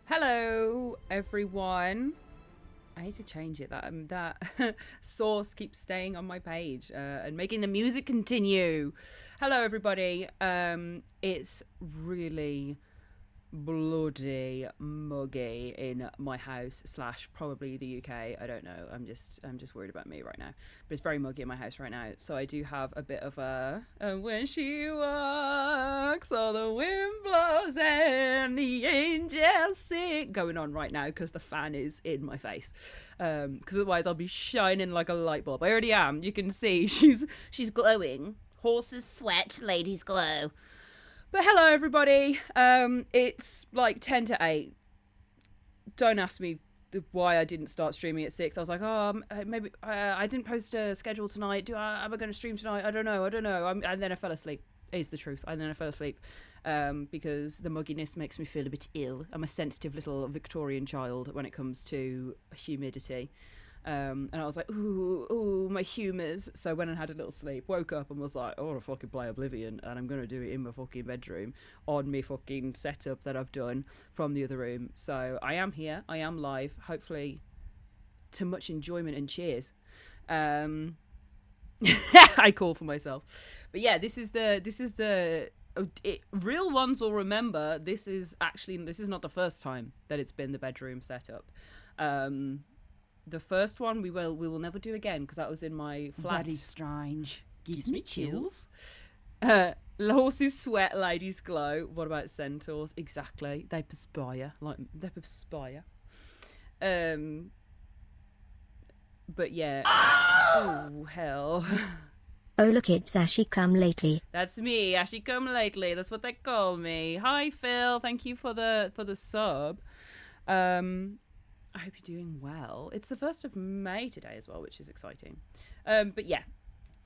Hello, everyone. I need to change it. That source keeps staying on my page and making the music continue. Hello, everybody. It's really bloody muggy in my house / probably the UK. I don't know. I'm just worried about me right now. But it's very muggy in my house right now. So I do have a bit of a when she walks, all the wind blows and the angels sing going on right now because the fan is in my face. Because otherwise I'll be shining like a light bulb. I already am. You can see she's glowing. Horses sweat, ladies glow. But hello, everybody. It's like 10 to 8. Don't ask me why I didn't start streaming at 6. I was like, maybe I didn't post a schedule tonight. Am I going to stream tonight? I don't know. And then I fell asleep, is the truth. And then I fell asleep because the mugginess makes me feel a bit ill. I'm a sensitive little Victorian child when it comes to humidity. And I was like, ooh, my humours. So I went and had a little sleep, woke up and was like, I want to fucking play Oblivion, and I'm going to do it in my fucking bedroom on my fucking setup that I've done from the other room. So I am here, I am live, hopefully to much enjoyment and cheers. I call for myself. But yeah, this is the real ones will remember, this is not the first time that it's been the bedroom setup. The first one we will never do again because that was in my flat. Very strange. Gives me chills. Horses sweat, ladies glow. What about centaurs? Exactly. They perspire. But yeah. Oh hell. Oh look, it's Ashy come lately. That's me, Ashy come lately. That's what they call me. Hi Phil, thank you for the sub. I hope you're doing well. It's the 1st of May today as well, which is exciting. But yeah,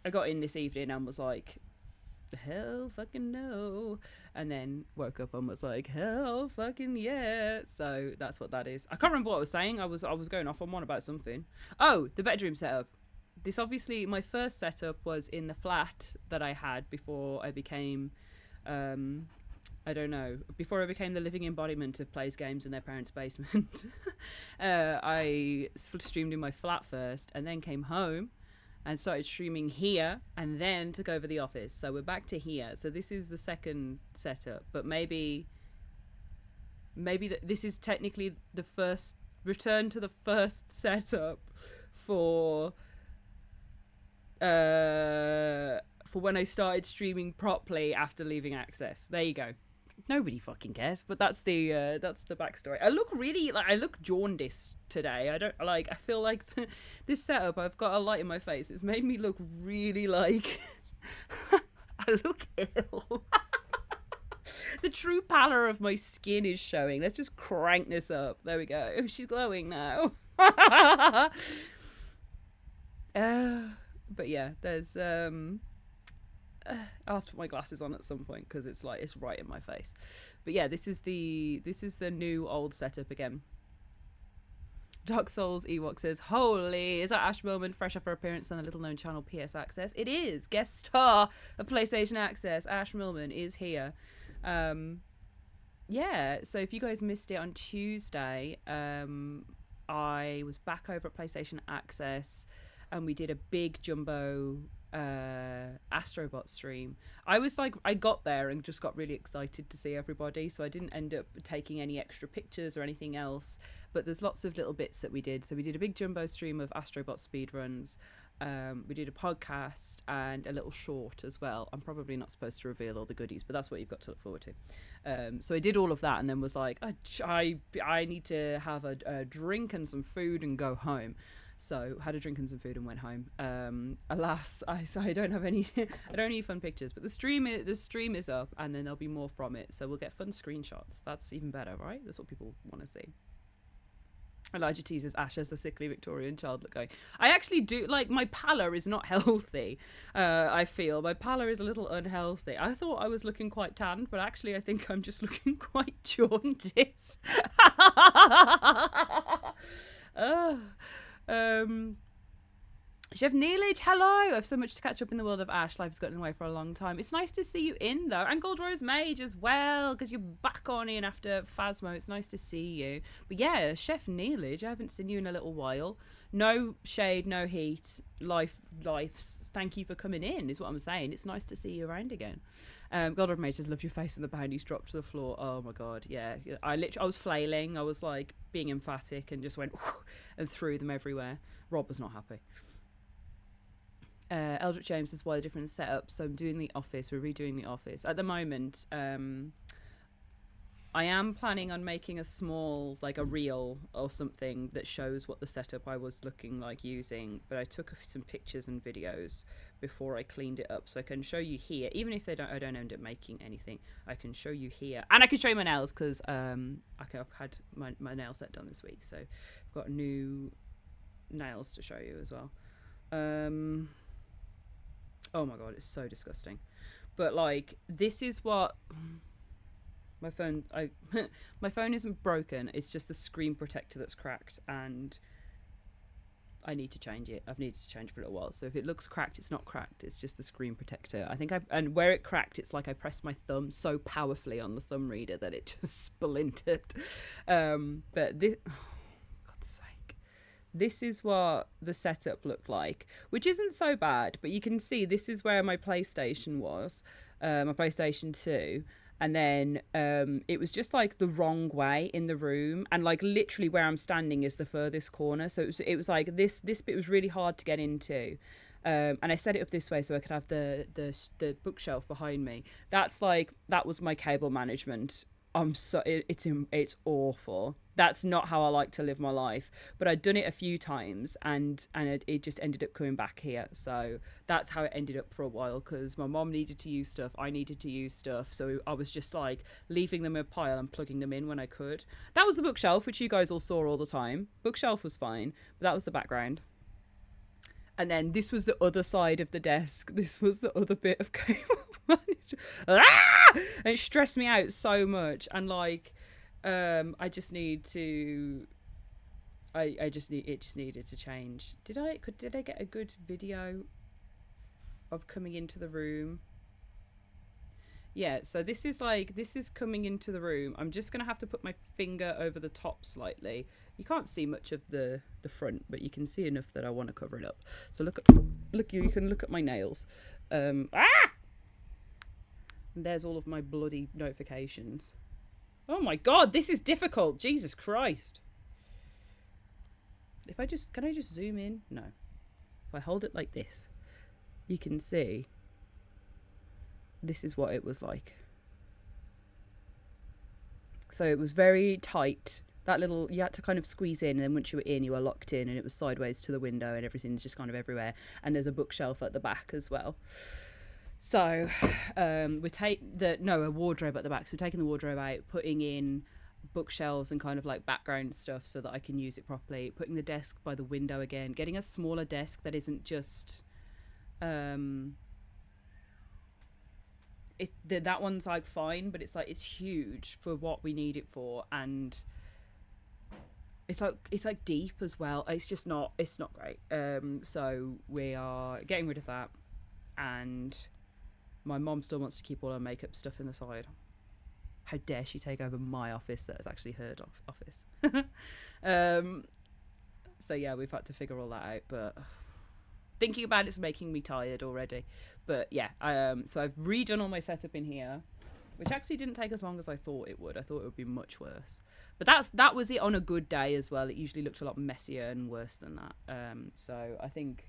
I got in this evening and was like, hell fucking no. And then woke up and was like, hell fucking yeah. So that's what that is. I can't remember what I was saying. I was going off on one about something. Oh, the bedroom setup. This obviously, my first setup was in the flat that I had before I became... before I became the living embodiment of plays games in their parents' basement. I streamed in my flat first and then came home and started streaming here and then took over the office. So we're back to here. So this is the second setup, but maybe this is technically the first return to the first setup for when I started streaming properly after leaving Access. There you go. Nobody fucking cares, but that's the backstory. I look jaundiced today. I feel like this setup, I've got a light in my face. It's made me look really like I look ill. The true pallor of my skin is showing. Let's just crank this up. There we go. She's glowing now. But yeah, there's I'll have to put my glasses on at some point because it's right in my face. But yeah, this is the new old setup again. Dark Souls Ewok says, holy, is that Ash MILLMAN fresh off her appearance on the little known channel PS Access? It is. Guest star of PlayStation Access, Ash MILLMAN is here. Yeah, so if you guys missed it on Tuesday, I was back over at PlayStation Access and we did a big jumbo Astrobot stream. I got there and just got really excited to see everybody, so I didn't end up taking any extra pictures or anything else, but there's lots of little bits that we did. So we did a big jumbo stream of Astrobot speedruns, we did a podcast and a little short as well. I'm probably not supposed to reveal all the goodies, but that's what you've got to look forward to. So I did all of that and then was like, I need to have a drink and some food and go home. So had a drink and some food and went home. Alas, I don't have any fun pictures, but the stream is up and then there'll be more from it. So we'll get fun screenshots. That's even better, right? That's what people want to see. Elijah teases Ash as the sickly Victorian child look going. I actually do, my pallor is not healthy. I feel my pallor is a little unhealthy. I thought I was looking quite tanned, but actually I think I'm just looking quite jaundiced. Chef Neelage, hello! I have so much to catch up in the world of Ash. Life has gotten away for a long time. It's nice to see you in, though. And Gold Rose Mage as well, because you're back on in after Phasmo. It's nice to see you. But yeah, Chef Neelage, I haven't seen you in a little while. No shade, no heat. Life's. Thank you for coming in, is what I'm saying. It's nice to see you around again. Gold Rose Mage says, loved your face when the bounties dropped to the floor. Oh my god, yeah. I was flailing. I was like being emphatic and just went and threw them everywhere. Rob was not happy. Eldritch James says, why the different setups? So I'm doing the office. We're redoing the office. At the moment, I am planning on making a small, like a reel or something that shows what the setup I was looking like using. But I took some pictures and videos before I cleaned it up. So I can show you here. Even if I don't end up making anything, I can show you here. And I can show you my nails because I've had my nail set done this week. So I've got new nails to show you as well. Oh my god, it's so disgusting. But like, this is what my phone my phone isn't broken, it's just the screen protector that's cracked, and I need to change it. I've needed to change it for a little while. So if it looks cracked, it's not cracked, it's just the screen protector. I think and where it cracked, it's like I pressed my thumb so powerfully on the thumb reader that it just splintered. But this, God's sake. This is what the setup looked like, which isn't so bad, but you can see this is where my PlayStation was, my PlayStation 2, and then it was just like the wrong way in the room, and like literally where I'm standing is the furthest corner, so it was like this bit was really hard to get into, and I set it up this way so I could have the bookshelf behind me. That was my cable management. It's awful. That's not how I like to live my life, but I'd done it a few times and it just ended up coming back here. So that's how it ended up for a while, because my mom needed to use stuff, I needed to use stuff, so I was just like leaving them in a pile and plugging them in when I could. That was the bookshelf, which you guys all saw all the time. Bookshelf was fine, but that was the background. And then this was the other side of the desk. This was the other bit of cable management. And it stressed me out so much. And like, I just need to. It just needed to change. Did I get a good video of coming into the room? Yeah, so this is coming into the room. I'm just gonna have to put my finger over the top slightly. You can't see much of the front, but you can see enough that I want to cover it up. So you can look at my nails. And there's all of my bloody notifications. Oh my god, this is difficult. Jesus Christ. Can I just zoom in? No. If I hold it like this, you can see this is what it was like. So it was very tight. You had to kind of squeeze in, and then once you were in, you were locked in, and it was sideways to the window, and everything's just kind of everywhere. And there's a bookshelf at the back as well. So a wardrobe at the back. So we're taking the wardrobe out, putting in bookshelves and kind of like background stuff so that I can use it properly. Putting the desk by the window again. Getting a smaller desk that isn't just... that one's like fine, but it's huge for what we need it for, and it's like deep as well. It's not great. So we are getting rid of that, and my mom still wants to keep all her makeup stuff in the side. How dare she take over my office that is actually her office. So yeah, we've had to figure all that out, but thinking about it's making me tired already. But yeah, so I've redone all my setup in here, which actually didn't take as long as I thought it would. I thought it would be much worse. But that was it on a good day as well. It usually looked a lot messier and worse than that. So I think,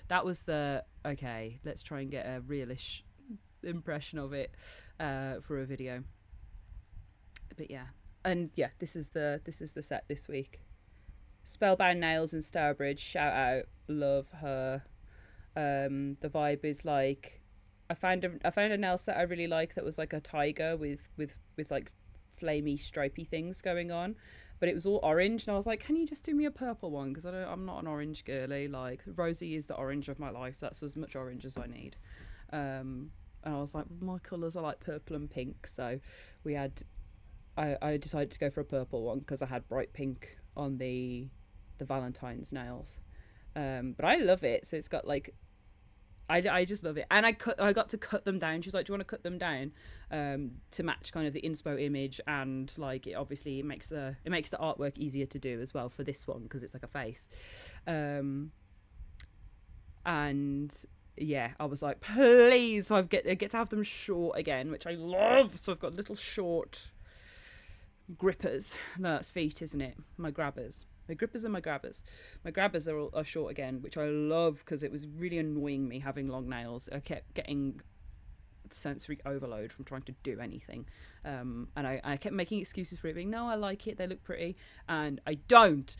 that was okay, let's try and get a realish impression of it for a video. But yeah. And yeah, this is the set this week. Spellbound Nails in Stourbridge, shout out, love her. The vibe is like, I found a nail set I really like that was like a tiger with like flamey stripy things going on, but it was all orange, and I was like, can you just do me a purple one, because I'm not an orange girly. Like, Rosie is the orange of my life. That's as much orange as I need. And I was like, my colours are like purple and pink, so I decided to go for a purple one because I had bright pink on the Valentine's nails. But I love it. So it's got like, I just love it. And I got to cut them down. She was like, do you want to cut them down to match kind of the inspo image? And like, it makes the artwork easier to do as well for this one, because it's like a face. And yeah, I was like, please. So I get to have them short again, which I love. So I've got little short grippers. No, that's feet, isn't it? My grabbers. My grippers and my grabbers. My grabbers are short again, which I love, because it was really annoying me having long nails. I kept getting sensory overload from trying to do anything. And I kept making excuses for it, being, no, I like it, they look pretty. And I don't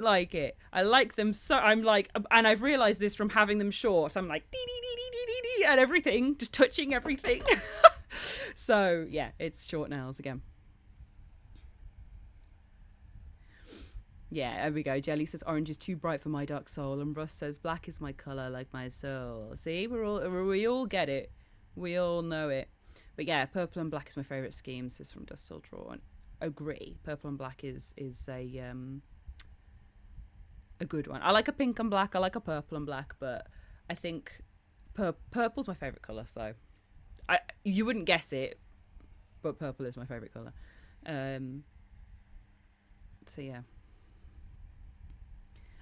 like it. I like them so, I'm like, and I've realised this from having them short. I'm like, dee, dee, dee, dee, dee, dee, dee, and everything, just touching everything. So yeah, it's short nails again. Yeah, there we go. Jelly says orange is too bright for my dark soul, and Russ says black is my colour like my soul. See, we all get it. We all know it. But yeah, purple and black is my favourite scheme, says from Dust Till Drawn. Agree. Purple and black is a good one. I like a pink and black, I like a purple and black, but I think purple's my favourite colour, so you wouldn't guess it, but purple is my favourite colour. So yeah.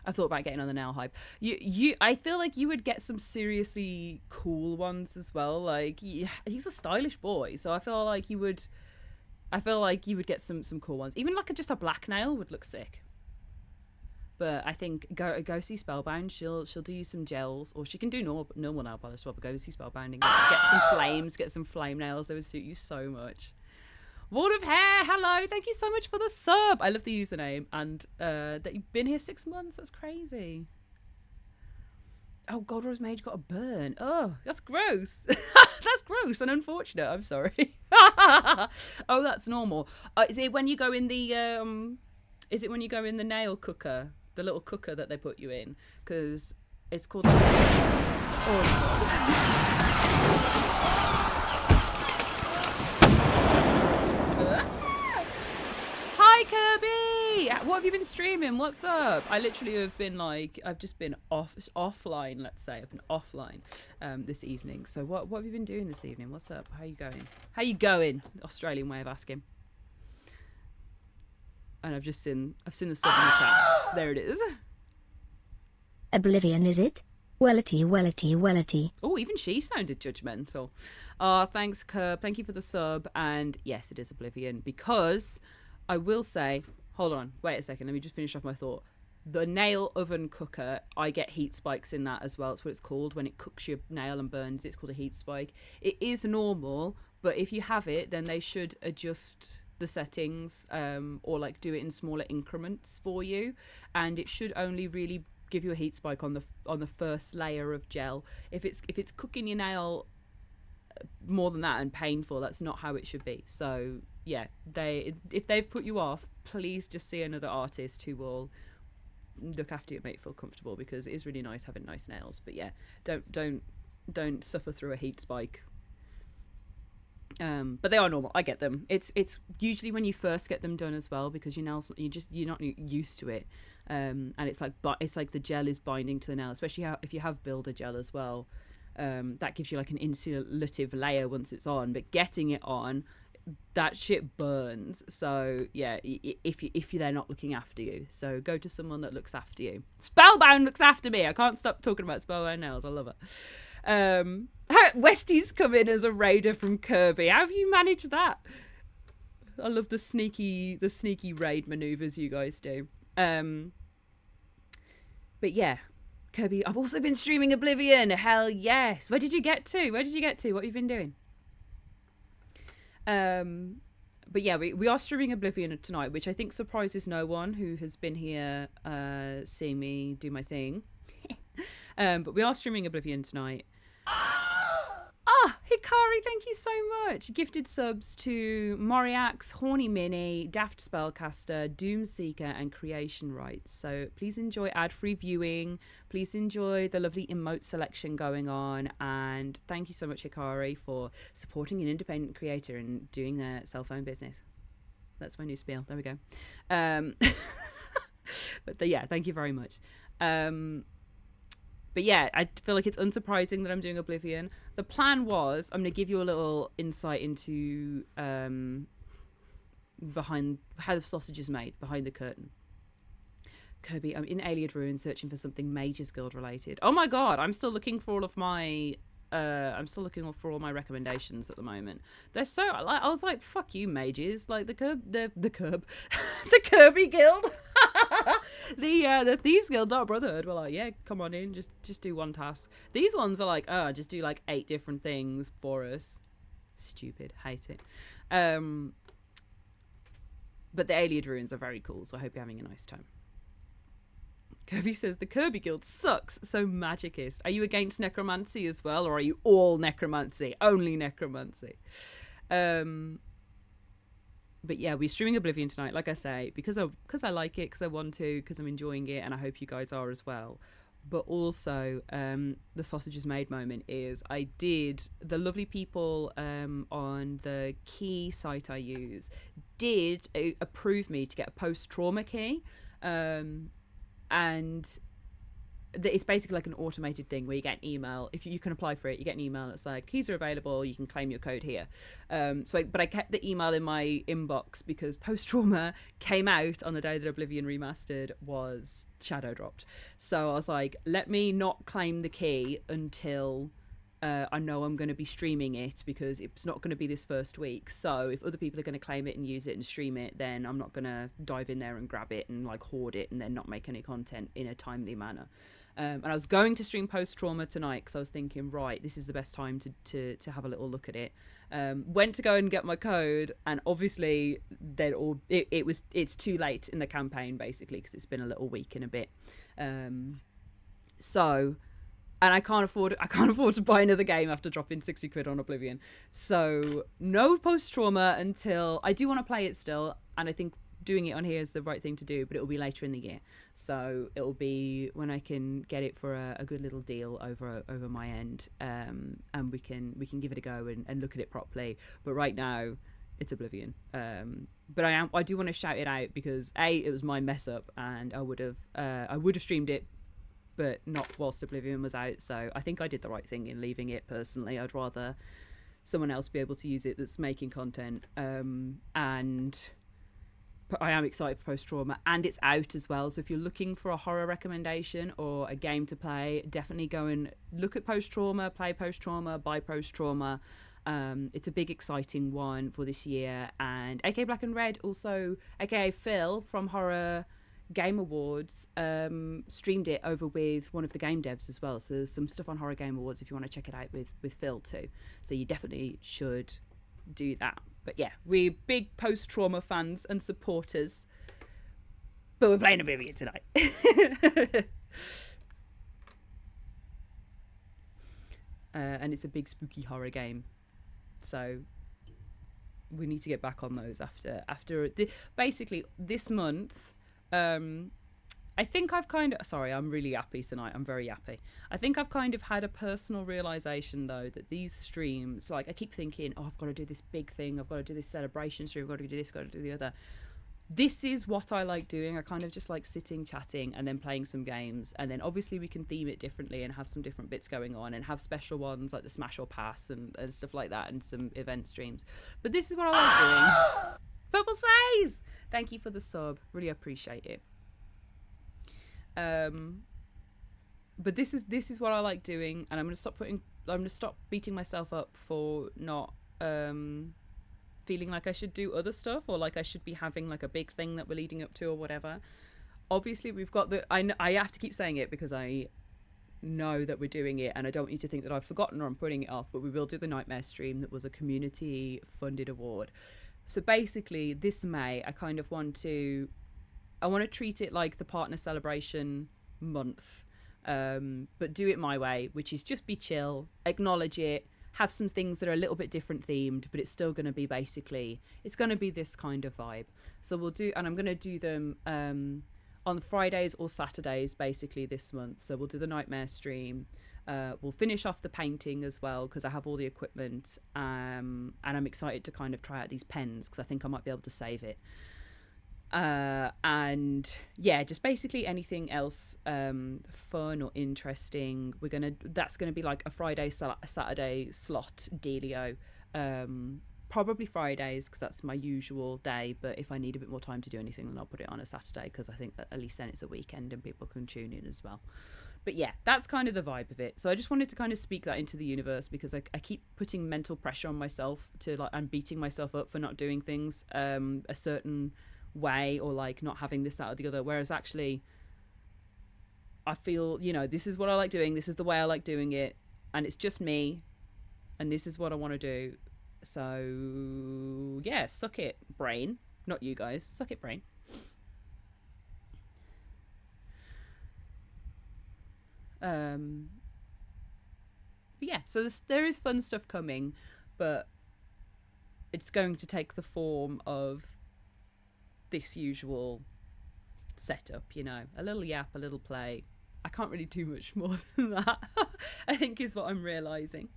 I've thought about getting on the nail hype. I feel like you would get some seriously cool ones as well. Like he's a stylish boy, so I feel like you would get some cool ones. Even like just a black nail would look sick. But I think go see Spellbound. She'll do you some gels, or she can do normal nail polish as well. But go see Spellbound and get some flames, get some flame nails. They would suit you so much. Wall of Hair, hello, thank you so much for the sub. I love the username, and that you've been here 6 months. That's crazy. Oh, Gold Rose Mage got a burn. Oh, that's gross. That's gross and unfortunate. I'm sorry. Oh, that's normal. Is it when you go in the nail cooker, the little cooker that they put you in? Because it's called. Hi Kirby! What have you been streaming? What's up? I literally have been like, I've just been offline, let's say. I've been offline this evening. So what have you been doing this evening? What's up? How you going? How you going? Australian way of asking. And I've seen the sub in the chat. There it is. Oblivion, is it? Wellity. Oh, even she sounded judgmental. Thanks, Curb. Thank you for the sub. And yes, it is Oblivion, because I will say, hold on, wait a second. Let me just finish off my thought. The nail oven cooker, I get heat spikes in that as well. It's what it's called when it cooks your nail and burns. It's called a heat spike. It is normal, but if you have it, then they should adjust the settings or like do it in smaller increments for you. And it should only really give you a heat spike on the first layer of gel. If it's cooking your nail more than that and painful, that's not how it should be. So yeah, if they've put you off, please just see another artist who will look after you and make you feel comfortable, because it is really nice having nice nails. But yeah, don't suffer through a heat spike. But they are normal. I get them. It's usually when you first get them done as well, because your nails you're not used to it. And it's like the gel is binding to the nail, especially if you have builder gel as well. That gives you like an insulative layer once it's on, but getting it on, that shit burns. So yeah, if they're not looking after you, so go to someone that looks after you. Spellbound looks after me. I can't stop talking about Spellbound nails. I love it. Westy's come in as a raider from Kirby. How have you managed that? I love the sneaky raid maneuvers you guys do. But yeah, Kirby, I've also been streaming Oblivion. Hell yes. Where did you get to? What have you been doing? But yeah, we are streaming Oblivion tonight, which I think surprises no one who has been here seeing me do my thing. But we are streaming Oblivion tonight. Hikari, thank you so much. Gifted subs to Moriax, Horny Mini, Daft Spellcaster, Doomseeker, and Creation Rights. So please enjoy ad-free viewing. Please enjoy the lovely emote selection going on. And thank you so much, Hikari, for supporting an independent creator and doing their self-owned business. That's my new spiel. There we go. But yeah, thank you very much. But yeah, I feel like it's unsurprising that I'm doing Oblivion. The plan was, I'm going to give you a little insight into behind how the sausage is made, behind the curtain. Kirby, I'm in Alien Ruins searching for something Mages Guild related. Oh my god, I'm still looking for all of my all my recommendations at the moment. They're so like, I was like, fuck you, mages. Like the Kirby Guild, the Thieves Guild, Dark Brotherhood were like, yeah, come on in, just do one task. These ones are like, oh, just do like 8 different things for us. Stupid, hate it. But the Alien Ruins are very cool, so I hope you're having a nice time. Kirby says the Kirby Guild sucks, so magicist. Are you against necromancy as well, or are you all necromancy? Only necromancy. But yeah, we're streaming Oblivion tonight, like I say, because I like it, because I want to, because I'm enjoying it, and I hope you guys are as well. But also, the sausage is made moment is the lovely people on the key site I use did approve me to get a post-trauma key. And it's basically like an automated thing where you get an email. If you can apply for it, you get an email that's like, keys are available, you can claim your code here. But I kept the email in my inbox because post-trauma came out on the day that Oblivion Remastered was shadow dropped. So I was like, let me not claim the key until I know I'm going to be streaming it, because it's not going to be this first week. So if other people are going to claim it and use it and stream it, then I'm not going to dive in there and grab it and like hoard it and then not make any content in a timely manner. And I was going to stream post-trauma tonight because I was thinking, right, this is the best time to have a little look at it. Went to go and get my code, and obviously it's too late in the campaign, basically, because it's been a little week and a bit. And I can't afford to buy another game after dropping 60 quid on Oblivion. So no post-trauma until I do want to play it still, and I think doing it on here is the right thing to do, but it will be later in the year. So it will be when I can get it for a good little deal over my end, and we can give it a go and look at it properly. But right now, it's Oblivion. But I do want to shout it out because it was my mess up, and I would have streamed it, but not whilst Oblivion was out. So I think I did the right thing in leaving it. Personally, I'd rather someone else be able to use it that's making content. But I am excited for post-trauma, and it's out as well. So if you're looking for a horror recommendation or a game to play, definitely go and look at post-trauma, play post-trauma, buy post-trauma. It's a big exciting one for this year. And aka Black and Red, also aka Phil from Horror Game Awards, streamed it over with one of the game devs as well. So there's some stuff on Horror Game Awards if you want to check it out with Phil too. So you definitely should do that. But yeah, we're big post-trauma fans and supporters, but we're playing Oblivion tonight. And it's a big spooky horror game, so we need to get back on those after basically this month. I think I've I'm really yappy tonight. I'm very yappy. I think I've kind of had a personal realization, though, that these streams, like, I keep thinking, oh, I've got to do this big thing. I've got to do this celebration stream. I've got to do this, got to do the other. This is what I like doing. I kind of just like sitting, chatting, and then playing some games. And then obviously we can theme it differently and have some different bits going on and have special ones like the Smash or Pass and stuff like that, and some event streams. But this is what I like doing. Purple Says! Thank you for the sub. Really appreciate it. But this is what I like doing, and I'm gonna stop beating myself up for not feeling like I should do other stuff, or like I should be having like a big thing that we're leading up to or whatever. Obviously we've got I have to keep saying it because I know that we're doing it, and I don't want you to think that I've forgotten or I'm putting it off, but we will do the Nightmare stream that was a community funded award. So basically this May I want to treat it like the partner celebration month, but do it my way, which is just be chill, acknowledge it, have some things that are a little bit different themed, but it's still going to be it's going to be this kind of vibe. So I'm going to do them on Fridays or Saturdays basically this month. So we'll do the Nightmare stream. We'll finish off the painting as well because I have all the equipment, and I'm excited to kind of try out these pens because I think I might be able to save it. And yeah, just basically anything else fun or interesting. That's gonna be like a Saturday slot dealio. Probably Fridays because that's my usual day, but if I need a bit more time to do anything, then I'll put it on a Saturday because I think that at least then it's a weekend and people can tune in as well. But yeah, that's kind of the vibe of it. So I just wanted to kind of speak that into the universe because I keep putting mental pressure on myself to like, I'm beating myself up for not doing things a certain way or like not having this, that, or the other. Whereas actually, I feel, this is what I like doing. This is the way I like doing it. And it's just me. And this is what I want to do. So yeah, suck it, brain. Not you guys. Suck it, brain. But yeah, so there is fun stuff coming, but it's going to take the form of this usual setup, a little yap, a little play. I can't really do much more than that, I think is what I'm realising.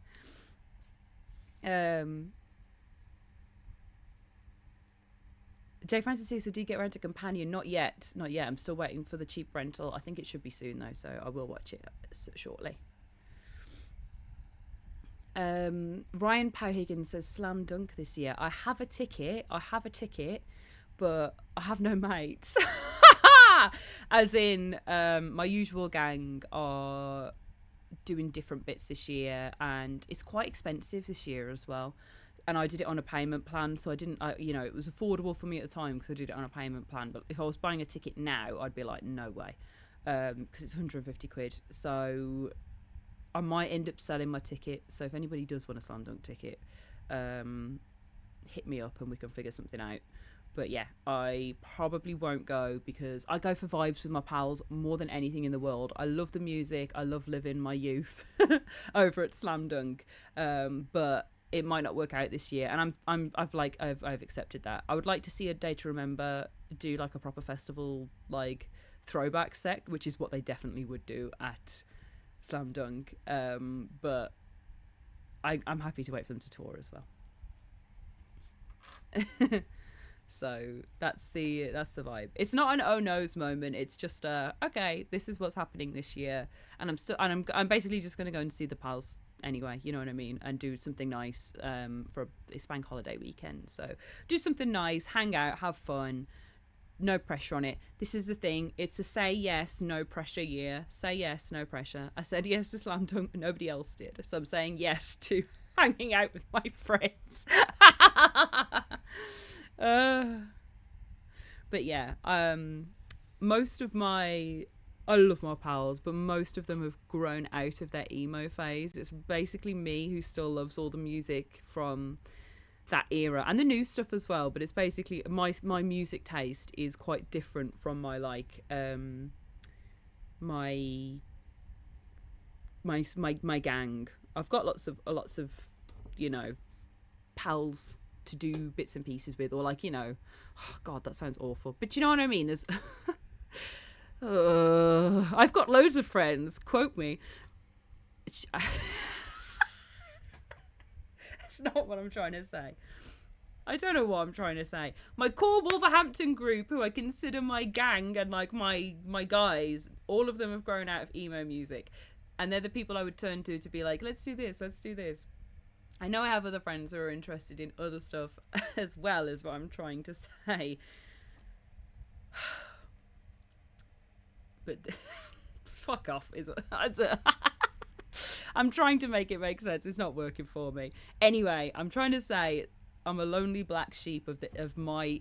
Jay Francis says, so do you get around to Companion? Not yet. I'm still waiting for the cheap rental. I think it should be soon though, so I will watch it shortly. Ryan Powhiggins says Slam Dunk this year. I have a ticket, but I have no mates. As in, my usual gang are doing different bits this year, and it's quite expensive this year as well. And I did it on a payment plan, so it was affordable for me at the time because I did it on a payment plan. But if I was buying a ticket now, I'd be like, no way, because it's 150 quid. So I might end up selling my ticket. So if anybody does want a Slam Dunk ticket, hit me up and we can figure something out. But yeah, I probably won't go because I go for vibes with my pals more than anything in the world. I love the music. I love living my youth over at Slam Dunk. But it might not work out this year, and I've accepted that. I would like to see a Day to Remember do like a proper festival like throwback set, which is what they definitely would do at Slam Dunk. But I'm happy to wait for them to tour as well. So that's the vibe. It's not an oh no's moment. It's just okay, this is what's happening this year, and I'm basically just gonna go and see the pals anyway. You know what I mean, and do something nice for this bank holiday weekend. So do something nice, hang out, have fun. No pressure on it. This is the thing. It's a say yes, no pressure year. Say yes, no pressure. I said yes to Slam Dunk, but nobody else did. So I'm saying yes to hanging out with my friends. But yeah, most of I love my pals, but most of them have grown out of their emo phase. It's basically me who still loves all the music from that era and the new stuff as well. But it's basically my music taste is quite different from my my gang. I've got lots of pals to do bits and pieces with, or oh God, that sounds awful, but you know what I mean. There's I've got loads of friends, quote me. It's not what I'm trying to say. I don't know what I'm trying to say. My core Wolverhampton group, who I consider my gang and like my guys, all of them have grown out of emo music, and they're the people I would turn to be like, let's do this. I know I have other friends who are interested in other stuff as well, is what I'm trying to say. But fuck off. I'm trying to make it make sense. It's not working for me. Anyway, I'm trying to say I'm a lonely black sheep of my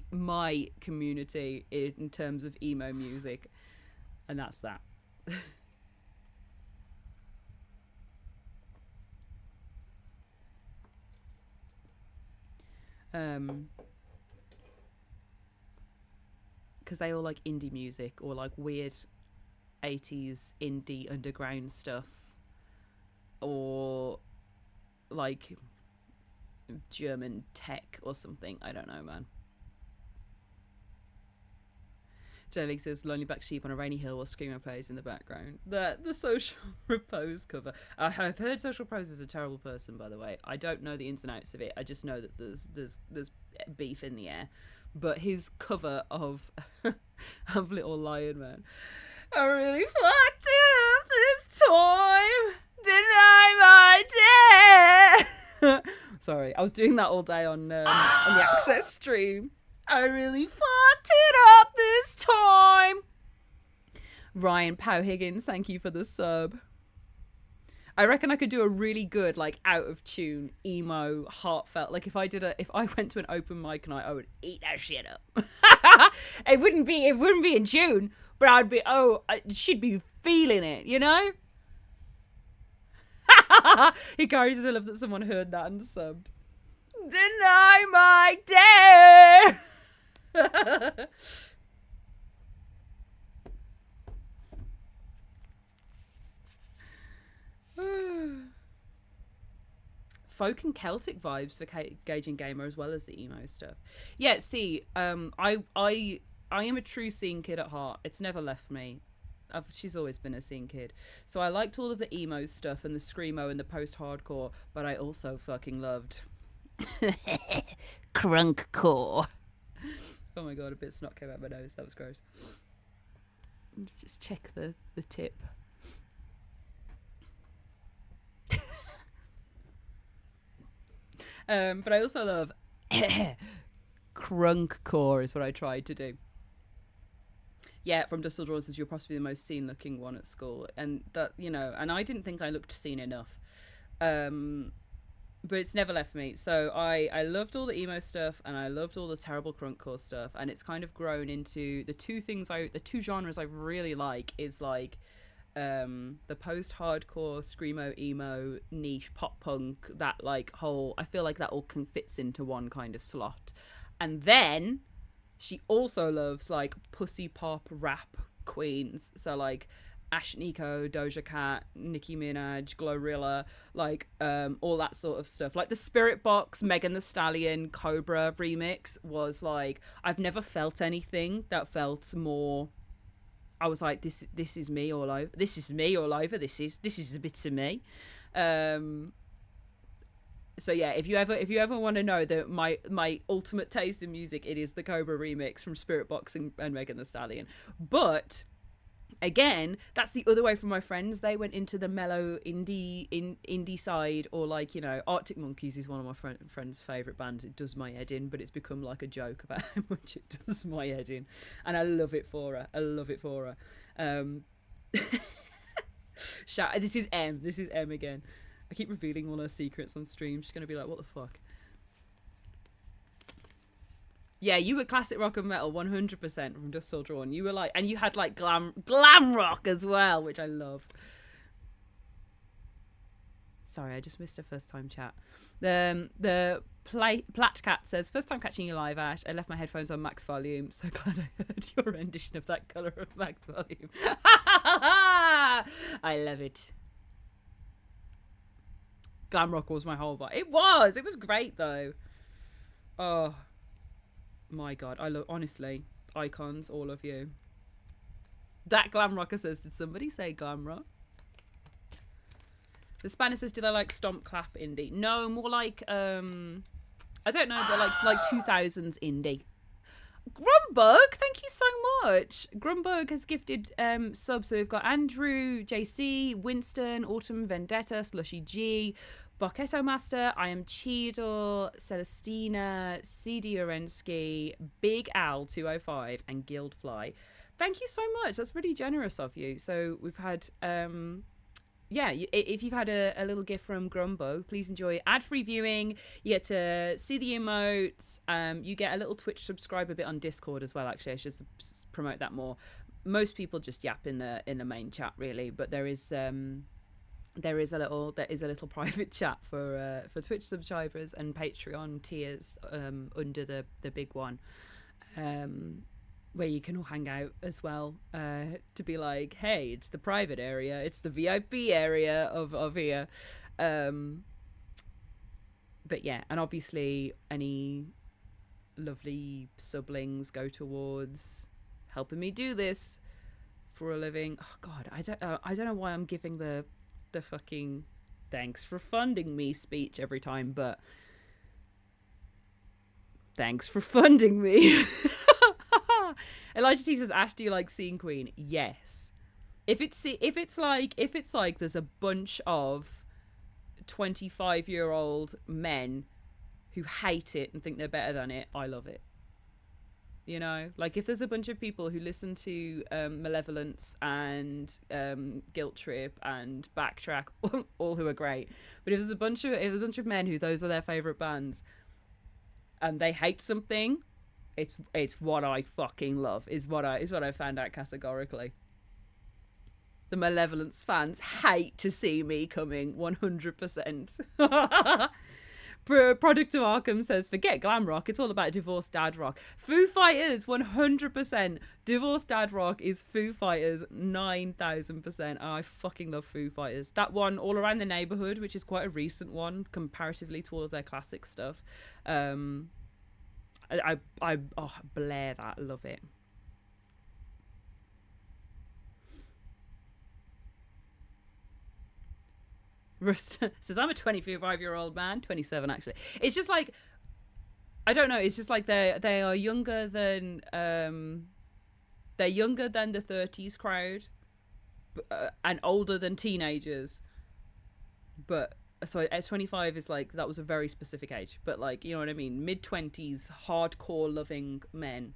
community in terms of emo music, and that's that. Because they all like indie music or like weird 80s indie underground stuff, or like German tech or something. I don't know, man. Jelly says Lonely Black Sheep on a rainy hill while Screamo plays in the background. The Social Repose cover. I've heard Social Repose is a terrible person, by the way. I don't know the ins and outs of it. I just know that there's beef in the air. but his cover of of Little Lion Man. I really fucked it up this time. Deny my dare. Sorry, I was doing that all day on the Access stream. I really fucked it up this time. Ryan Pow Higgins, thank you for the sub. I reckon I could do a really good, like, out of tune, emo, heartfelt. Like, if I went to an open mic night, I would eat that shit up. It wouldn't be in tune, but I'd be, she'd be feeling it, you know? He carries his love that someone heard that and subbed. Deny my dare. Folk and Celtic vibes for gauging gamer as well as the emo stuff. Yeah, see, I am a true scene kid at heart. It's never left me. She's always been a scene kid. So I liked all of the emo stuff and the screamo and the post-hardcore, but I also fucking loved crunkcore. Oh my god, a bit of snot came out my nose. That was gross. Let's just check the tip. But I also love crunkcore is what I tried to do. Yeah, from Dust Till Dawn says you're possibly the most scene looking one at school, and that, you know, and I didn't think I looked scene enough, but it's never left me. So I loved all the emo stuff and I loved all the terrible crunkcore stuff, and it's kind of grown into the two genres I really like is like the post-hardcore screamo emo niche pop punk, that like whole, I feel like that all fits into one kind of slot. And then she also loves like pussy pop rap queens, so like Ashnikko, Doja Cat, Nicki Minaj, Glorilla, like all that sort of stuff. Like the Spirit Box Megan Thee Stallion Cobra remix was like, I've never felt anything that felt more, I was like, this is me all over. This is me all over. This is a bit of me. So yeah, if you ever want to know that my ultimate taste in music, it is the Cobra remix from Spirit Box and Megan Thee Stallion. But again, that's the other way from my friends. They went into the mellow indie side, or like, you know, Arctic Monkeys is one of my friends' favourite bands. It does my head in, but it's become like a joke about how much it does my head in, and I love it for her. This is M again. I keep revealing all her secrets on stream. She's gonna be like, what the fuck? Yeah, you were classic rock and metal 100% from Dust Till Dawn. You were like, and you had like glam rock as well, which I love. Sorry, I just missed a first time chat. The Platcat says, first time catching you live, Ash. I left my headphones on max volume. So glad I heard your rendition of that colour of max volume. I love it. Glam rock was my whole vibe. It was great though. Oh my god, I love, honestly, icons, all of you. That glam rocker says, did somebody say glam rock? The Spanish says, do they like stomp clap indie? No, more like I don't know, but like 2000s indie. Grumbug, thank you so much. Grumbug has gifted subs, so we've got Andrew, JC, Winston, Autumn Vendetta, Slushy G, Bocchetto Master, I Am Cheadle, Celestina, CD Orensky, Big Al 205, and Guildfly. Thank you so much. That's really generous of you. So we've had yeah, if you've had a little gift from Grumbo, please enjoy ad-free viewing. You get to see the emotes. You get a little Twitch subscriber bit on Discord as well. Actually, I should promote that more. Most people just yap in the main chat, really, but there is a little private chat for Twitch subscribers and Patreon tiers under the big one. Where you can all hang out as well, to be like, hey, it's the private area, it's the VIP area of here. But yeah, and obviously any lovely sublings go towards helping me do this for a living. Oh god, I don't know why I'm giving the fucking thanks for funding me speech every time, but Thanks for funding me. Elijah T says, Ash, do you like Scene Queen? Yes. If it's like there's a bunch of 25-year-old men who hate it and think they're better than it, I love it. You know, like if there's a bunch of people who listen to Malevolence and Guilt Trip and Backtrack, all who are great, but if there's a bunch of men who those are their favorite bands and they hate something, it's what I fucking love. Is what I found out categorically. The Malevolence fans hate to see me coming 100%. Product of Arkham says, forget glam rock, it's all about divorced dad rock. Foo Fighters, 100%. Divorced dad rock is Foo Fighters, 9,000%. I fucking love Foo Fighters. That one, All Around the Neighborhood, which is quite a recent one comparatively to all of their classic stuff. I blare that, love it. Rust says, I'm a 25-year-old man, 27 actually. It's just like, I don't know, it's just like they are younger than they're younger than the 30s crowd, and older than teenagers. But so at 25 is like, that was a very specific age, but like, you know what I mean, mid-20s hardcore loving men,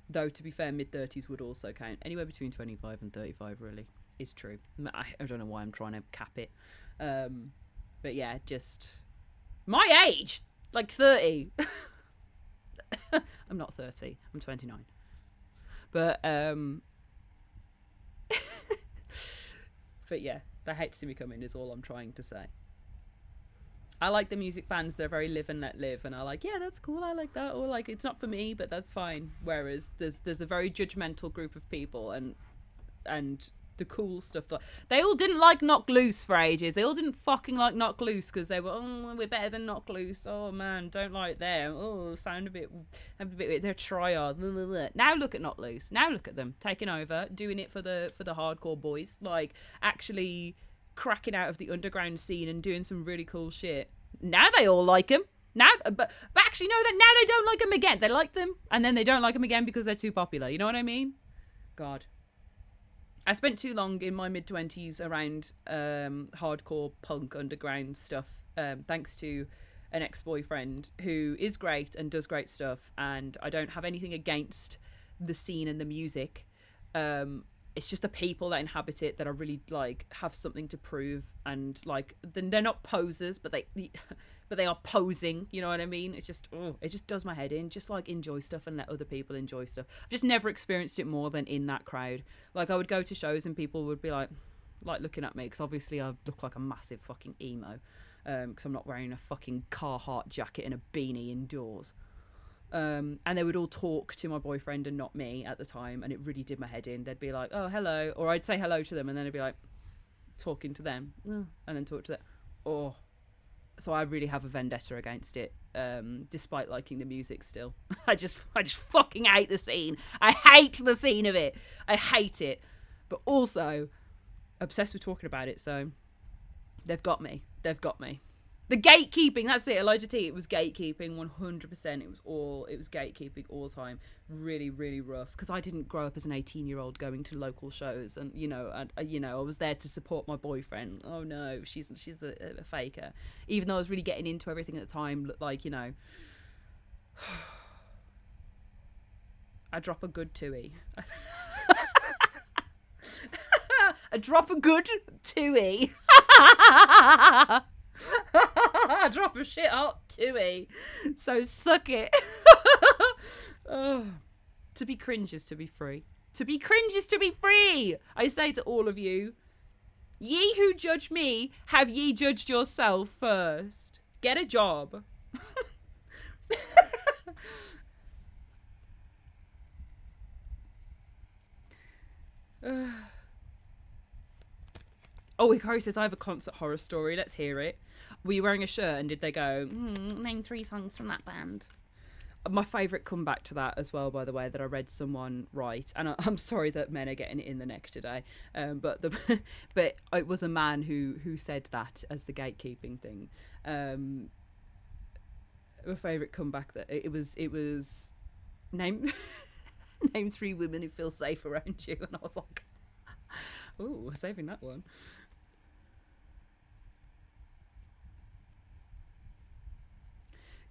though to be fair mid-30s would also count. Anywhere between 25 and 35 really is true. I don't know why I'm trying to cap it. But yeah, just my age, like 30. I'm not 30, I'm 29. But but yeah, they hate to see me coming is all I'm trying to say. I like the music fans, they're very live and let live, and I like, yeah, that's cool, I like that, or like, it's not for me, but that's fine. Whereas there's a very judgmental group of people, and the cool stuff. They all didn't like Knock Loose for ages. They all didn't fucking like Knock Loose because they were, oh, we're better than Knock Loose. Oh man, don't like them. Oh, sound a bit they're triad. Now look at Knock Loose. Now look at them taking over, doing it for the hardcore boys. Like actually cracking out of the underground scene and doing some really cool shit. Now they all like them. Now, but actually no, that now they don't like them again. They like them and then they don't like them again because they're too popular. You know what I mean? God. I spent too long in my mid-20s around hardcore punk underground stuff, thanks to an ex-boyfriend who is great and does great stuff, and I don't have anything against the scene and the music. It's just the people that inhabit it that are really like have something to prove, and like they're not posers, but they are posing. You know what I mean? It's just it just does my head in. Just like enjoy stuff and let other people enjoy stuff. I've just never experienced it more than in that crowd. Like I would go to shows and people would be like looking at me because obviously I look like a massive fucking emo because I'm not wearing a fucking Carhartt jacket and a beanie indoors. And they would all talk to my boyfriend and not me at the time, and it really did my head in. They'd be like, oh, hello, or I'd say hello to them, and then I'd be like talking to them, and then talk to them. Oh, so I really have a vendetta against it, despite liking the music still. I just fucking hate the scene. I hate the scene of it. I hate it, but also obsessed with talking about it, so they've got me. The gatekeeping, that's it, Elijah T, it was gatekeeping 100%. It was gatekeeping all the time. Really, really rough, because I didn't grow up as an 18-year-old going to local shows, and I was there to support my boyfriend. Oh no, she's a faker. Even though I was really getting into everything at the time, like, I drop a good twoie. I drop a good twoie. I drop a shit hot twoie. So suck it. Oh. To be cringe is to be free. To be cringe is to be free. I say to all of you, ye who judge me, have ye judged yourself first? Get a job. Oh, Hikari says, I have a concert horror story. Let's hear it. Were you wearing a shirt and did they go, name 3 songs from that band? My favourite comeback to that as well, by the way, that I read someone write, and I'm sorry that men are getting it in the neck today, but it was a man who said that as the gatekeeping thing. my favourite comeback that it was name name 3 women who feel safe around you, and I was like, ooh, saving that one.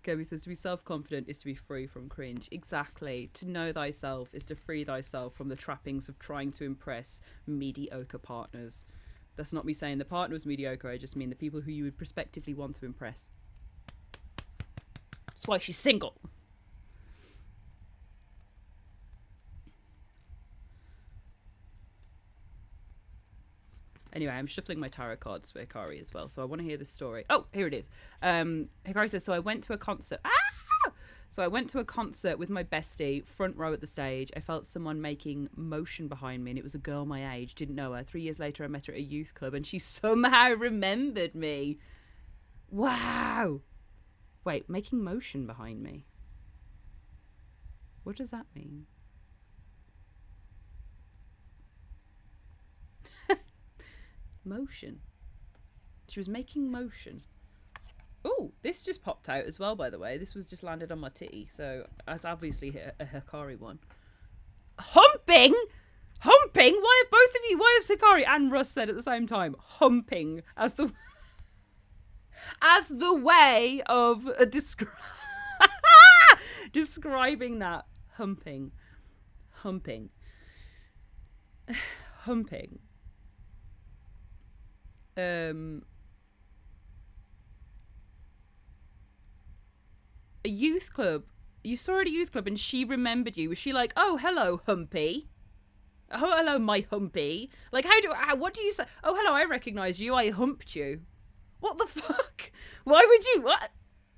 Kirby says, to be self-confident is to be free from cringe. Exactly. To know thyself is to free thyself from the trappings of trying to impress mediocre partners. That's not me saying the partner was mediocre, I just mean the people who you would prospectively want to impress. That's why she's single. Anyway, I'm shuffling my tarot cards for Hikari as well, so I want to hear the story. Oh, here it is. Hikari says, so I went to a concert. So I went to a concert with my bestie, front row at the stage. I felt someone making motion behind me, and it was a girl my age. Didn't know her. 3 years later, I met her at a youth club, and she somehow remembered me. Wow. Wait, making motion behind me. What does that mean? Motion. She was making motion. Oh, this just popped out as well, by the way. This was just landed on my titty, so that's obviously a Hikari one. Humping? Humping? Why have both of you, why have Hikari and Russ said at the same time, humping as the way of describing that? Humping. Humping. Humping. A youth club. You saw her at a youth club and she remembered you. Was she like, oh, hello, Humpy? Oh, hello, my Humpy. Like, what do you say? Oh, hello, I recognise you. I humped you. What the fuck? Why would you, what?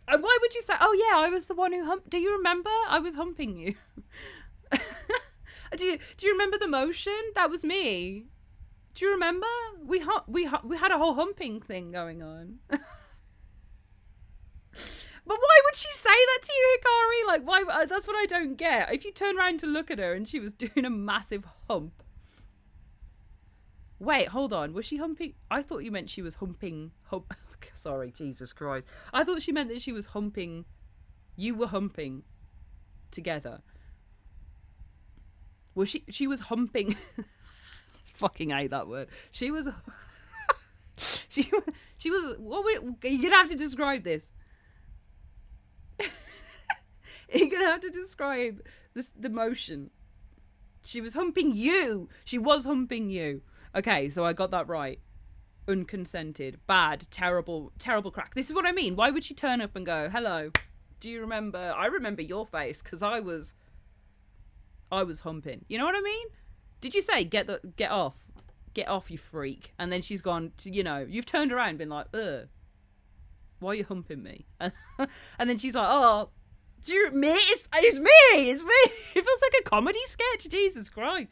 And why would you say, oh yeah, I was the one who humped. Do you remember? I was humping you. Do you remember the motion? That was me. Do you remember? We had a whole humping thing going on. But why would she say that to you, Hikari? Like, why? That's what I don't get. If you turn around to look at her and she was doing a massive hump. Wait, hold on. Was she humping? I thought you meant she was humping. Sorry, Jesus Christ. I thought she meant that she was humping. You were humping together. Was she was humping. Fucking hate that word. She was. she was. What? You're gonna have to describe this. You're gonna have to describe the motion. She was humping you. She was humping you. Okay, so I got that right. Unconsented, bad, terrible crack. This is what I mean. Why would she turn up and go, "Hello, do you remember? I remember your face because I was humping." You know what I mean? Did you say get off, you freak? And then she's gone to, you've turned around and been like, ugh, why are you humping me? And then she's like, oh, it's me. It feels like a comedy sketch. Jesus Christ.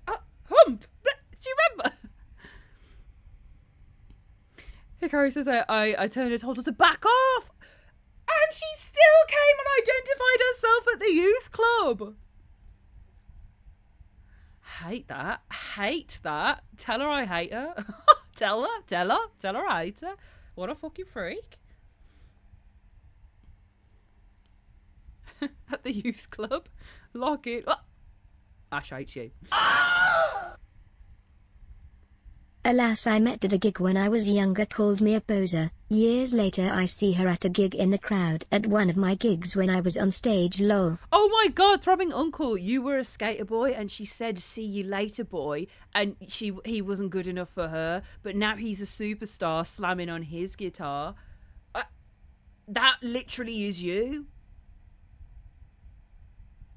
Hump. Do you remember? Hikari says, I turned and told her to back off. And she still came and identified herself at the youth club. Hate that. Tell her I hate her. Tell her I hate her. What a fucking freak. At the youth club. Lock it. Oh. Ash hates you. Alas, I met at a gig when I was younger, called me a poser. Years later I see her at a gig in the crowd at one of my gigs when I was on stage, lol. Oh my god, throbbing uncle, you were a skater boy and she said see you later boy, and he wasn't good enough for her, but now he's a superstar slamming on his guitar. That literally is you.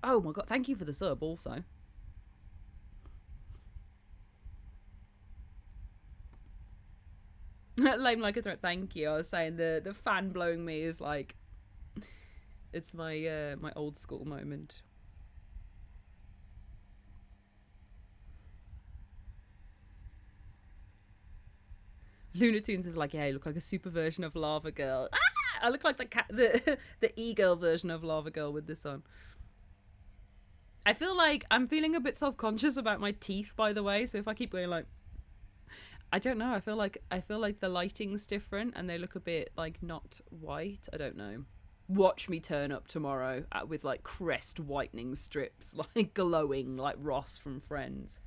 Oh my god, thank you for the sub also. Lame like a threat, thank you. I was saying the fan blowing me is like, it's my my old school moment. Lunatoons is like, yeah, you look like a super version of Lava Girl. I look like the e-girl version of Lava Girl with this on. I feel like I'm feeling a bit self-conscious about my teeth, by the way, so if I keep going like, I don't know. I feel like the lighting's different and they look a bit like not white. I don't know. Watch me turn up tomorrow with like crest whitening strips, like glowing like Ross from Friends.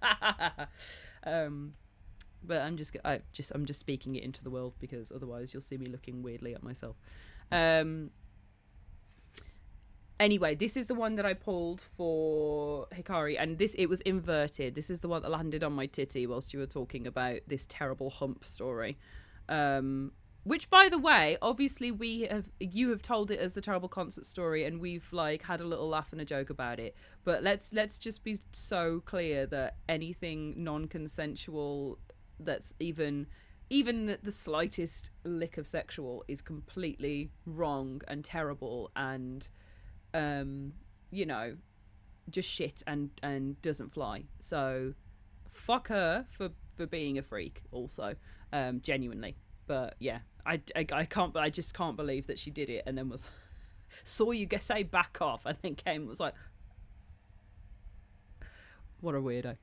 But I'm just speaking it into the world because otherwise you'll see me looking weirdly at myself. Anyway, this is the one that I pulled for Hikari, and it was inverted. This is the one that landed on my titty whilst you were talking about this terrible hump story. Which, by the way, obviously you have told it as the terrible concert story, and we've like had a little laugh and a joke about it. But let's just be so clear that anything non-consensual that's even the slightest lick of sexual is completely wrong and terrible and you know, just shit and doesn't fly. So fuck her for being a freak also, genuinely. But yeah, I just can't believe that she did it and then saw you say back off and then came and was like, what a weirdo.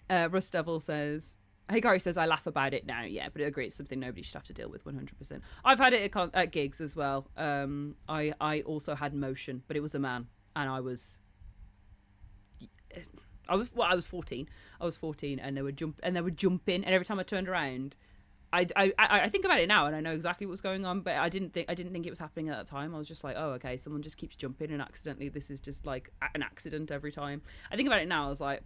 Rust Devil says, Hikari says, I laugh about it now, yeah, but I agree it's something nobody should have to deal with 100%. I've had it at gigs as well. I also had motion, but it was a man, and I was 14. I was 14, and they were jumping, and every time I turned around, I think about it now, and I know exactly what was going on, but I didn't think it was happening at that time. I was just like, oh, okay, someone just keeps jumping, and accidentally, this is just like an accident every time. I think about it now. I was like,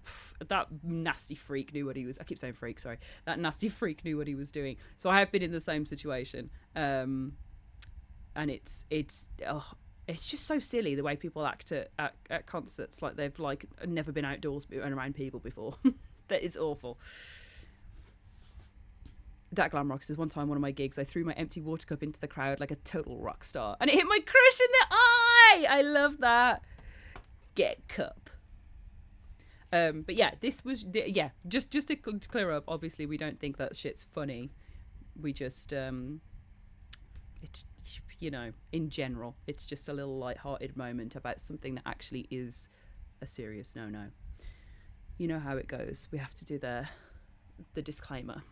that nasty freak knew what he was. I keep saying freak, sorry. That nasty freak knew what he was doing. So I have been in the same situation, and it's just so silly the way people act at concerts, like they've like never been outdoors and around people before. That is awful. Dak Glamrock says, one time one of my gigs, I threw my empty water cup into the crowd like a total rock star, and it hit my crush in the eye. I love that. Get cup. But yeah, this was just to clear up. Obviously, we don't think that shit's funny. We just it's, you know, in general, it's just a little light-hearted moment about something that actually is a serious no. You know how it goes. We have to do the disclaimer.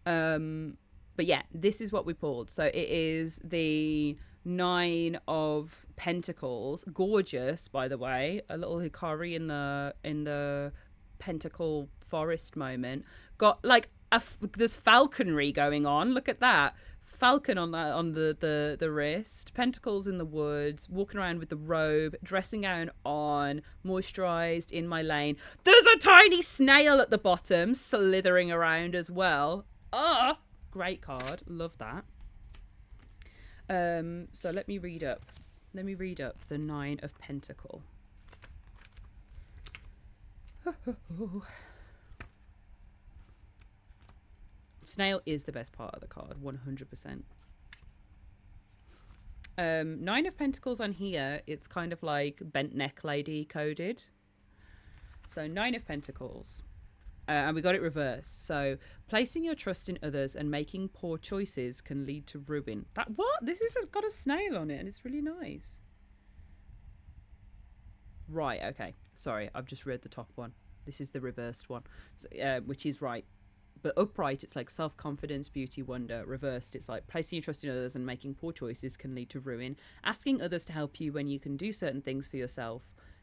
But yeah, this is what we pulled. So it is the 9 of Pentacles. Gorgeous, by the way. A little Hikari in the pentacle forest moment. Got like there's falconry going on. Look at that. Falcon on the wrist, pentacles in the woods, walking around with the robe, dressing gown on, moisturized, in my lane. There's a tiny snail at the bottom slithering around as well. Great card, love that. So let me read up the 9 of Pentacle. Snail is the best part of the card, 100%. 9 of Pentacles on here, it's kind of like bent neck lady coded. So 9 of Pentacles. And we got it reversed. So placing your trust in others and making poor choices can lead to ruin. That what? This has got a snail on it and it's really nice. Right, okay. Sorry, I've just read the top one. This is the reversed one, so, which is right. But upright, it's like self-confidence, beauty, wonder. Reversed, it's like placing your trust in others and making poor choices can lead to ruin. Asking others to help you when you can do certain things for yourself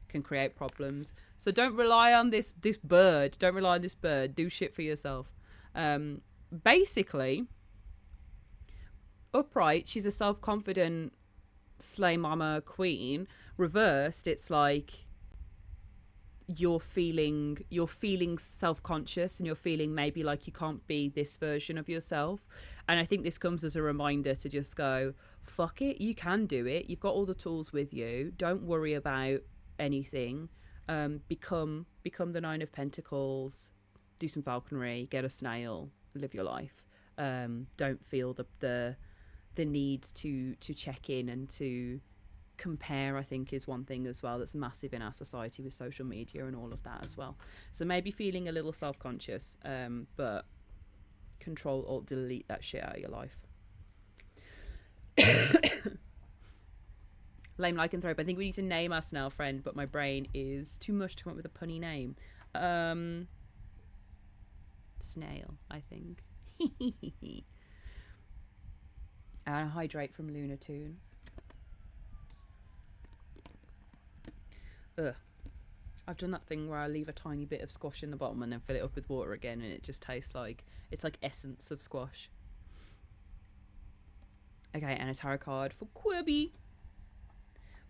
can create problems. So don't rely on this bird. Don't rely on this bird. Do shit for yourself. Basically, upright, she's a self-confident slay mama queen. Reversed, it's like you're feeling self-conscious and you're feeling maybe like you can't be this version of yourself. And I think this comes as a reminder to just go, fuck it, you can do it. You've got all the tools with you. Don't worry about anything. Become the 9 of Pentacles, do some falconry, get a snail, live your life. Don't feel the need to check in and to compare. I think is one thing as well that's massive in our society with social media and all of that as well. So maybe feeling a little self-conscious, but control or delete that shit out of your life. Lame Lycanthrope. I think we need to name our snail friend, but my brain is too much to come up with a punny name. Snail, I think. And hydrate from Lunatoon. Ugh. I've done that thing where I leave a tiny bit of squash in the bottom and then fill it up with water again, and it just tastes like, it's like essence of squash. Okay, and a tarot card for Quirby.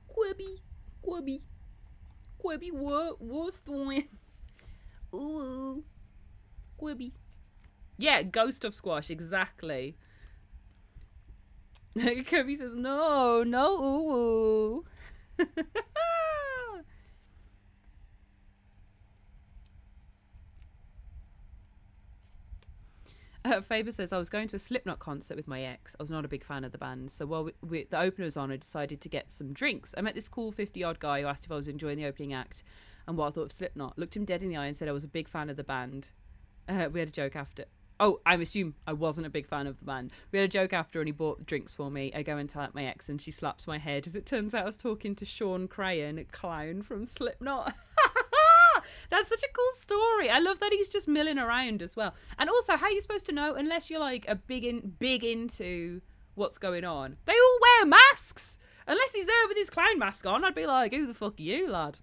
Quirby, what's the one? Ooh, Quirby. Yeah, ghost of squash, exactly. Kirby says, no, ooh. Faber says, I was going to a Slipknot concert with my ex. I was not a big fan of the band. So while the opener was on, I decided to get some drinks. I met this cool 50-odd guy who asked if I was enjoying the opening act and what I thought of Slipknot. Looked him dead in the eye and said I was a big fan of the band. We had a joke after. Oh, I assume I wasn't a big fan of the band. We had a joke after and he bought drinks for me. I go and tell my ex and she slaps my head. As it turns out, I was talking to Sean Crayon, a clown from Slipknot. That's such a cool story. I love that he's just milling around as well. And also, how are you supposed to know unless you're like a big into what's going on? They all wear masks. Unless he's there with his clown mask on, I'd be like, who the fuck are you, lad?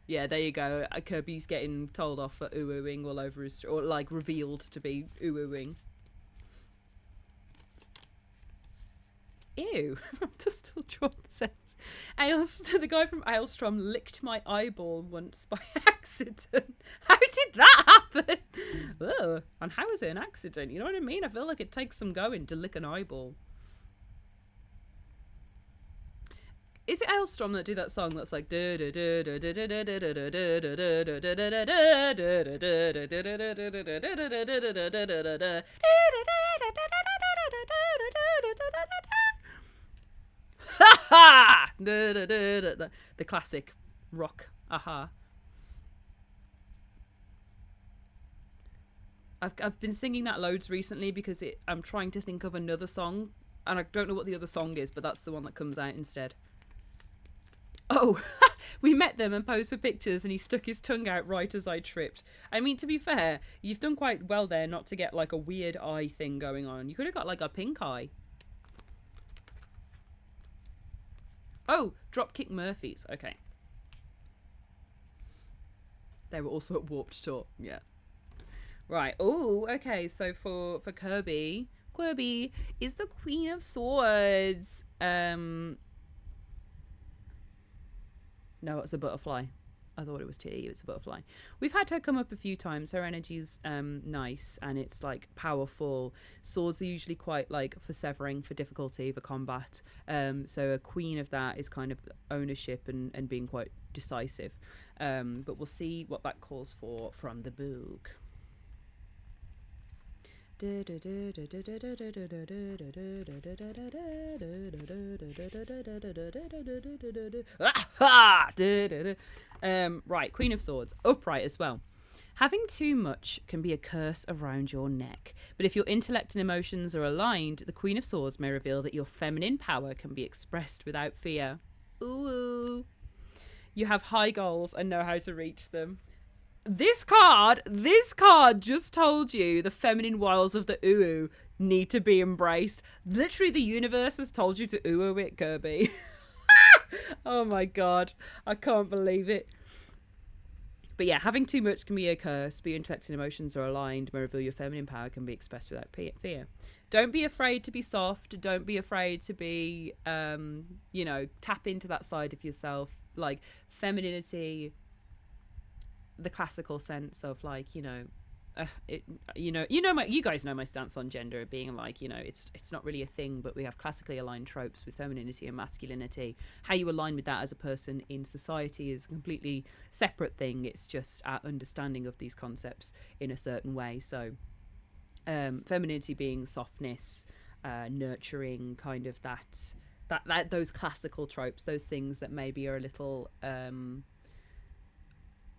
Yeah, there you go. Kirby's getting told off for oohing all over his, or like revealed to be oohing. Ew, I'm just still drawing the sense. The guy from Aelstrom licked my eyeball once by accident. How did that happen? Ugh. And how is it an accident? You know what I mean? I feel like it takes some going to lick an eyeball. Is it Aelstrom that do that song that's like the classic rock aha. I've been singing that loads recently because I'm trying to think of another song and I don't know what the other song is, but that's the one that comes out instead. Oh, we met them and posed for pictures and he stuck his tongue out right as I tripped. I mean, to be fair, you've done quite well there not to get like a weird eye thing going on. You could have got like a pink eye. Oh, Dropkick Murphys. Okay. They were also at Warped Tour. Yeah. Right. Oh, okay. So for Kirby is the Queen of Swords. No, it's a butterfly. I thought it was T. It's a butterfly. We've had her come up a few times. Her energy's nice and it's like powerful. Swords are usually quite like for severing, for difficulty, for combat. So a queen of that is kind of ownership and being quite decisive. But we'll see what that calls for from the book. Right, Queen of Swords, upright as well. Having too much can be a curse around your neck, but if your intellect and emotions are aligned, the Queen of Swords may reveal that your feminine power can be expressed without fear. Ooh. You have high goals and know how to reach them. This card just told you the feminine wiles of the ooh need to be embraced. Literally, the universe has told you to ooh it, Kirby. Oh my god, I can't believe it. But yeah, having too much can be a curse, but your intellect and emotions are aligned, may reveal your feminine power can be expressed without fear. Don't be afraid to be soft. Don't be afraid to be, tap into that side of yourself. Like, femininity, the classical sense of like, you guys know my stance on gender being like, it's not really a thing, but we have classically aligned tropes with femininity and masculinity. How you align with that as a person in society is a completely separate thing. It's just our understanding of these concepts in a certain way. So femininity being softness, nurturing, kind of that those classical tropes, those things that maybe are a little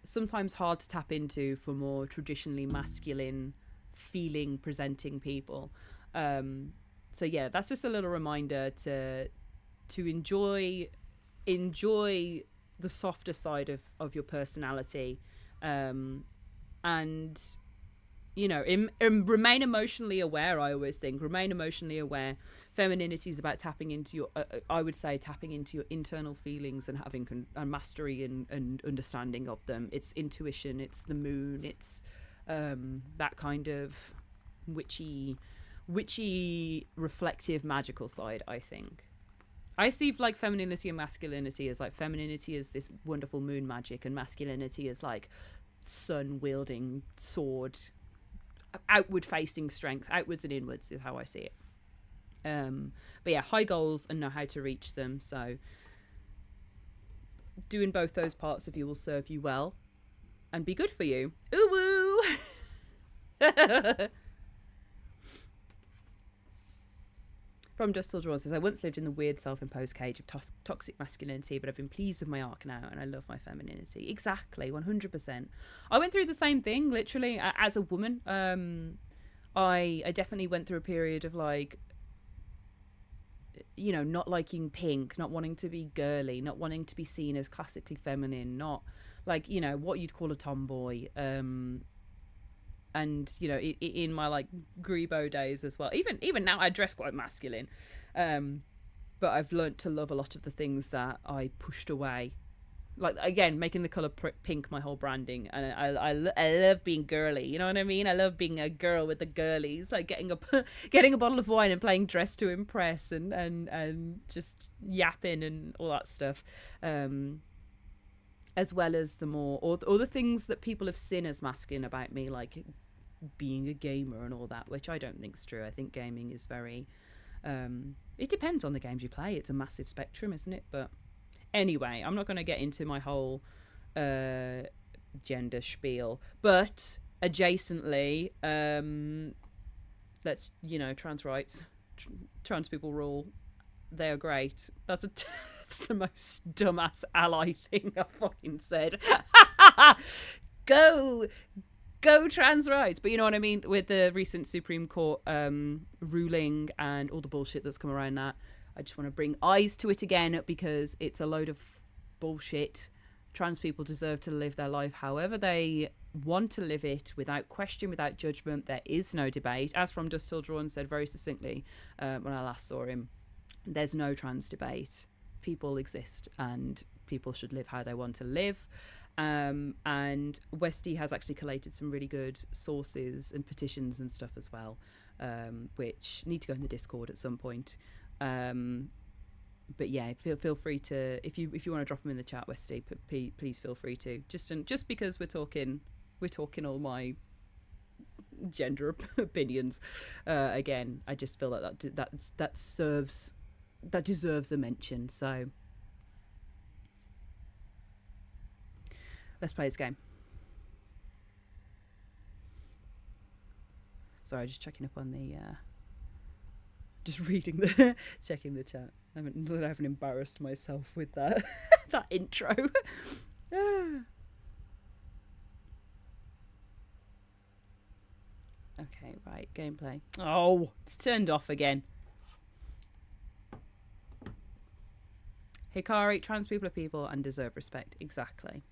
sometimes hard to tap into for more traditionally masculine feeling presenting people. So yeah, that's just a little reminder to enjoy enjoy the softer side of your personality, and you know, remain emotionally aware. I always think remain emotionally aware. Femininity is about tapping into your I would say tapping into your internal feelings and having a mastery and understanding of them. It's intuition, it's the moon, it's that kind of witchy reflective magical side. I think I see like femininity and masculinity as like femininity is this wonderful moon magic, and masculinity is like sun wielding sword, outward facing strength, outwards and inwards is how I see it. But yeah, high goals and know how to reach them. So doing both those parts of you will serve you well and be good for you. Ooh woo. From Dust Till Dawn says, I once lived in the weird self-imposed cage of toxic masculinity, but I've been pleased with my arc now, and I love my femininity. Exactly, 100%. I went through the same thing, literally, as a woman. I definitely went through a period of, like, you know, not liking pink, not wanting to be girly, not wanting to be seen as classically feminine, not, like, you know, what you'd call a tomboy. And you know, in my like Grebo days as well, even now I dress quite masculine, but I've learnt to love a lot of the things that I pushed away, like again making the color pink my whole branding. And I love being girly, you know what I mean? I love being a girl with the girlies, like getting a bottle of wine and playing Dress to Impress and just yapping and all that stuff, as well as the more or the things that people have seen as masculine about me, like being a gamer and all that, which I don't think is true. I think gaming is very it depends on the games you play. It's a massive spectrum, isn't it? But anyway, I'm not going to get into my whole gender spiel, but adjacently, let's, you know, trans rights, trans people rule. They are great. That's the most dumbass ally thing I fucking said. Go trans rights. But you know what I mean? With the recent Supreme Court ruling and all the bullshit that's come around that, I just want to bring eyes to it again, because it's a load of bullshit. Trans people deserve to live their life however they want to live it, without question, without judgment. There is no debate. As From Dust Till Dawn said very succinctly when I last saw him, there's no trans debate. People exist and people should live how they want to live. And Westy has actually collated some really good sources and petitions and stuff as well, which need to go in the Discord at some point. But yeah, feel free to, if you want to drop them in the chat, Westy, please feel free to. Just because we're talking all my gender opinions. Again, I just feel that deserves a mention. So let's play this game. Sorry, just checking up on the just reading the checking the chat. I haven't embarrassed myself with that that intro. Okay, right, gameplay. Oh, it's turned off again. Hikari, trans people are people and deserve respect. Exactly.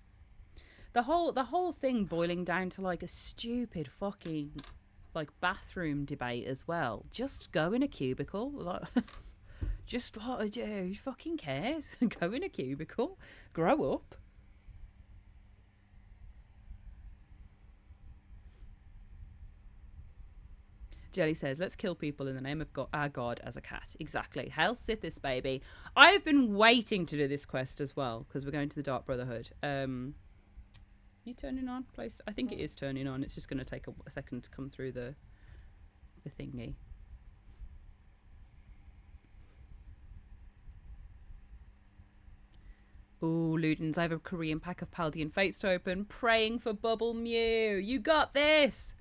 The whole thing boiling down to like a stupid fucking like bathroom debate as well. Just go in a cubicle. Like, just like, who fucking cares? Go in a cubicle. Grow up. Jelly says, let's kill people in the name of God, our God as a cat. Exactly. Hell Sith this baby. I have been waiting to do this quest as well, because we're going to the Dark Brotherhood. You turning on, place? I think it is turning on. It's just going to take a second to come through the thingy. Ooh, Ludens, I have a Korean pack of Paldean Fates to open. Praying for Bubble Mew. You got this.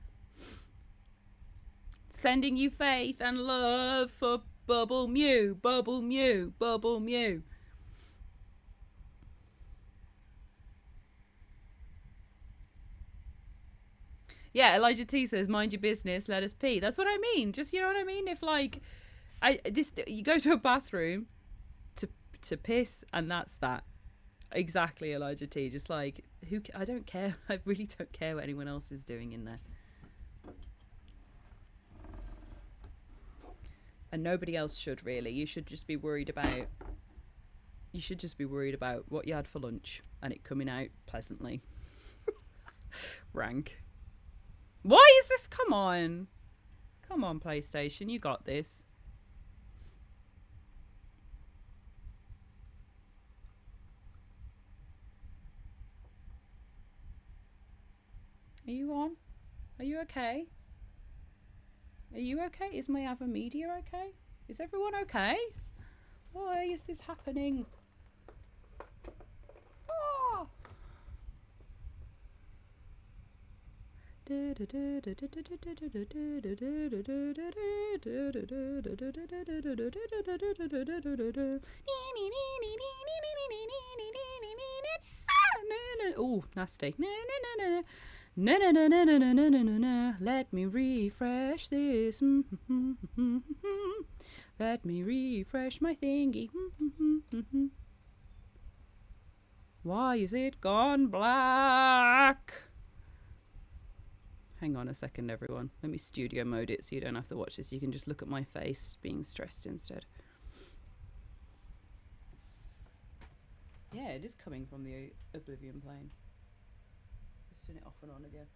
Sending you faith and love for Bubble Mew. Bubble Mew. Bubble Mew. Yeah, Elijah T says, mind your business, let us pee. That's what I mean. Just, you know what I mean? If like, you go to a bathroom to piss, and that's that. Exactly, Elijah T. Just like, I don't care. I really don't care what anyone else is doing in there. And nobody else should, really. You should just be worried about... You should just be worried about what you had for lunch and it coming out pleasantly. Rank. Why is this? Come on. Come on, PlayStation. You got this. Are you on? Are you okay? Are you okay? Is my other media okay? Is everyone okay? Why is this happening? Ah! Oh, nasty. Na na na na na na na na na. Let me refresh this. Let me refresh my thingy. Why is it gone black? Hang on a second, everyone. Let me studio mode it so you don't have to watch this. You can just look at my face being stressed instead. Yeah, it is coming from the Oblivion plane. Let's turn it off and on again.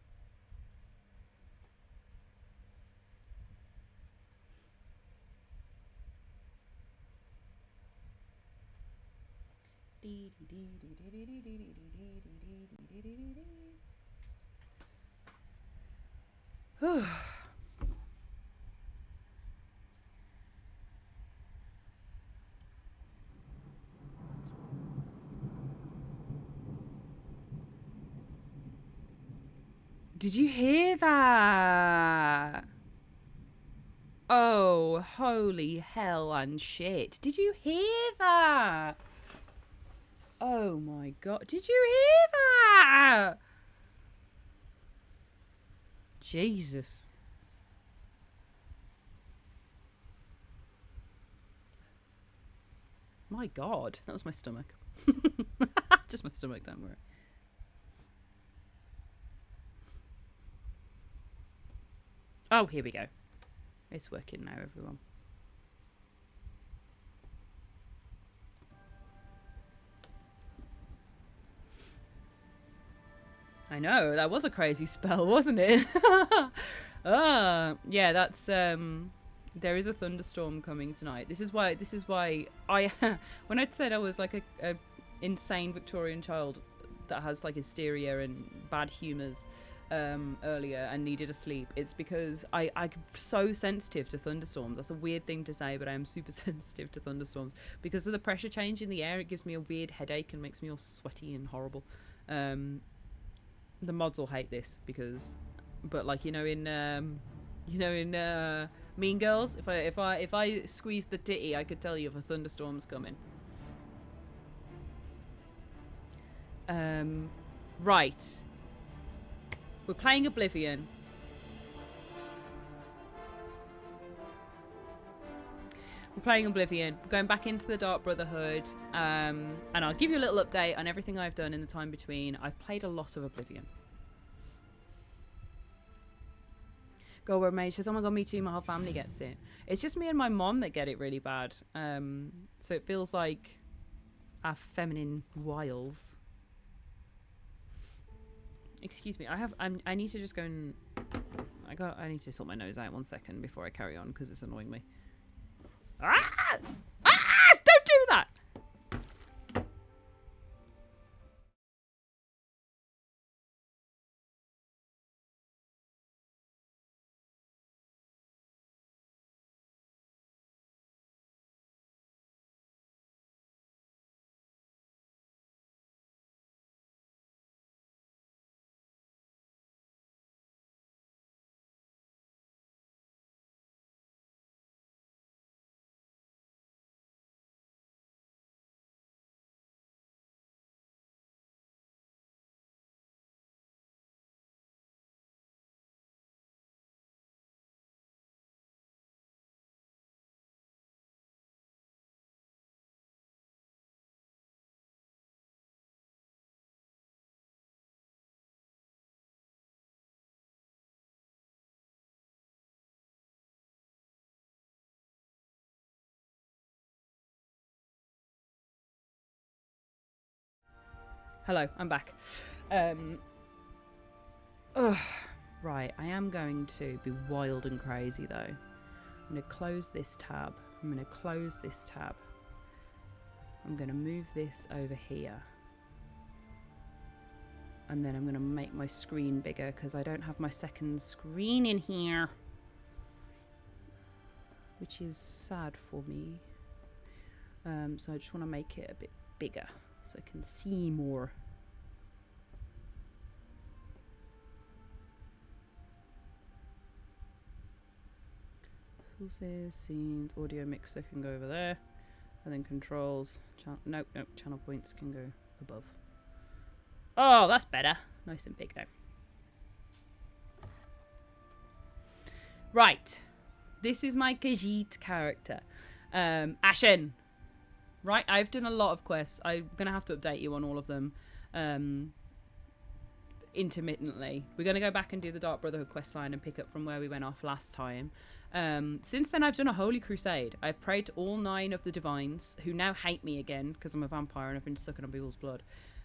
Did you hear that? Oh, holy hell and shit. Did you hear that? Oh my god. Did you hear that? Jesus. My god. That was my stomach. Just my stomach, don't worry. Oh, here we go. It's working now, everyone. I know, that was a crazy spell, wasn't it? Yeah, that's there is a thunderstorm coming tonight. This is why I when I said I was like a insane Victorian child that has like hysteria and bad humors earlier and needed a sleep, it's because I'm so sensitive to thunderstorms. That's a weird thing to say, but I am super sensitive to thunderstorms because of the pressure change in the air. It gives me a weird headache and makes me all sweaty and horrible. The mods will hate this because, but like in Mean Girls, if I squeezed the titty, I could tell you if a thunderstorm's coming. Right. We're playing Oblivion. We're playing Oblivion. We're going back into the Dark Brotherhood. And I'll give you a little update on everything I've done in the time between. I've played a lot of Oblivion. Goldberg Mage says, oh my god, me too, my whole family gets it. It's just me and my mom that get it really bad. So it feels like our feminine wiles. Excuse me, I need to just go and I need to sort my nose out 1 second before I carry on because it's annoying me. Ah! Don't do that! Hello, I'm back. Right, I am going to be wild and crazy though. I'm going to close this tab. I'm going to close this tab. I'm going to move this over here. And then I'm going to make my screen bigger because I don't have my second screen in here. Which is sad for me. So I just want to make it a bit bigger so I can see more. Sources, scenes, audio mixer can go over there. And then controls. Nope, channel points can go above. Oh, that's better. Nice and big now. Right. This is my Khajiit character. Ashen. Right, I've done a lot of quests. I'm going to have to update you on all of them intermittently. We're going to go back and do the Dark Brotherhood quest line and pick up from where we went off last time. Since then, I've done a holy crusade. I've prayed to all 9 of the divines, who now hate me again because I'm a vampire and I've been sucking on people's blood.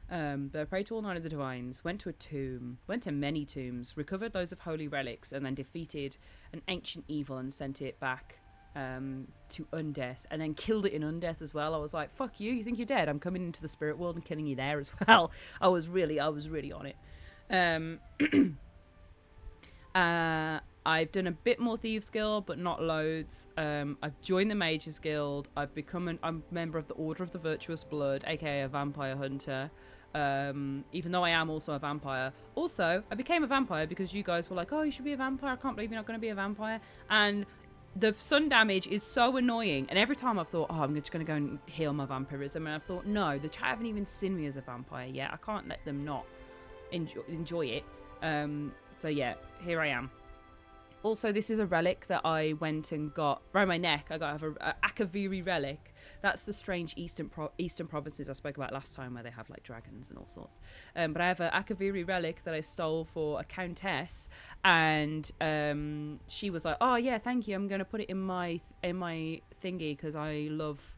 But I prayed to all 9 of the divines, went to a tomb, went to many tombs, recovered loads of holy relics, and then defeated an ancient evil and sent it back to Undeath, and then killed it in Undeath as well. I was like, fuck you, you think you're dead? I'm coming into the spirit world and killing you there as well. I was really on it. I've done a bit more Thieves Guild, but not loads. I've joined the Mages Guild. I've become I'm a member of the Order of the Virtuous Blood, aka a vampire hunter. Even though I am also a vampire. Also, I became a vampire because you guys were like, oh, you should be a vampire. I can't believe you're not going to be a vampire. And the sun damage is so annoying. And every time I've thought, oh, I'm just going to go and heal my vampirism. And I've thought, no, the chat haven't even seen me as a vampire yet. I can't let them not enjoy it. So yeah, here I am. Also, this is a relic that I went and got around my neck. I have a Akaviri relic. That's the strange eastern provinces I spoke about last time, where they have like dragons and all sorts. But I have a Akaviri relic that I stole for a countess, and she was like, "Oh yeah, thank you. I'm going to put it in my thingy because I love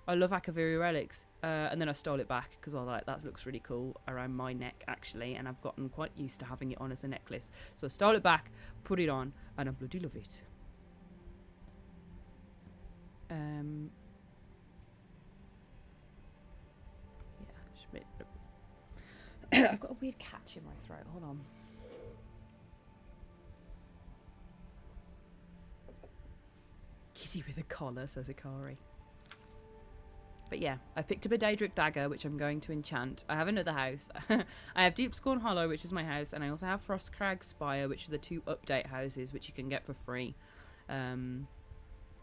Akaviri relics." And then I stole it back because I was like, that looks really cool around my neck, actually. And I've gotten quite used to having it on as a necklace. So I stole it back, put it on, and I bloody love it. Yeah, I've got a weird catch in my throat. Hold on. Kitty with a collar, says Ikari. But yeah, I picked up a Daedric dagger, which I'm going to enchant. I have another house. I have Deep Scorn Hollow, which is my house, and I also have Frostcrag Spire, which are the 2 update houses, which you can get for free. And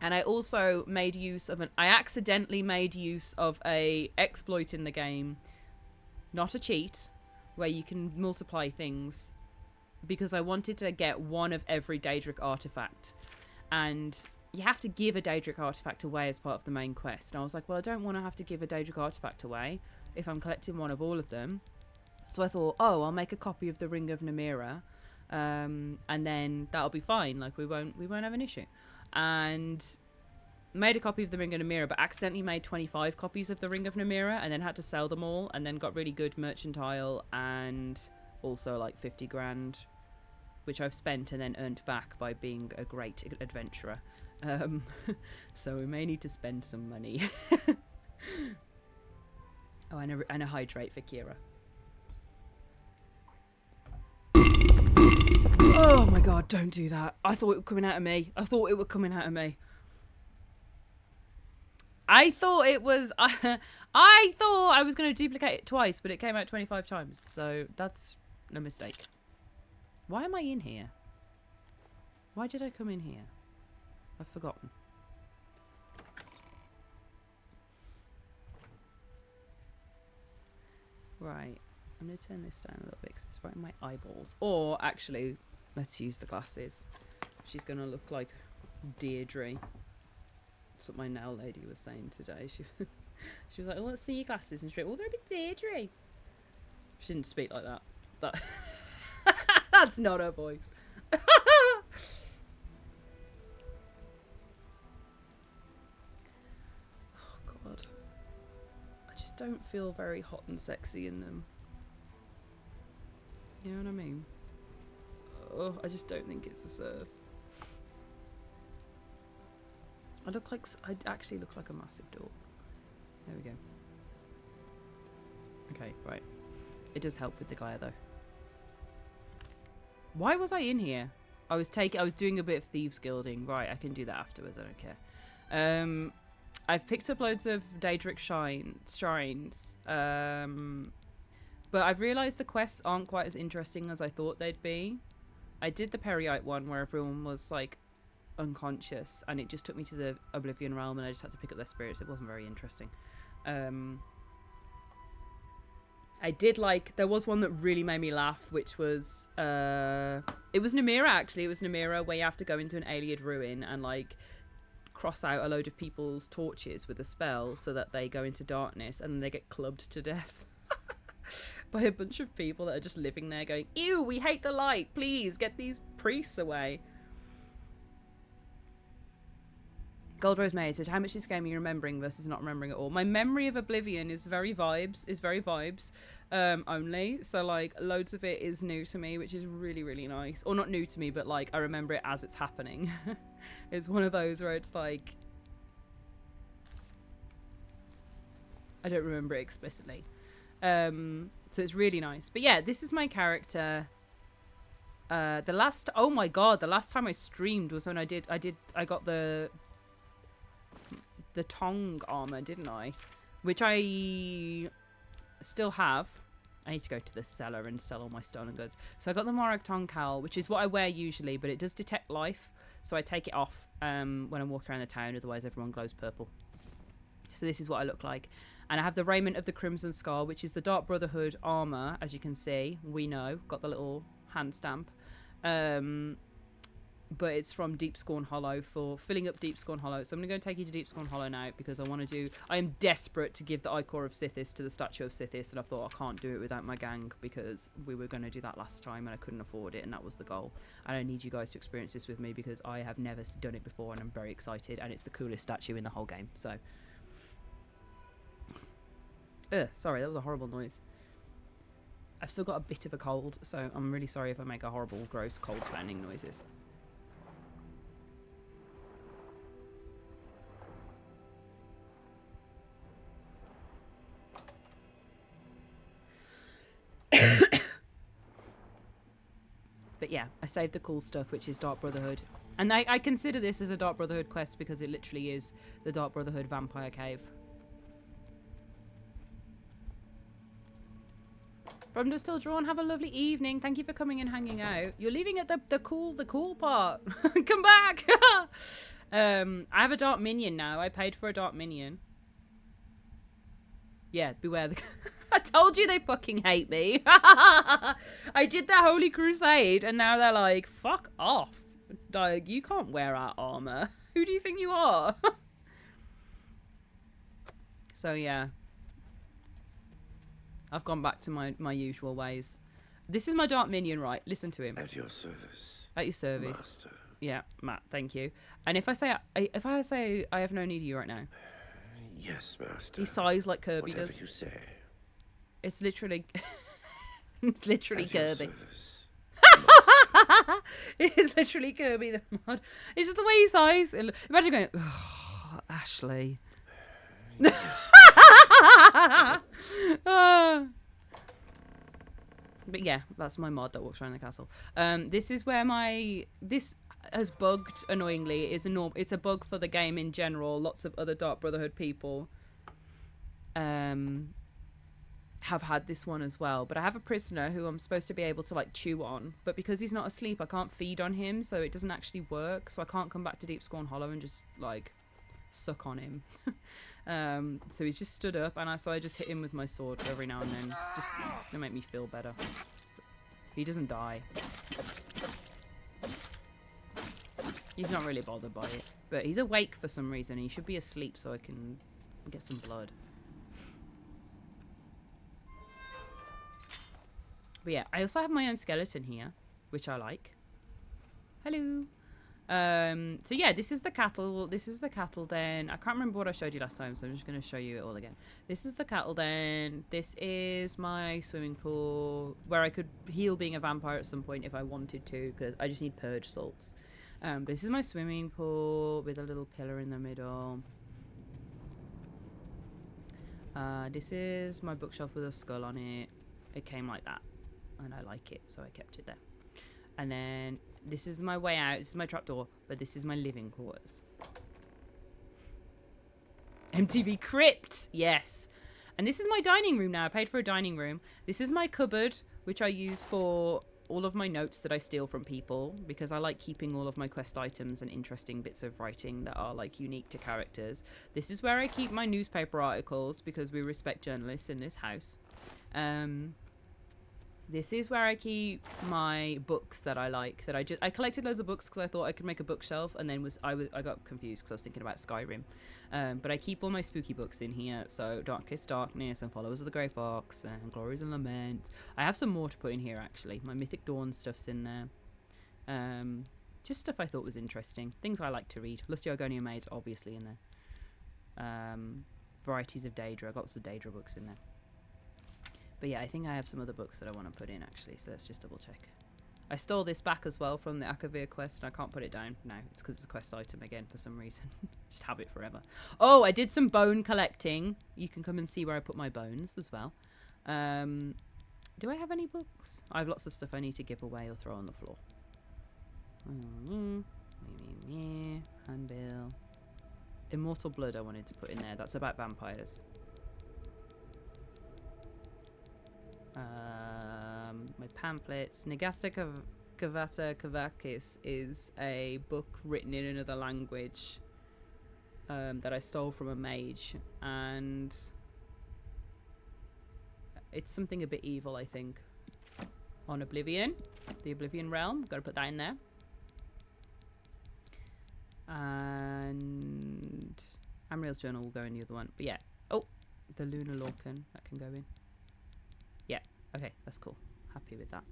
I also made use of I accidentally made use of a exploit in the game, not a cheat, where you can multiply things, because I wanted to get one of every Daedric artifact. And you have to give a Daedric artifact away as part of the main quest. And I was like, well, I don't want to have to give a Daedric artifact away if I'm collecting one of all of them. So I thought, oh, I'll make a copy of the Ring of Namira, and then that'll be fine. Like we won't have an issue. And made a copy of the Ring of Namira, but accidentally made 25 copies of the Ring of Namira, and then had to sell them all, and then got really good mercantile, and also like 50 grand, which I've spent and then earned back by being a great adventurer. So we may need to spend some money. Oh, and a hydrate for Kira. Oh my god, don't do that. I thought it was coming out of me. I thought I was going to duplicate it twice, but it came out 25 times. So that's a mistake. Why am I in here? Why did I come in here? I've forgotten. Right. I'm going to turn this down a little bit because it's right in my eyeballs. Or, actually, let's use the glasses. She's going to look like Deirdre. That's what my nail lady was saying today. She was like, oh, let's see your glasses. And she went, well, they're a bit Deirdre. She didn't speak like that. That's not her voice. Don't feel very hot and sexy in them. You know what I mean? Oh, I just don't think it's a serve. I actually look like a massive dork. There we go. Okay, right. It does help with the glare though. Why was I in here? I was doing a bit of thieves guilding. Right, I can do that afterwards. I don't care. I've picked up loads of Daedric shrines. But I've realised the quests aren't quite as interesting as I thought they'd be. I did the Periite one where everyone was like unconscious, and it just took me to the Oblivion realm, and I just had to pick up their spirits. It wasn't very interesting. I did like, there was one that really made me laugh, which was, it was Namira actually. It was Namira where you have to go into an Ayleid ruin and like cross out a load of people's torches with a spell so that they go into darkness and then they get clubbed to death by a bunch of people that are just living there going, ew, we hate the light, please get these priests away. Gold Rose May said, how much this game are you remembering versus not remembering at all? My memory of Oblivion is very vibes only. So like loads of it is new to me, which is really, really nice. Or not new to me, but like I remember it as it's happening. It's one of those where it's like, I don't remember it explicitly. So it's really nice. But yeah, this is my character. Oh my god, the last time I streamed was when I got the Tong armor, didn't I? Which I still have. I need to go to the cellar and sell all my stolen goods. So I got the Morag Tong cowl, which is what I wear usually, but it does detect life, so I take it off when I'm walking around the town, otherwise everyone glows purple. So this is what I look like. And I have the raiment of the Crimson Scar, which is the Dark Brotherhood armor, as you can see. We know, got the little hand stamp. But it's from Deep Scorn Hollow for filling up Deep Scorn Hollow. So I'm going to go take you to Deep Scorn Hollow now because I am desperate to give the Ichor of Sithis to the Statue of Sithis, and I thought I can't do it without my gang because we were going to do that last time and I couldn't afford it, and that was the goal. And I need you guys to experience this with me because I have never done it before and I'm very excited, and it's the coolest statue in the whole game. So, sorry, that was a horrible noise. I've still got a bit of a cold, so I'm really sorry if I make a horrible, gross, cold sounding noises. But yeah, I saved the cool stuff, which is Dark Brotherhood. And I consider this as a Dark Brotherhood quest because it literally is the Dark Brotherhood vampire cave. From Just Still Drawn, have a lovely evening. Thank you for coming and hanging out. You're leaving at the cool part. Come back. I have a Dark Minion now. I paid for a Dark Minion. Yeah, beware the... I told you they fucking hate me. I did their Holy Crusade and now they're like, fuck off. Like, you can't wear our armor. Who do you think you are? So yeah. I've gone back to my usual ways. This is my Dark Minion, right? Listen to him. At your service. At your service. Master. Yeah, Matt, thank you. And if I say I have no need of you right now. Yes, master. He sighs like Kirby Whatever does. you say. It's literally it's literally At your Kirby. service. It's literally Kirby the mod. It's just the way he sighs. Imagine going, oh, Ashley. But yeah, that's my mod that walks around the castle. This is where this has bugged annoyingly. It's a bug for the game in general. Lots of other Dark Brotherhood people have had this one as well. But I have a prisoner who I'm supposed to be able to like chew on, but because he's not asleep I can't feed on him, so it doesn't actually work. So I can't come back to Deep Scorn Hollow and just like suck on him. So he's just stood up, and I just hit him with my sword every now and then, just to make me feel better. He doesn't die. He's not really bothered by it, but he's awake for some reason. He should be asleep so I can get some blood. But yeah, I also have my own skeleton here, which I like. Hello. So yeah, this is the cattle. This is the cattle den. I can't remember what I showed you last time, so I'm just going to show you it all again. This is the cattle den. This is my swimming pool where I could heal being a vampire at some point if I wanted to, because I just need purge salts. This is my swimming pool with a little pillar in the middle. This is my bookshelf with a skull on it. It came like that, and I like it, so I kept it there. And then this is my way out. This is my trapdoor, but this is my living quarters. MTV Crypt, yes. And this is my dining room now. I paid for a dining room. This is my cupboard, which I use for all of my notes that I steal from people, because I like keeping all of my quest items and interesting bits of writing that are like unique to characters. This is where I keep my newspaper articles, because we respect journalists in this house. This is where I keep my books that I like. I collected loads of books because I thought I could make a bookshelf, and then I got confused because I was thinking about Skyrim. But I keep all my spooky books in here. So Darkest Darkness and Followers of the Grey Fox and Glories and Lament. I have some more to put in here actually. My Mythic Dawn stuff's in there. Just stuff I thought was interesting. Things I like to read. Lusty Argonian Maids obviously in there. Varieties of Daedra. I got lots of Daedra books in there. But yeah, I think I have some other books that I want to put in actually, so let's just double check. I stole this back as well from the Akavir quest, and I can't put it down now. It's because it's a quest item again for some reason. Just have it forever. Oh, I did some bone collecting. You can come and see where I put my bones as well. Do I have any books? I have lots of stuff I need to give away or throw on the floor. Handbill. Immortal Blood I wanted to put in there. That's about vampires. My pamphlets. Nagasta Kavata Kavakis is a book written in another language that I stole from a mage, and it's something a bit evil, I think. On Oblivion, the Oblivion realm, gotta put that in there. And Amriel's journal will go in the other one, but yeah. Oh, the Lunar Lorcan, that can go in. Yeah, okay, that's cool. Happy with that.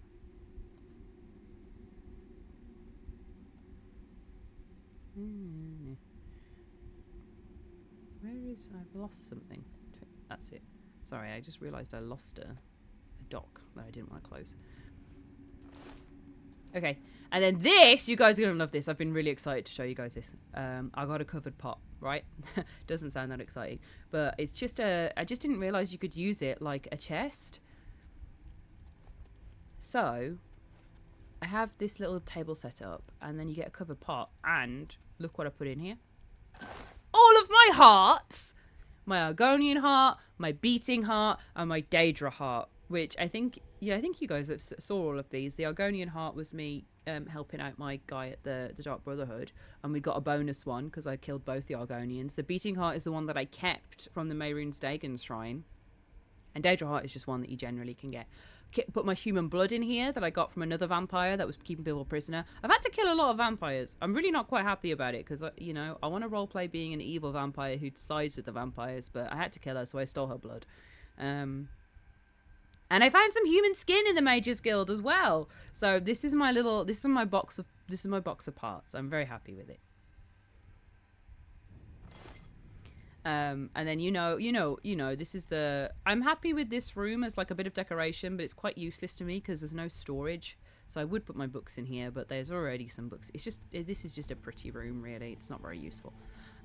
Where is... I've lost something. That's it. Sorry, I just realised I lost a dock that I didn't want to close. Okay, and then this, you guys are going to love this. I've been really excited to show you guys this. I got a covered pot, right? Doesn't sound that exciting. But it's just a... I just didn't realise you could use it like a chest. So, I have this little table set up, and then you get a covered pot, and look what I put in here. All of my hearts! My Argonian heart, my beating heart, and my Daedra heart, which I think, yeah, I think you guys have saw all of these. The Argonian heart was me helping out my guy at the Dark Brotherhood, and we got a bonus one because I killed both the Argonians. The beating heart is the one that I kept from the Mehrunes Dagon shrine, and Daedra heart is just one that you generally can get. Put my human blood in here that I got from another vampire that was keeping people prisoner. I've had to kill a lot of vampires. I'm really not quite happy about it because, you know, I want to roleplay being an evil vampire who sides with the vampires, but I had to kill her, so I stole her blood. And I found some human skin in the Mages Guild as well. So this is my little, this is my box of parts. I'm very happy with it. And then you know, this is the... I'm happy with this room as like a bit of decoration, but it's quite useless to me because there's no storage. So I would put my books in here, but there's already some books. It's just, this is just a pretty room, really. It's not very useful.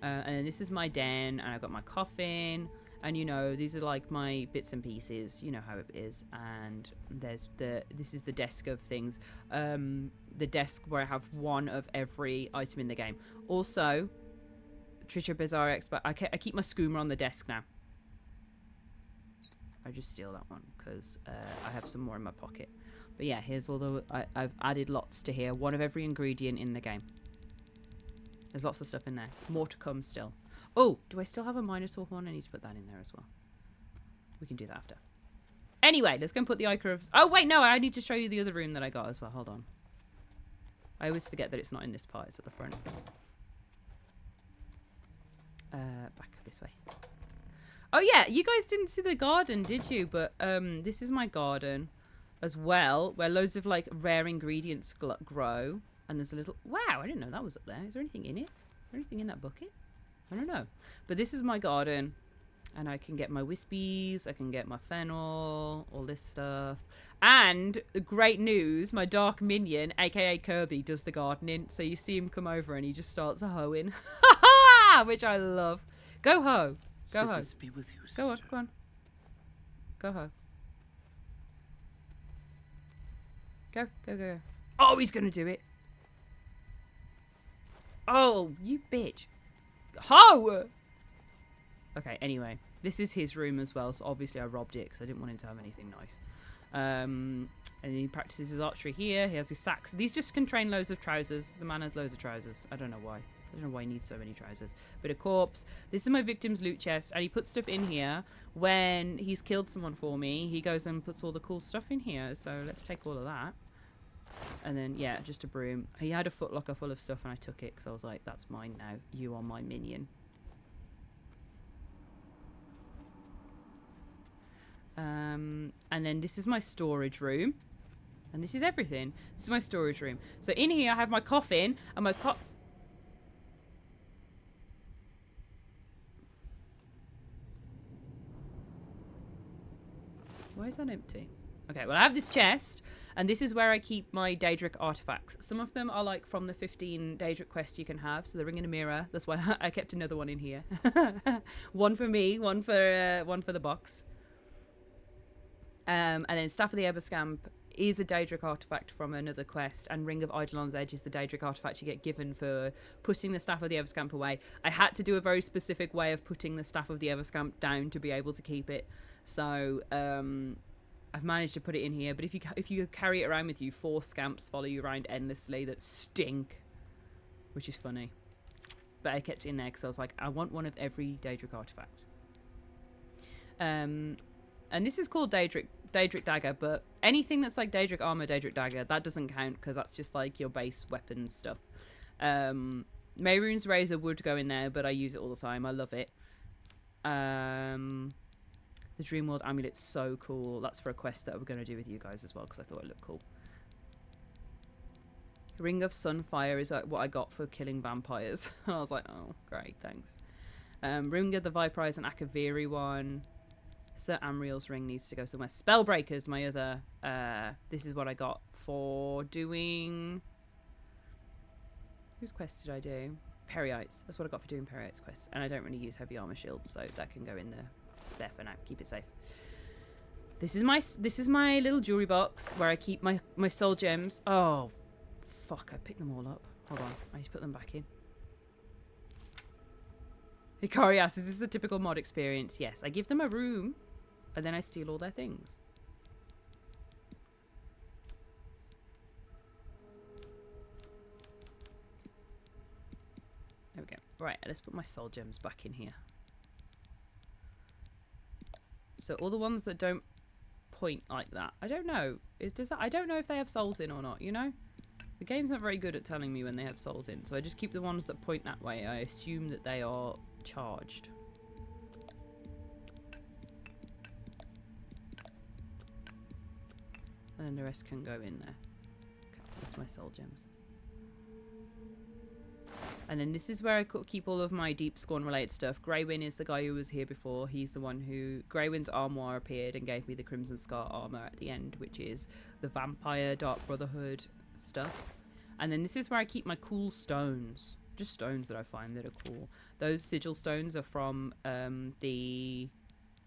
And then this is my den, and I've got my coffin, and you know, these are like my bits and pieces. You know how it is. And there's this is the desk of things. The desk where I have one of every item in the game. Also, Trisha Bizarre Expert. I keep my skooma on the desk now. I just steal that one because I have some more in my pocket. But yeah, here's all the... I've added lots to here. One of every ingredient in the game. There's lots of stuff in there. More to come still. Oh, do I still have a Minotaur horn? I need to put that in there as well. We can do that after. Anyway, let's go and put the Ichor of... Oh, wait, no, I need to show you the other room that I got as well. Hold on. I always forget that it's not in this part. It's at the front. Back this way. Oh yeah, you guys didn't see the garden, did you? But this is my garden as well, where loads of like rare ingredients grow, And there's a little... Wow, I didn't know that was up there. Is there anything in it? Is there anything in that bucket? I don't know. But this is my garden. And I can get my wispies. I can get my fennel. All this stuff. And the great news, my dark minion, a.k.a. Kirby, does the gardening. So you see him come over and he just starts hoeing. Which I love. Go hoe. Go hoe. Be with you, Go on, sister. go on. Go hoe. Go, go, go. Oh, he's going to do it. Oh, you bitch. Ho! Okay, anyway. This is his room as well, so obviously I robbed it because I didn't want him to have anything nice. And he practices his archery here. He has his sacks. These just can train loads of trousers. The man has loads of trousers. I don't know why. I don't know why he needs so many trousers. Bit of corpse. This is my victim's loot chest, and he puts stuff in here when he's killed someone for me. He goes and puts all the cool stuff in here, so let's take all of that. And then, yeah, just a broom. He had a footlocker full of stuff, and I took it because I was like, that's mine now. You are my minion. And then this is my storage room. And this is everything. This is my storage room. So in here, I have my coffin, and my Why is that empty? Okay, well, I have this chest, and this is where I keep my Daedric artifacts. Some of them are, like, from the 15 Daedric quests you can have, so the ring and a mirror. That's why I kept another one in here. One for me, one for the box. And then Staff of the Eberscamp is a Daedric artifact from another quest, and Ring of Eidolon's Edge is the Daedric artifact you get given for putting the Staff of the Everscamp away. I had to do a very specific way of putting the Staff of the Everscamp down to be able to keep it. So, I've managed to put it in here, but if you carry it around with you, 4 scamps follow you around endlessly that stink, which is funny. But I kept it in there because I was like, I want one of every Daedric artifact. And this is called Daedric Dagger, but anything that's like Daedric Armor, Daedric Dagger, that doesn't count because that's just like your base weapons stuff. Mehrunes Razor would go in there, but I use it all the time. I love it. The Dreamworld Amulet's so cool. That's for a quest that we're going to do with you guys as well because I thought it looked cool. Ring of Sunfire is like what I got for killing vampires. I was like, oh, great, thanks. Ring of the Viperize and Akaviri one. Sir Amriel's ring needs to go somewhere. Spellbreaker's my other. This is what I got for doing... Whose quest did I do? Periotes. That's what I got for doing Periotes quests. And I don't really use heavy armor shields, so that can go in there for now. Keep it safe. This is my little jewelry box where I keep my soul gems. Oh, fuck! I picked them all up. Hold on, I need to put them back in. Hikari asks, is this a typical mod experience? Yes, I give them a room, and then I steal all their things. There we go. Right, let's put my soul gems back in here. So all the ones that don't point like that, I don't know. I don't know if they have souls in or not, you know? The game's not very good at telling me when they have souls in, so I just keep the ones that point that way. I assume that they are charged. And then the rest can go in there. Okay, that's my soul gems. And then this is where I keep all of my Deep Scorn related stuff. Greywin is the guy who was here before. He's the one who... Greywin's armoire appeared and gave me the Crimson Scar armor at the end, which is the Vampire Dark Brotherhood stuff. And then this is where I keep my cool stones. Just stones that I find that are cool. Those sigil stones are from the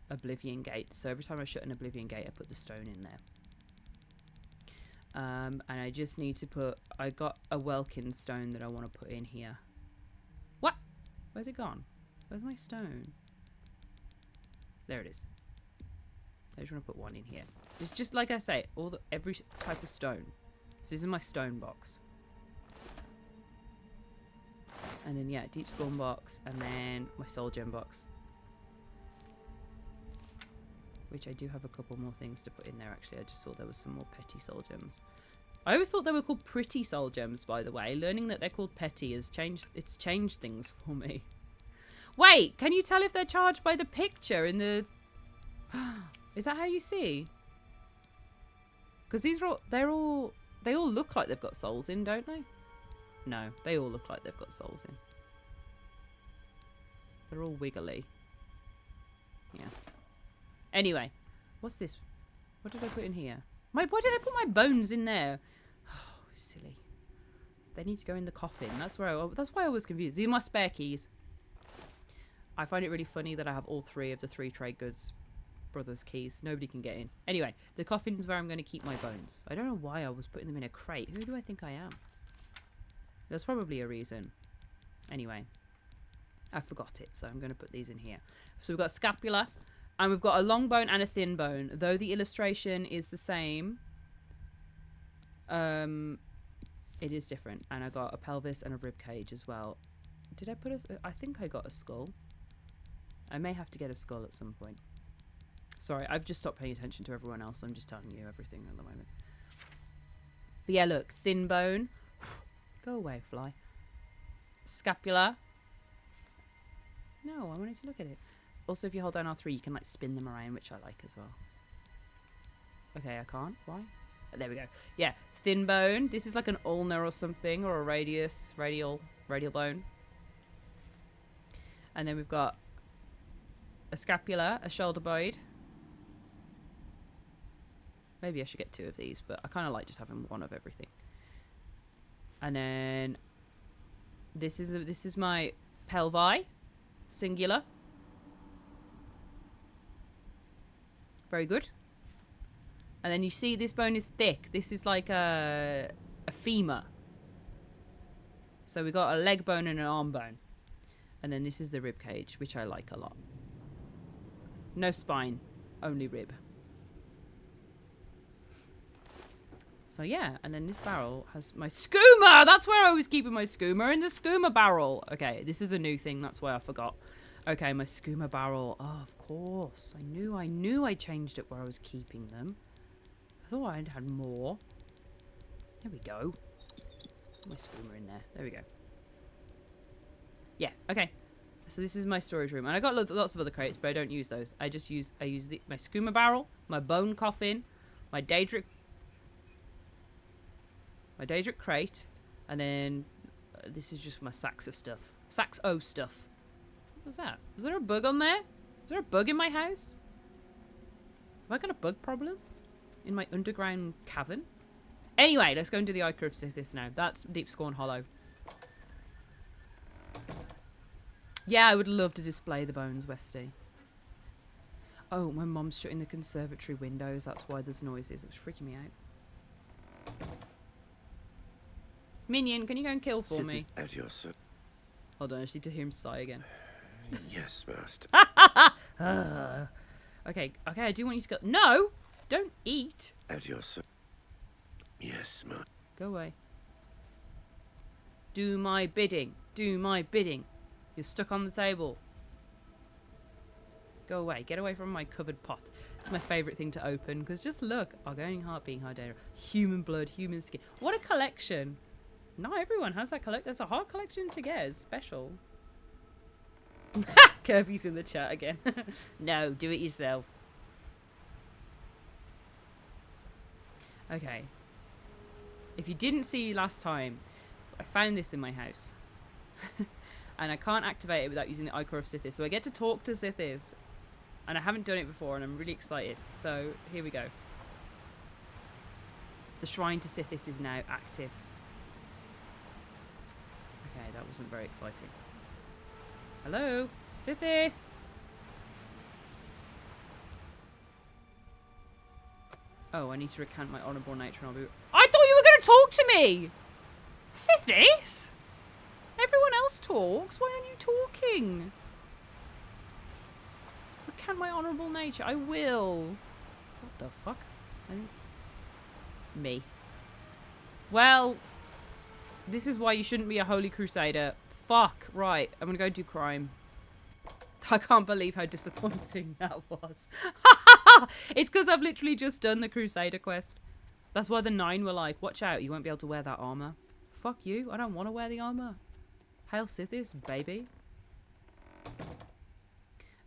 Oblivion gate. So every time I shut an Oblivion gate, I put the stone in there. And I just need to put... I got a Welkin stone that I want to put in here. What? Where's it gone? Where's my stone? There it is. I just want to put one in here. It's just like I say, every type of stone. So this is my stone box. And then, yeah, Deep Scorn box. And then my Soul Gem box. Which I do have a couple more things to put in there, actually. I just thought there was some more petty soul gems. I always thought they were called pretty soul gems, by the way. Learning that they're called petty has changed... It's changed things for me. Wait, can you tell if they're charged by the picture in the... Is that how you see? Because these are all... They all look like they've got souls in, don't they? No, they all look like they've got souls in. They're all wiggly. Yeah. Anyway, what's this? What did I put in here? Why did I put my bones in there? Oh, silly. They need to go in the coffin. That's why I was confused. These are my spare keys. I find it really funny that I have all 3 of the 3 trade goods brothers keys. Nobody can get in. Anyway, the coffin is where I'm going to keep my bones. I don't know why I was putting them in a crate. Who do I think I am? There's probably a reason. Anyway, I forgot it, so I'm going to put these in here. So we've got scapula, and we've got a long bone and a thin bone. Though the illustration is the same, it is different. And I got a pelvis and a rib cage as well. Did I put I think I got a skull. I may have to get a skull at some point. Sorry, I've just stopped paying attention to everyone else. I'm just telling you everything at the moment. But yeah, look, thin bone. Go away, fly. Scapula. No, I wanted to look at it. Also, if you hold down R3, you can like spin them around, which I like as well. Okay, I can't. Why? Oh, there we go. Yeah, thin bone. This is like an ulnar or something, or a radial bone. And then we've got a scapula, a shoulder blade. Maybe I should get 2 of these, but I kind of like just having 1 of everything. And then this is my pelvi, singular. Very good. And then you see this bone is thick. This is like a femur. So we got a leg bone and an arm bone. And then this is the rib cage, which I like a lot. No spine, only rib. So yeah, and then this barrel has my skooma. That's where I was keeping my skooma, in the skooma barrel. Okay, this is a new thing. That's why I forgot. Okay, my skooma barrel. Oh, of course. I knew I changed it where I was keeping them. I thought I had more. There we go. Put my skooma in there. There we go. Yeah, okay. So this is my storage room. And I got lots of other crates, but I don't use those. I use my skooma barrel, my bone coffin, my Daedric crate, and then this is just my sacks of stuff. Sacks o stuff. What was that? Was there a bug on there? Is there a bug in my house? Have I got a bug problem? In my underground cavern? Anyway, let's go and do the Ichor of Sithis now. That's Deep Scorn Hollow. Yeah, I would love to display the bones, Westy. Oh, my mom's shutting the conservatory windows. That's why there's noises. It was freaking me out. Minion, can you go and kill for me? At your Hold on, I just need to hear him sigh again. Yes, master. Okay, I do want you to go. No! Don't eat. At your Yes, master. Go away. Do my bidding. Do my bidding. You're stuck on the table. Go away. Get away from my covered pot. It's my favourite thing to open, because just look. Argonian heart, being hard data. Human blood, human skin. What a collection. Not everyone has that collection. There's a hard collection to get. It's special. Kirby's in the chat again. No, do it yourself. Okay. If you didn't see last time, I found this in my house. And I can't activate it without using the Ichor of Sithis. So I get to talk to Sithis. And I haven't done it before, and I'm really excited. So, here we go. The Shrine to Sithis is now active. Okay, that wasn't very exciting. Hello? Sithis! Oh, I need to recant my honourable nature and I'll be... I thought you were going to talk to me! Sithis? Everyone else talks. Why aren't you talking? Recant my honourable nature. I will. What the fuck? Me. Well, this is why you shouldn't be a holy crusader. Fuck. Right. I'm going to go do crime. I can't believe how disappointing that was. It's because I've literally just done the crusader quest. That's why the 9 were like, watch out, you won't be able to wear that armour. Fuck you. I don't want to wear the armour. Hail Sithis, baby.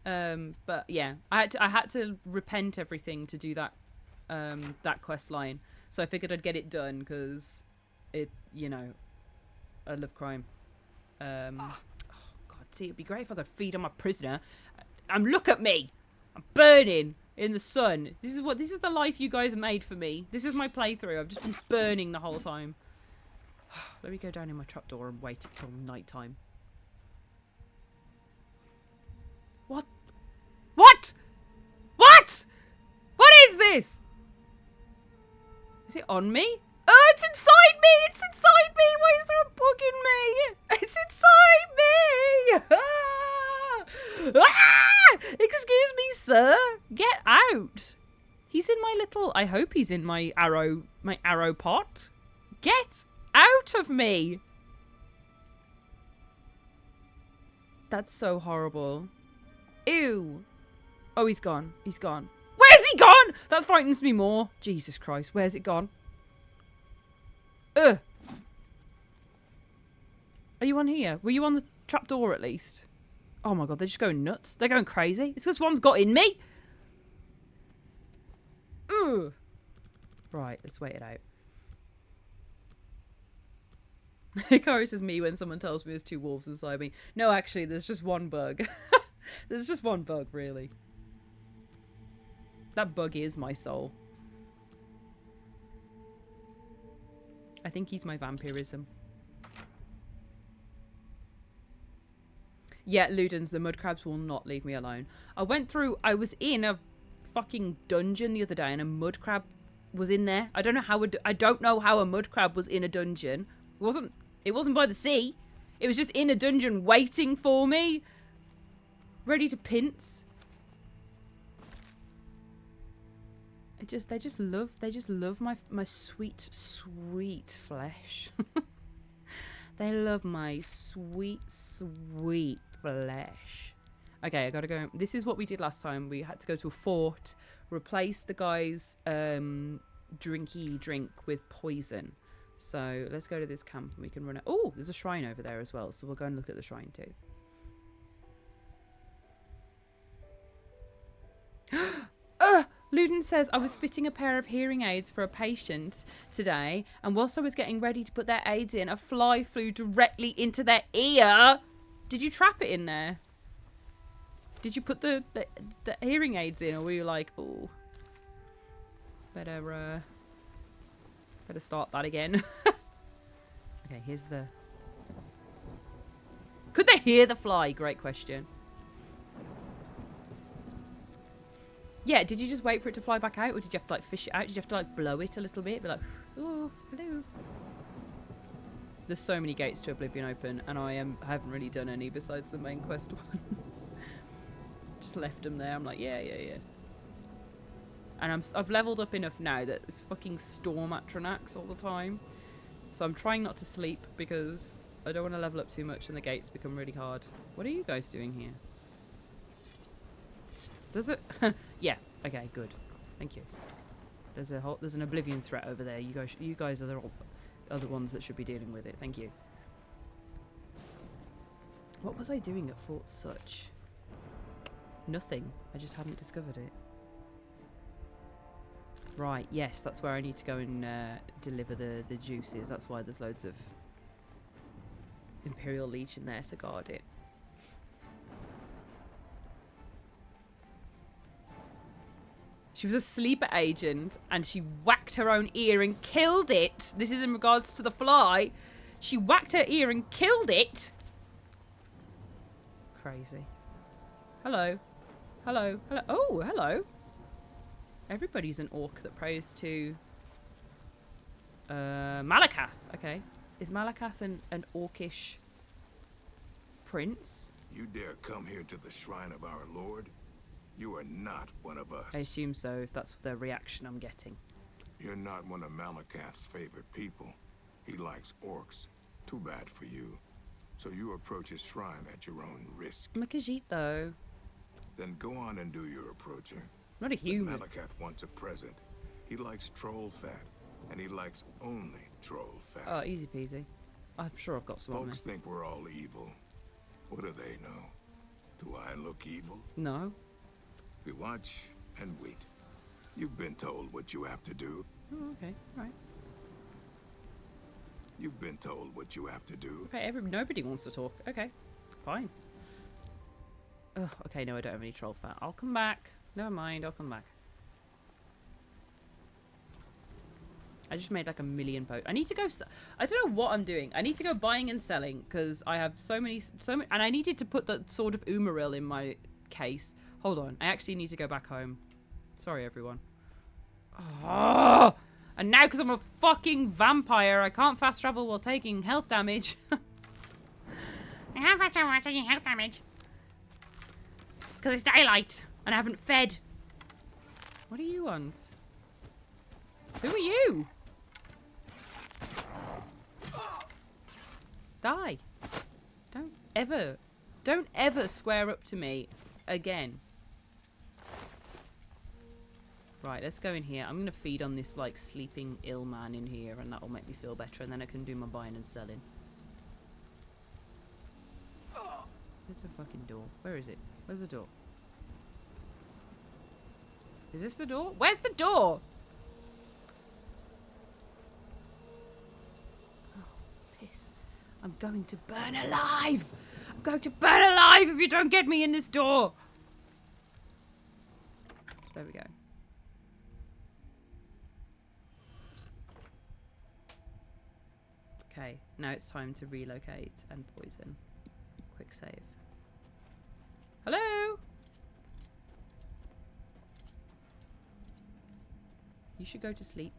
But yeah, I had to repent everything to do that that quest line. So I figured I'd get it done because it, you know, I love crime. Oh God, see, it'd be great if I could feed on my prisoner. Look at me. I'm burning in the sun. This is the life you guys made for me. This is my playthrough. I've just been burning the whole time. Let me go down in my trapdoor and wait until night time. What? What? What? What is this? Is it on me? Oh, it's inside me! It's inside me! Why is there a bug in me? It's inside me! Ah! Excuse me, sir. Get out. He's in my little... I hope he's in my arrow pot. Get out of me. That's so horrible. Ew. Oh, he's gone. He's gone. Where's he gone? That frightens me more. Jesus Christ. Where's it gone? Ugh. Are you on here? Were you on the trapdoor at least? Oh my God, they're just going nuts. They're going crazy. It's because one's got in me. Ugh. Right, let's wait it out. Kari says me when someone tells me there's 2 wolves inside me. No, actually, there's just one bug. There's just one bug, really. That bug is my soul. I think he's my vampirism. Yeah, Ludens, the mudcrabs will not leave me alone. I was in a fucking dungeon the other day and a mudcrab was in there. I don't know how a mudcrab was in a dungeon. It wasn't by the sea. It was just in a dungeon waiting for me. Ready to pinch. They just love my sweet, sweet flesh. They love my sweet, sweet flesh. Okay, I gotta go. This is what we did last time. We had to go to a fort, replace the guy's drinky drink with poison. So let's go to this camp and we can run it. Oh, there's a shrine over there as well. So we'll go and look at the shrine too. Luden says, I was fitting a pair of hearing aids for a patient today, and whilst I was getting ready to put their aids in, a fly flew directly into their ear. Did you trap it in there? Did you put the hearing aids in, or were you like, oh, better start that again? Okay, here's the... Could they hear the fly? Great question. Yeah, did you just wait for it to fly back out, or did you have to like fish it out? Did you have to like blow it a little bit? Be like, oh, hello. There's so many gates to Oblivion open, and I haven't really done any besides the main quest ones. Just left them there. I'm like, yeah. And I've leveled up enough now that it's fucking storm Atronax all the time. So I'm trying not to sleep because I don't want to level up too much and the gates become really hard. What are you guys doing here? Does it? Yeah. Okay. Good. Thank you. There's an Oblivion threat over there. You guys are the ones that should be dealing with it. Thank you. What was I doing at Fort Such? Nothing. I just hadn't discovered it. Right. Yes, that's where I need to go and deliver the juices. That's why there's loads of Imperial Legion there to guard it. She was a sleeper agent and she whacked her own ear and killed it. This is in regards to the fly. She whacked her ear and killed it. Crazy. Hello. Hello. Hello. Oh, hello. Everybody's an orc that prays to Malakath. Okay. Is Malakath an orcish prince? You dare come here to the shrine of our Lord? You are not one of us. I assume so, if that's the reaction I'm getting. You're not one of Malakath's favorite people. He likes orcs. Too bad for you. So you approach his shrine at your own risk. I'm a Khajiit, though. Then go on and do your approaching. I'm not a human. But Malakath wants a present. He likes troll fat, and he likes only troll fat. Oh, easy peasy. I'm sure I've got some on me. Folks think we're all evil. What do they know? Do I look evil? No. We watch and wait. You've been told what you have to do. Oh, okay. Right. You've been told what you have to do. Okay, nobody wants to talk. Okay, fine. Oh, okay, no, I don't have any troll fat. I'll come back. Never mind, I'll come back. I just made like a million posts. I need to go... I don't know what I'm doing. I need to go buying and selling because I have so many... And I needed to put the Sword of Umaril in my case. Hold on. I actually need to go back home. Sorry, everyone. Oh! And now because I'm a fucking vampire, I can't fast travel while taking health damage. I can't fast travel while taking health damage. Because it's daylight and I haven't fed. What do you want? Who are you? Die. Don't ever square up to me again. Right, let's go in here. I'm going to feed on this, like, sleeping ill man in here, and that will make me feel better, and then I can do my buying and selling. There's a fucking door. Where is it? Where's the door? Is this the door? Where's the door? Oh, piss. I'm going to burn alive! I'm going to burn alive if you don't get me in this door! There we go. Okay, now it's time to relocate and poison. Quick save. Hello? You should go to sleep.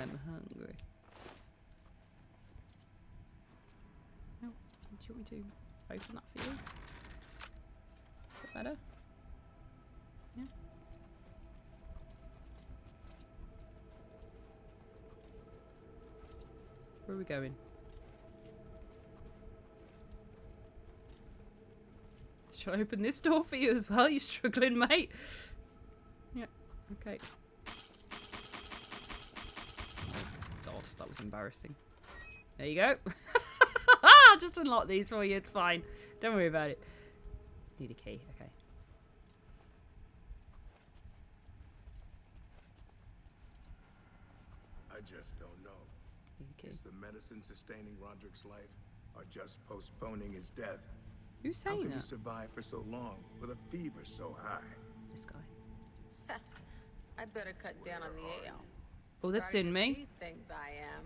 I'm hungry. Oh, do you want me to open that for you? Is that better? Yeah. Where are we going? Shall I open this door for you as well? You struggling, mate? Yeah, okay. God, that was embarrassing. There you go. I'll just unlock these for you, it's fine. Don't worry about it. Need a key, okay. I just don't know. Is the medicine sustaining Roderick's life or just postponing his death? Who's How saying could he that? survive for so long with a fever so high? This guy. I better cut down on the ale. Oh, they've Starting seen to me. see things I am.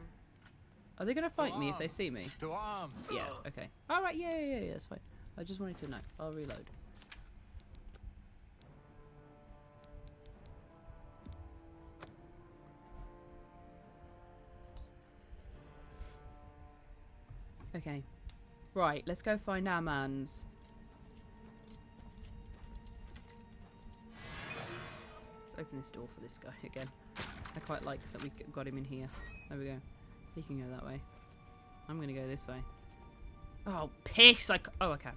Are they gonna fight me if they see me? To arms! Yeah, okay. Alright, yeah, that's fine. I just wanted to know. I'll reload. Okay. Right, let's go find our mans. Let's open this door for this guy again. I quite like that we got him in here. There we go. He can go that way. I'm gonna go this way. Oh, piss! Oh, I can.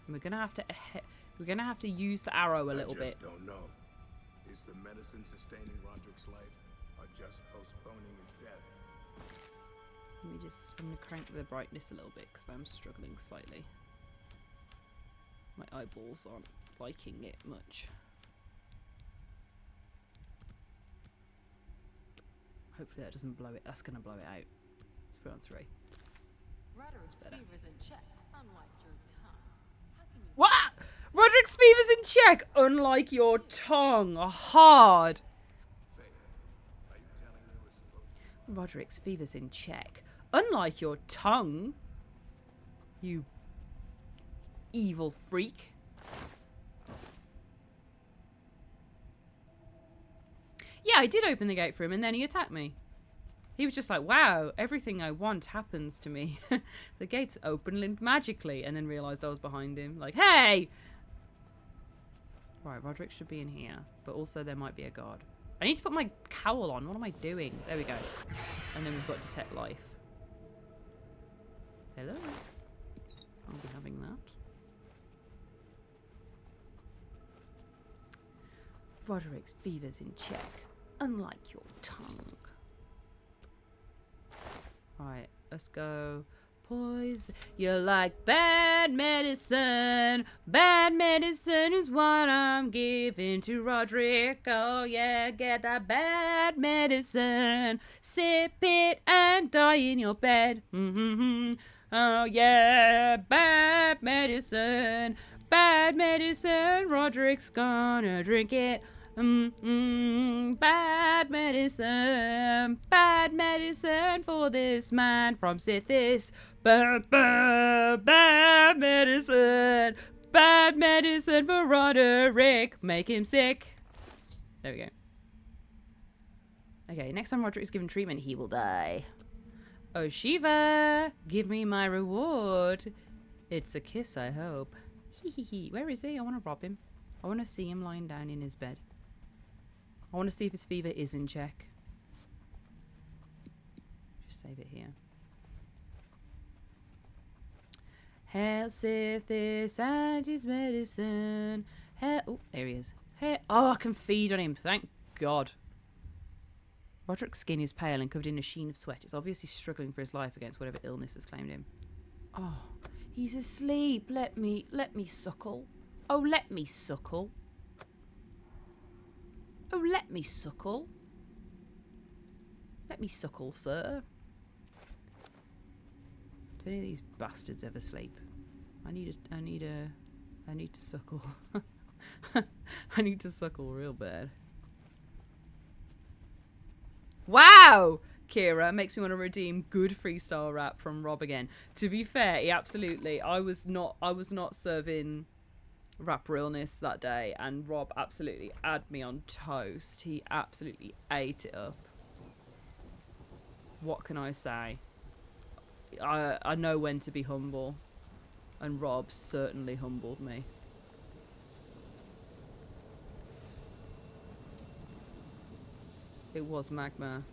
And we're gonna have to use the arrow a little bit. I just don't know. Is the medicine sustaining Roderick's life or just postponing his death? Let me just, I'm gonna crank the brightness a little bit because I'm struggling slightly. My eyeballs aren't liking it much. Hopefully that doesn't blow it. That's gonna blow it out. Let's put it on 3. Roderick's better. fever's in check, unlike your tongue. How can you What? Roderick's fever's in check, unlike your tongue. Hard. Roderick's fever's in check, unlike your tongue. You evil freak. Yeah, I did open the gate for him and then he attacked me. He was just like, wow, everything I want happens to me. The gates opened magically and then realised I was behind him. Like, hey! Right, Roderick should be in here. But also there might be a guard. I need to put my cowl on. What am I doing? There we go. And then we've got detect life. Hello? I'll be having that. Roderick's fever's in check, unlike your tongue. Right, let's go poison. You're like bad medicine. Bad medicine is what I'm giving to Roderick. Oh yeah, get that bad medicine. Sip it and die in your bed. Oh yeah, bad medicine. Bad medicine. Roderick's gonna drink it. Bad medicine for this man from Sithis. Bad medicine for Roderick. Make him sick. There we go. Okay, next time Roderick's given treatment, he will die. Oh, Shiva, give me my reward. It's a kiss, I hope. Where is he? I want to rob him. I want to see him lying down in his bed. I want to see if his fever is in check. Just save it here. Hail Sithis and his medicine. Hail... Oh, there he is. Hail... Oh, I can feed on him. Thank God. Roderick's skin is pale and covered in a sheen of sweat. It's obviously struggling for his life against whatever illness has claimed him. Oh, he's asleep. Let me suckle. Oh, let me suckle. Oh, let me suckle. Let me suckle, sir. Do any of these bastards ever sleep? I need to suckle. I need to suckle real bad. Wow! Kira makes me want to redeem good freestyle rap from Rob again. To be fair, he absolutely... I was not serving rap realness that day, and Rob absolutely had me on toast. He absolutely ate it up. What can I say? I know when to be humble, and Rob certainly humbled me. It was magma.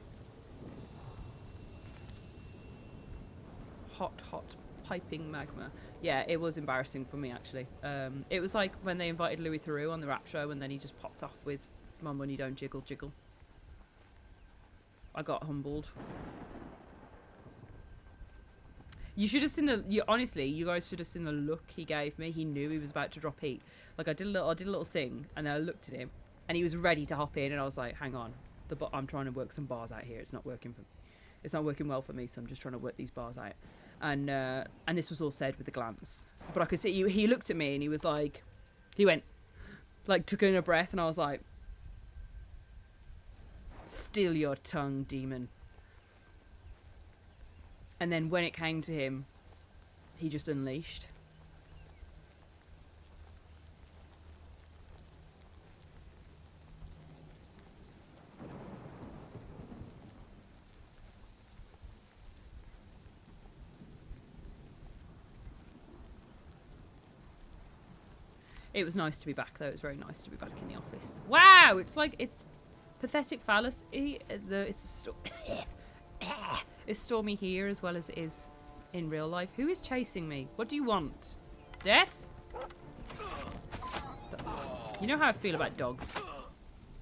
Hot piping magma. Yeah, it was embarrassing for me, actually. It was like when they invited Louis Theroux on the rap show and then he just popped off with "My money don't jiggle jiggle." I got humbled. You should have seen the... honestly, you guys should have seen the look he gave me. He knew he was about to drop heat. Like, I did a little sing, and then I looked at him, and he was ready to hop in, and I was like, hang on. I'm trying to work some bars out here. It's not working for me. It's not working well for me, so I'm just trying to work these bars out. And this was all said with a glance. But I could see he looked at me, and he was like... He went... Like, took in a breath, and I was like... Still your tongue, demon. And then when it came to him, he just unleashed. It was nice to be back, though. It was very nice to be back in the office. Wow! It's like, it's pathetic fallacy. It's stormy here as well as it is in real life. Who is chasing me? What do you want? Death? You know how I feel about dogs.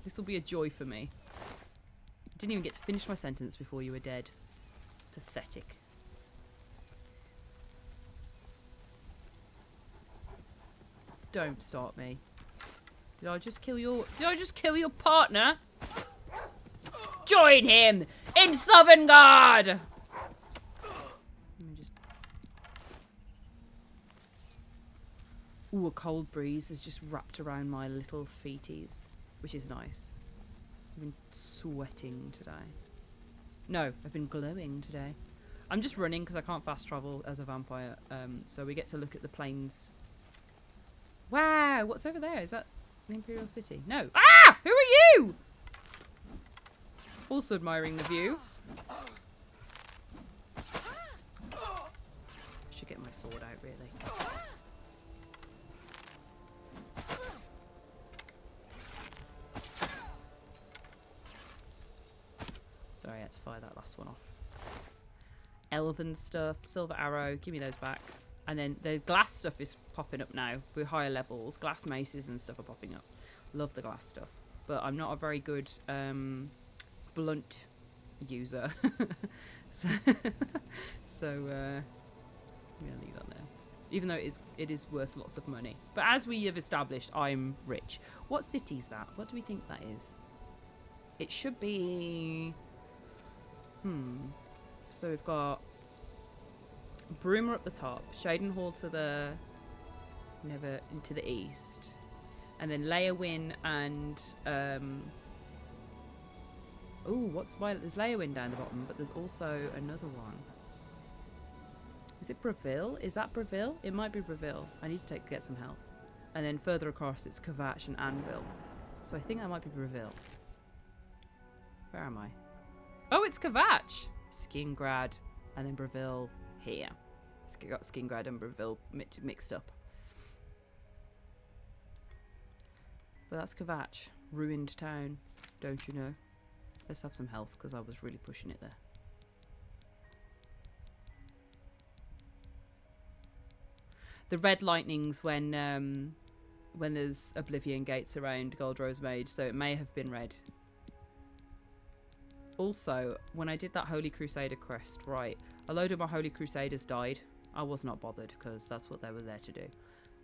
This will be a joy for me. I didn't even get to finish my sentence before you were dead. Pathetic. Don't start me. Did I just kill your partner? Join him in Sovngarde! Let me just... Ooh, a cold breeze has just wrapped around my little feeties, which is nice. I've been sweating today. No, I've been glowing today. I'm just running because I can't fast travel as a vampire, so we get to look at the plains. Wow, what's over there? Is that the Imperial City? No. Ah! Who are you? Also admiring the view. I should get my sword out, really. Sorry, I had to fire that last one off. Elven stuff, silver arrow, give me those back. And then the glass stuff is popping up now with higher levels. Glass maces and stuff are popping up. Love the glass stuff. But I'm not a very good blunt user. so I'm gonna leave that there. Even though it is worth lots of money. But as we have established, I'm rich. What city is that? What do we think that is? It should be... So we've got Broomer up the top, Shaden Hall to the into the east, and then Leowin and there's Leowin down the bottom, but there's also another one. Is it Breville? Is that Breville? It might be Breville. I need to get some health. And then further across it's Kvatch and Anvil. So I think that might be Breville. Where am I? Oh, it's Kvatch! Skingrad and then Breville here. Got Skingrad and Breville mixed up. But that's Kvatch. Ruined town. Don't you know? Let's have some health because I was really pushing it there. The red lightnings when there's Oblivion gates around Gold Rose Mage, so it may have been red. Also, when I did that Holy Crusader quest, right, a load of my Holy Crusaders died. I was not bothered because that's what they were there to do.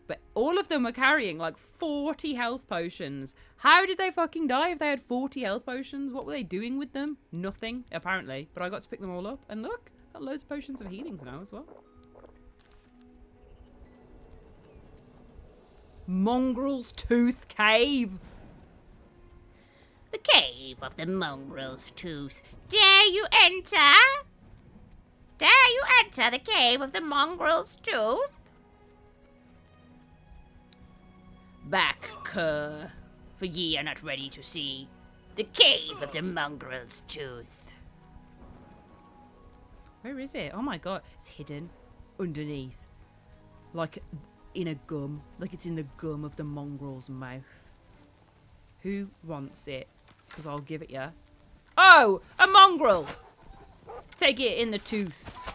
But all of them were carrying like 40 health potions. How did they fucking die if they had 40 health potions? What were they doing with them? Nothing, apparently. But I got to pick them all up. And look, got loads of potions of healing now as well. Mongrel's Tooth Cave. The cave of the Mongrel's Tooth. Dare you enter? Dare you enter the cave of the Mongrel's Tooth? Back, cur, for ye are not ready to see the cave of the Mongrel's Tooth. Where is it? Oh my god, it's hidden underneath. Like in a gum. Like it's in the gum of the mongrel's mouth. Who wants it? Because I'll give it ya. Oh! A mongrel! Take it in the tooth.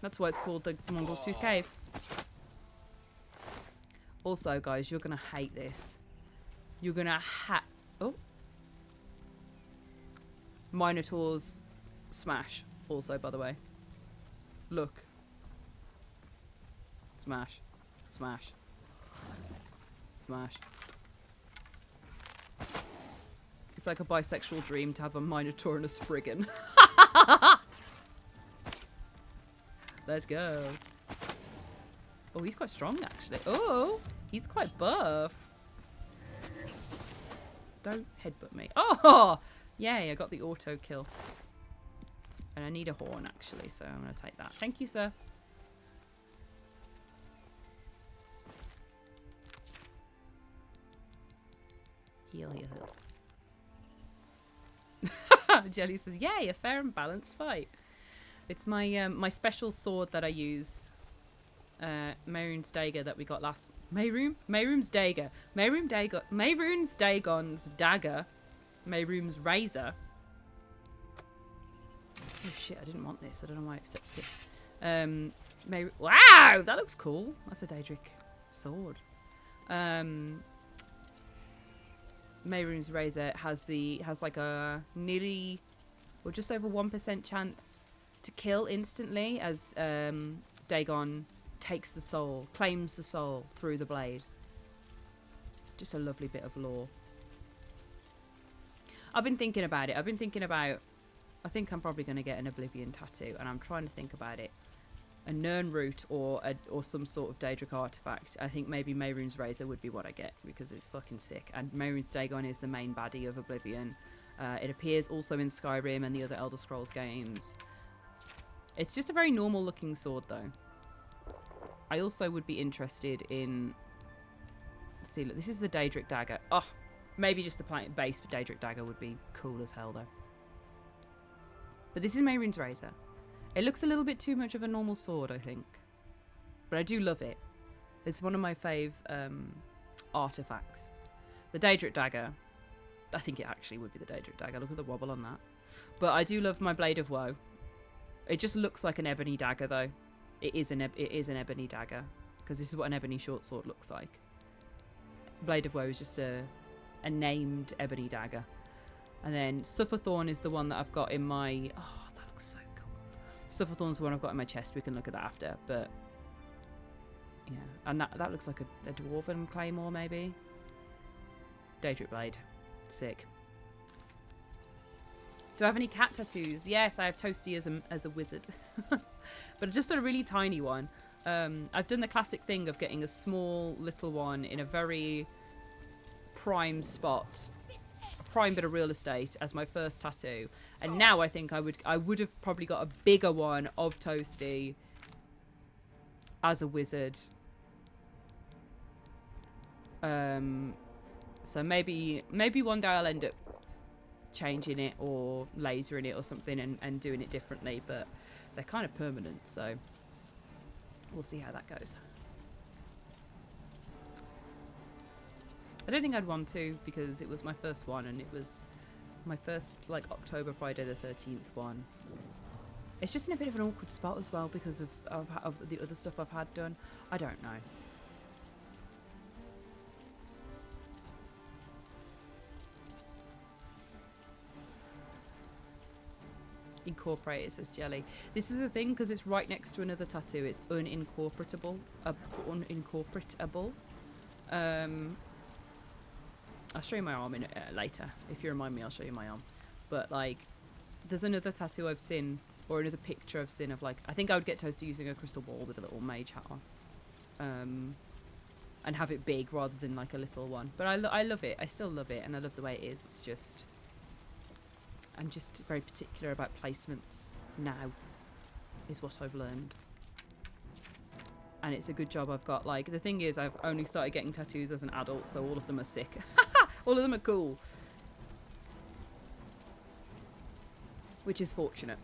That's why it's called the Mongrel's Tooth Cave. Also, guys, you're going to hate this. You're going to Oh. Minotaurs smash. Also, by the way. Look. Smash. Smash. Smash. It's like a bisexual dream to have a Minotaur and a Spriggan. Let's go. Oh, he's quite strong, actually. Oh, he's quite buff. Don't headbutt me. Oh, yay, I got the auto kill. And I need a horn, actually, so I'm going to take that. Thank you, sir. Heal, heal, heal. Jelly says, yay, a fair and balanced fight. It's my my special sword that I use. Mehrunes dagger that we got last. Mehrunes dagger. Mehrunes Dagon's dagger. Mehrunes razor. Oh shit! I didn't want this. I don't know why I accepted it. Wow, that looks cool. That's a Daedric sword. Mehrunes razor has like a nearly or just over 1% chance to kill instantly as Dagon takes the soul, claims the soul through the blade. Just a lovely bit of lore. I've been thinking about it. I think I'm probably going to get an Oblivion tattoo, and I'm trying to think about it. A Nirn root or some sort of Daedric artifact. I think maybe Mehrunes razor would be what I get because it's fucking sick. And Mehrunes Dagon is the main baddie of Oblivion. It appears also in Skyrim and the other Elder Scrolls games. It's just a very normal looking sword though. I also would be interested in... See, look, this is the Daedric dagger. Oh, maybe just the base Daedric dagger would be cool as hell though. But this is Mehrunes razor. It looks a little bit too much of a normal sword, I think. But I do love it. It's one of my fave artifacts. The Daedric dagger. I think it actually would be the Daedric dagger. Look at the wobble on that. But I do love my Blade of Woe. It just looks like an ebony dagger, though. It is an ebony dagger. Because this is what an ebony short sword looks like. Blade of Woe is just a named ebony dagger. And then Sufferthorn is the one that I've got in my... Oh, that looks so cool. Sufferthorn's the one I've got in my chest. We can look at that after. But Yeah, and that looks like a dwarven claymore, maybe. Daedric blade, sick. Do I have any cat tattoos? Yes, I have Toasty as a wizard, but just a really tiny one. I've done the classic thing of getting a small little one in a very prime spot, a prime bit of real estate as my first tattoo, and now I think I would have probably got a bigger one of Toasty as a wizard. So maybe one day I'll end up changing it or lasering it or something and doing it differently, but they're kind of permanent, so we'll see how that goes. I don't think I'd want to, because it was my first one, and it was my first like October Friday the 13th one. It's just in a bit of an awkward spot as well because of the other stuff I've had done. I don't know. Incorporate, it says Jelly. This is the thing, because it's right next to another tattoo. It's unincorporatable. Unincorporatable. I'll show you my arm in later. If you remind me, I'll show you my arm. But like, there's another tattoo I've seen, or another picture I've seen of like, I think I would get Toasty using a crystal ball with a little mage hat on, and have it big rather than like a little one. But I love it. I still love it, and I love the way it is. It's just, I'm just very particular about placements now, is what I've learned. And it's a good job I've got, like, the thing is, I've only started getting tattoos as an adult, so all of them are sick. All of them are cool. Which is fortunate.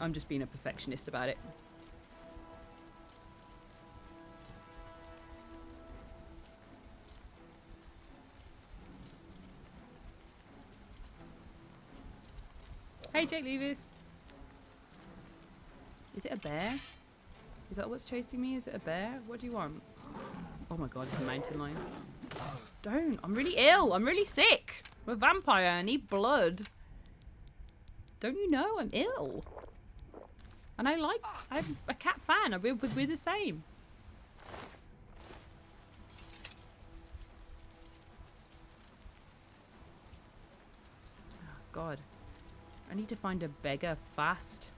I'm just being a perfectionist about it. Hey, Jake Levis. Is it a bear? Is that what's chasing me? Is it a bear? What do you want? Oh my god, it's a mountain lion. Don't. I'm really ill. I'm really sick. I'm a vampire. I need blood. Don't you know? I'm ill. And I'm a cat fan. We're the same. Oh god. I need to find a beggar fast.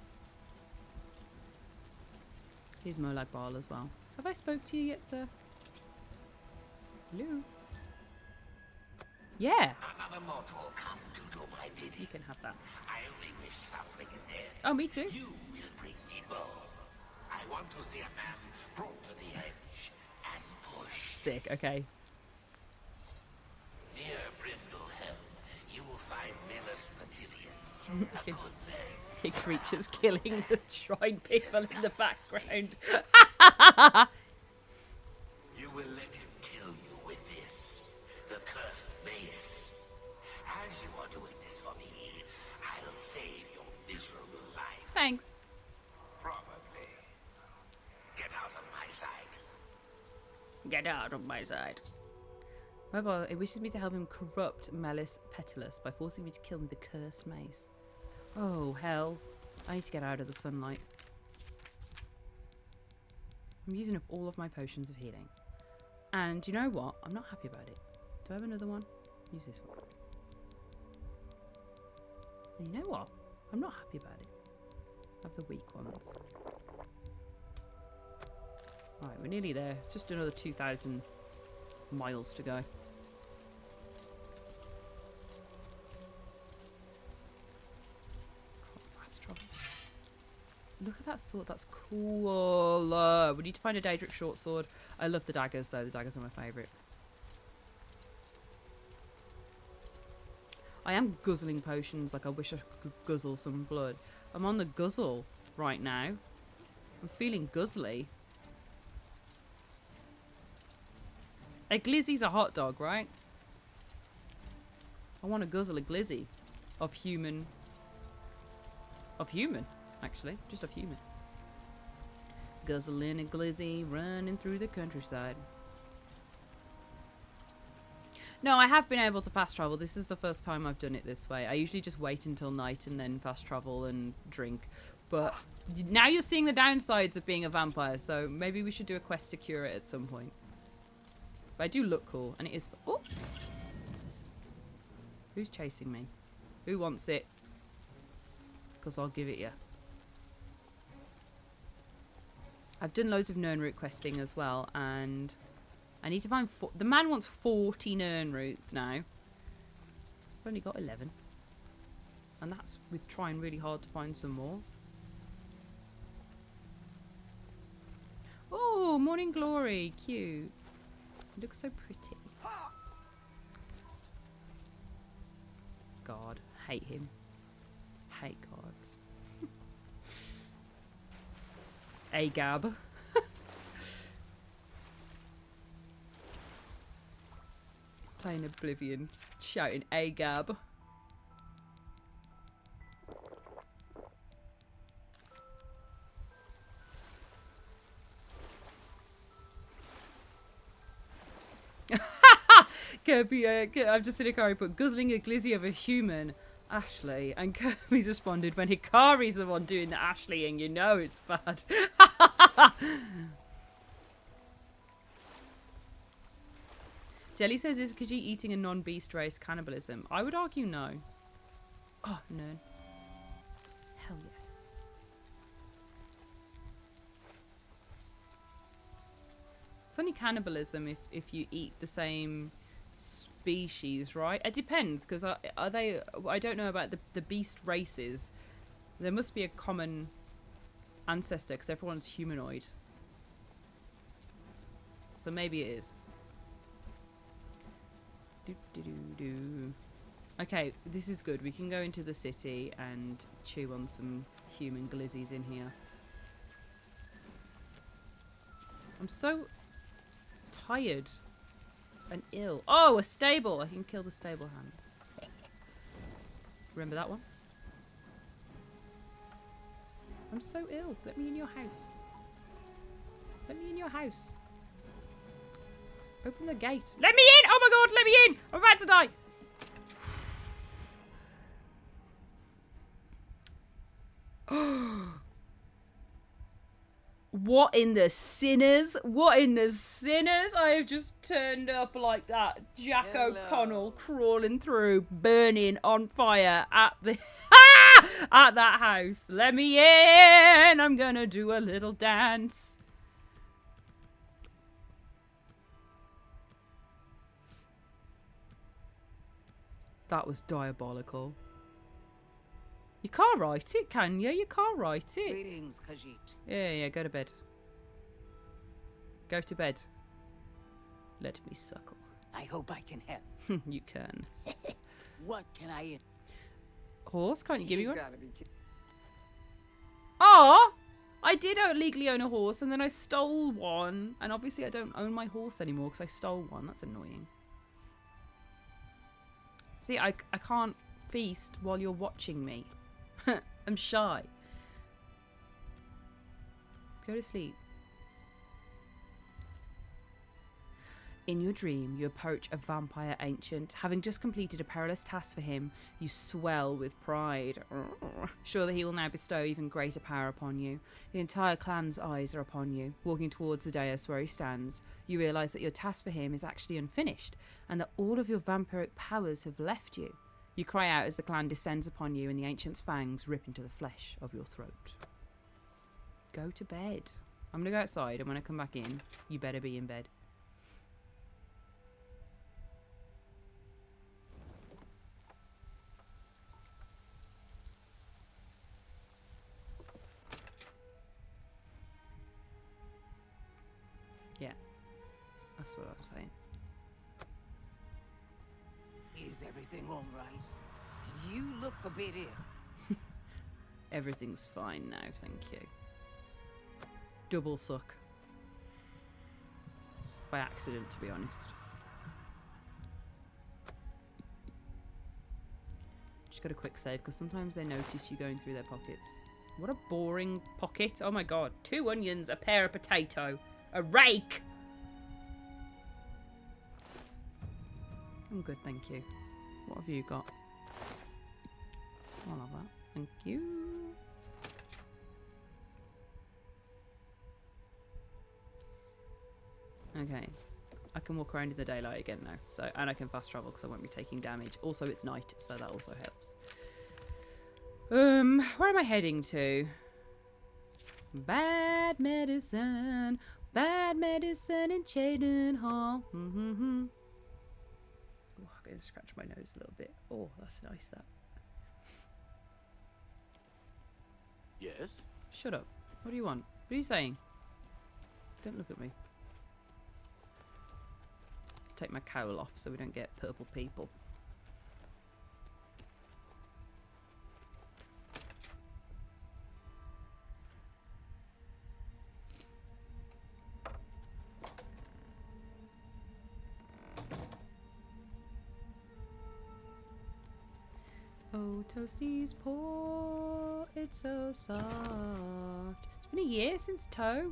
Here's Molag Bal as well. Have I spoke to you yet, sir? Hello? Yeah. Another mortal come to do my bidding. You can have that. I only wish suffering and death. Oh, me too. You will bring me both. I want to see a man brought to the edge and pushed. Sick, okay. Near Brindle Helm, you will find Miller's Matilius. A good thing. Big creatures killing the shrine people in the background. You will let him kill you with this, the cursed mace. As you are doing this for me, I'll save your miserable life. Thanks. Probably. Get out of my sight. Get out of my side. Well, it wishes me to help him corrupt Melis Petilus by forcing me to kill him with the cursed mace. Oh, hell. I need to get out of the sunlight. I'm using up all of my potions of healing. And you know what? I'm not happy about it. Do I have another one? Use this one. And you know what? I'm not happy about it. I have the weak ones. Right, we're nearly there. It's just another 2,000 miles to go. Look at that sword, that's cool. We need to find a Daedric short sword. I love the daggers though, the daggers are my favourite. I am guzzling potions, like I wish I could guzzle some blood. I'm on the guzzle right now. I'm feeling guzzly. A glizzy's a hot dog, right? I want to guzzle a glizzy of human. Of human. Actually, just of human. Guzzling a glizzy, running through the countryside. No, I have been able to fast travel. This is the first time I've done it this way. I usually just wait until night and then fast travel and drink. But now you're seeing the downsides of being a vampire, so maybe we should do a quest to cure it at some point. But I do look cool, and it is... Oh! Who's chasing me? Who wants it? Because I'll give it you. I've done loads of Nirn root questing as well, and I need to find... The man wants 40 Nirn roots now. I've only got 11. And that's with trying really hard to find some more. Oh, Morning Glory. Cute. It looks so pretty. God, hate him. Hate gods. Agab. Playing Oblivion, shouting Agab. Kirby, I've just seen Hikari put guzzling a glizzy of a human, Ashley, and Kirby's responded, when Hikari's the one doing the Ashleying, you know it's bad. Jelly says, is Khajiit eating a non-beast race cannibalism? I would argue no. Oh, no. Hell yes. It's only cannibalism if you eat the same species, right? It depends, because are they... I don't know about the beast races. There must be a common ancestor, because everyone's humanoid. So maybe it is. Okay, this is good. We can go into the city and chew on some human glizzies in here. I'm so tired and ill. Oh, a stable! I can kill the stable hand. Remember that one? I'm so ill. Let me in your house. Let me in your house. Open the gate. Let me in! Oh my god, let me in! I'm about to die! What in the sinners? What in the sinners? I have just turned up like that. Jack O'Connell crawling through, burning on fire at the at that house. Let me in! I'm gonna do a little dance. That was diabolical. You can't write it, can you? You can't write it. Greetings, Khajiit. Yeah, go to bed. Go to bed. Let me suckle. I hope I can help. You can. What can I... Horse? Can't you give me one? gotta be Oh! I did legally own a horse, and then I stole one. And obviously I don't own my horse anymore because I stole one. That's annoying. See, I can't feast while you're watching me. I'm shy. Go to sleep. In your dream, you approach a vampire ancient. Having just completed a perilous task for him, you swell with pride. Sure that he will now bestow even greater power upon you. The entire clan's eyes are upon you. Walking towards the dais where he stands, you realise that your task for him is actually unfinished, and that all of your vampiric powers have left you. You cry out as the clan descends upon you, and the ancient's fangs rip into the flesh of your throat. Go to bed. I'm going to go outside, and when I come back in, you better be in bed. Yeah, that's what I'm saying. Is everything all right? You look a bit ill. Everything's fine now, thank you. Double suck. By accident, to be honest. Just got a quick save, because sometimes they notice you going through their pockets. What a boring pocket. Oh my god. 2 onions, a pear, a potato, a rake! I'm good, thank you. What have you got? I'll have that. Thank you. Okay. I can walk around in the daylight again now. So, and I can fast travel because I won't be taking damage. Also, it's night, so that also helps. Where am I heading to? Bad medicine in Chaden Hall. Oh, I'm going to scratch my nose a little bit. Oh, that's nice, that. Yes? Shut up. What do you want? What are you saying? Don't look at me. Let's take my cowl off so we don't get purple people. Oh, Toasties poor, it's so soft. It's been a year since Toe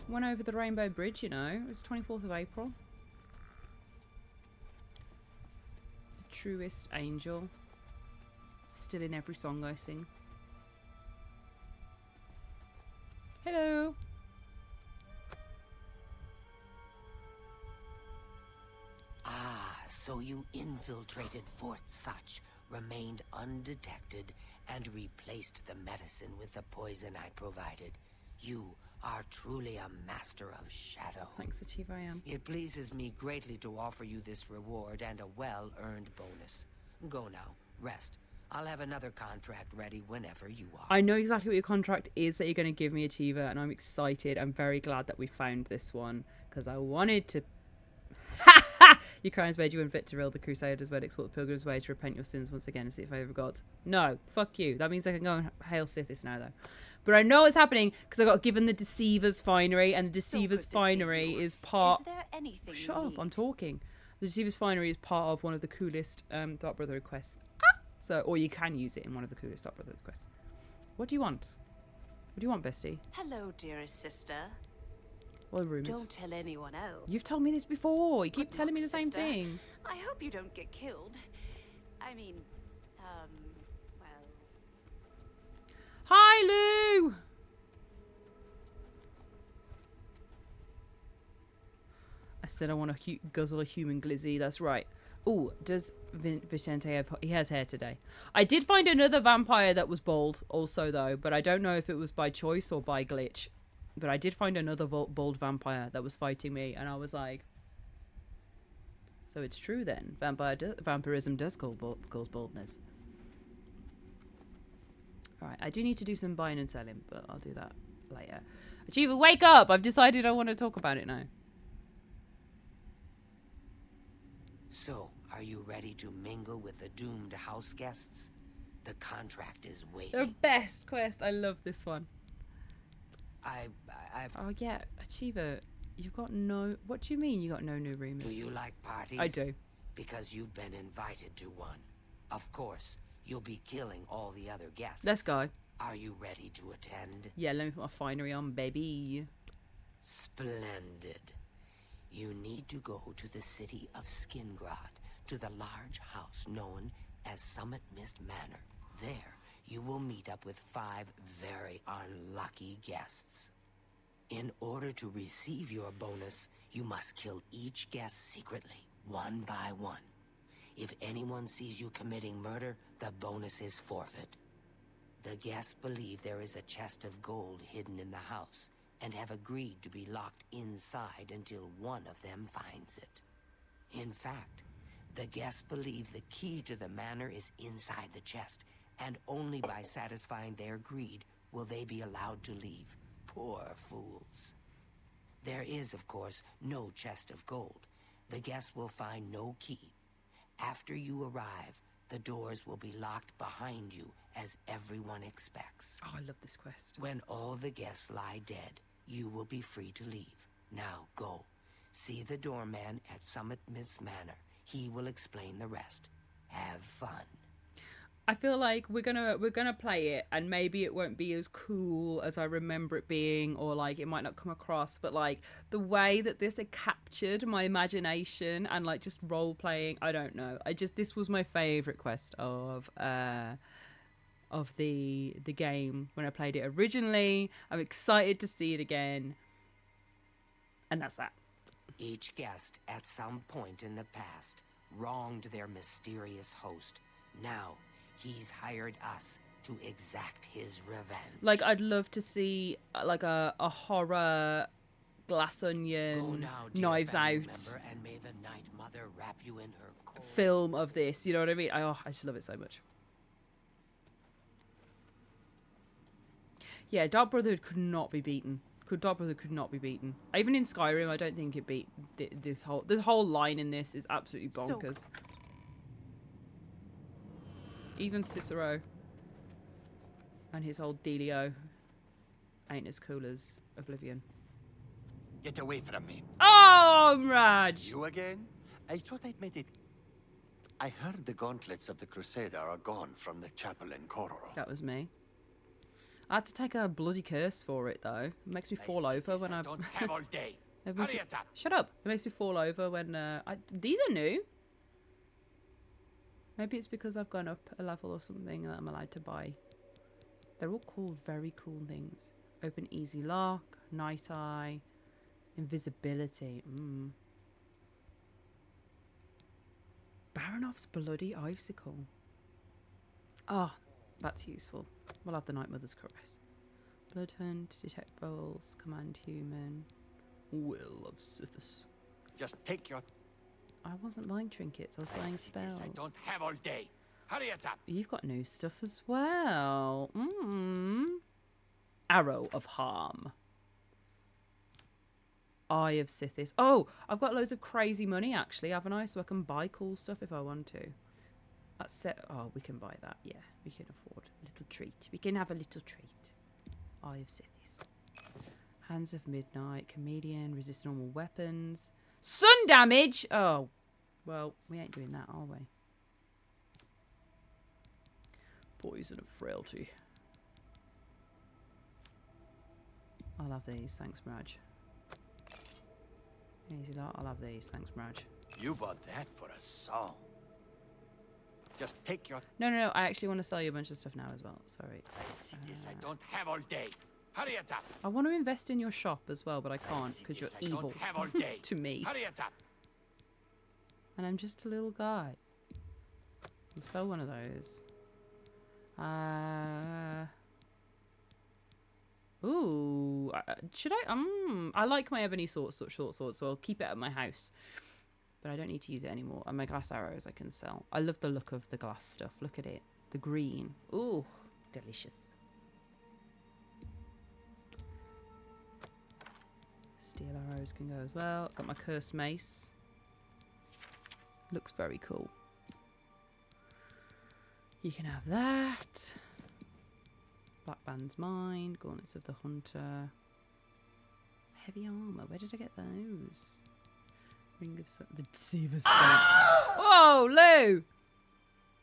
went over the Rainbow Bridge, you know. It was 24th of April. The truest angel. Still in every song I sing. Hello. Ah, so you infiltrated Fort Such, remained undetected, and replaced the medicine with the poison I provided. You are truly a master of shadow. Thanks, Achieve I am. It pleases me greatly to offer you this reward and a well-earned bonus. Go now, rest. I'll have another contract ready whenever you are. I know exactly what your contract is that you're going to give me, Achiever, and I'm excited. I'm very glad that we found this one, because I wanted to... Your crimes made you unfit to rule the Crusaders' verdicts, walk the Pilgrim's way to repent your sins once again and see the favour of gods. No, fuck you. That means I can go and hail Sithis now, though. But I know it's happening because I got given the Deceiver's Finery, and the Deceiver's Finery is part... Is there anything Shut you up, need? I'm talking. The Deceiver's Finery is part of one of the coolest Dark Brotherhood quests. So, or you can use it in one of the coolest Dark Brotherhood quests. What do you want? What do you want, bestie? Hello, dearest sister. Well, rumours. Don't tell anyone else. You've told me this before. You keep Good telling me the luck, same sister. thing. I hope you don't get killed. I mean, well... Hi, Lou! I said I want to guzzle a human glizzy. That's right. Oh, does Vicente have... He has hair today. I did find another vampire that was bald also, though. But I don't know if it was by choice or by glitch. But I did find another bald vampire that was fighting me. And I was like... So it's true then. Vampirism does cause baldness. Alright, I do need to do some buying and selling. But I'll do that later. Achiever, wake up! I've decided I want to talk about it now. So, are you ready to mingle with the doomed house guests? The contract is waiting. The best quest. I love this one. I've... Oh, yeah. Achiever, you've got no... What do you mean you got no new rooms? Do you like parties? I do. Because you've been invited to one. Of course, you'll be killing all the other guests. Let's go. Are you ready to attend? Yeah, let me put my finery on, baby. Splendid. You need to go to the city of Skingrad, to the large house known as Summit Mist Manor. There, you will meet up with 5 very unlucky guests. In order to receive your bonus, you must kill each guest secretly, one by one. If anyone sees you committing murder, the bonus is forfeit. The guests believe there is a chest of gold hidden in the house, and have agreed to be locked inside until one of them finds it. In fact, the guests believe the key to the manor is inside the chest, and only by satisfying their greed will they be allowed to leave. Poor fools. There is, of course, no chest of gold. The guests will find no key. After you arrive, the doors will be locked behind you, as everyone expects. Oh, I love this quest. When all the guests lie dead, you will be free to leave. Now go. See the doorman at Summit Mist Manor. He will explain the rest. Have fun. I feel like we're gonna play it, and maybe it won't be as cool as I remember it being, or like it might not come across, but like the way that this had captured my imagination and like just role playing, I don't know. This was my favorite quest of the game when I played it originally. I'm excited to see it again, and that's that. Each guest at some point in the past wronged their mysterious host. Now, he's hired us to exact his revenge. Like, I'd love to see like a horror Glass Onion, Knives Out and may the Night Mother wrap you in her cold... film of this. You know what I mean? I just love it so much. Yeah, Dark Brotherhood could not be beaten. Dark Brotherhood could not be beaten. Even in Skyrim, I don't think it beat this whole line in this is absolutely bonkers. Even Cicero and his whole dealio ain't as cool as Oblivion. Get away from me. Oh, Raj! You again? I thought I'd made it. I heard the gauntlets of the Crusader are gone from the chapel in Kororo. That was me. I had to take a bloody curse for it, though. It makes me fall over when I... don't have all day. Hurry up. Shut up. It makes me fall over when... These are new. Maybe it's because I've gone up a level or something that I'm allowed to buy. They're all called very cool things. Open easy lock, night eye, invisibility. Baronoff's bloody icicle. Oh, that's useful. We'll have the Night Mother's Caress. Blood Hunt, Detect Bowls, Command Human, Will of Sithis. Just take your... I wasn't buying trinkets, I was buying spells. I don't have all day. Hurry it up. You've got new stuff as well. Arrow of Harm. Eye of Sithis. Oh, I've got loads of crazy money actually, haven't I? So I can buy cool stuff if I want to. That's set. Oh, we can buy that. Yeah, we can afford a little treat. We can have a little treat. Eye of Sithis. Hands of Midnight. Chameleon. Resist normal weapons. Sun damage! Oh, well, we ain't doing that, are we? Poison of Frailty. I'll have these, thanks, Mirage. Easy lot, I'll have these, thanks, Mirage. You bought that for a song. Just take your... No, I actually want to sell you a bunch of stuff now as well, sorry. I see this, I don't have all day. Hurry it up. I want to invest in your shop as well, but I can't because you're evil to me. Hurry it up. And I'm just a little guy. I'll sell one of those. Ooh, should I? I like my ebony short sword, so I'll keep it at my house. But I don't need to use it anymore. And my glass arrows I can sell. I love the look of the glass stuff. Look at it. The green. Ooh, delicious. Steel arrows can go as well. Got my cursed mace. Looks very cool. You can have that. Black Band's mine. Gauntlets of the Hunter. Heavy armor. Where did I get those? Ring of the Deceiver's Whoa, Lou!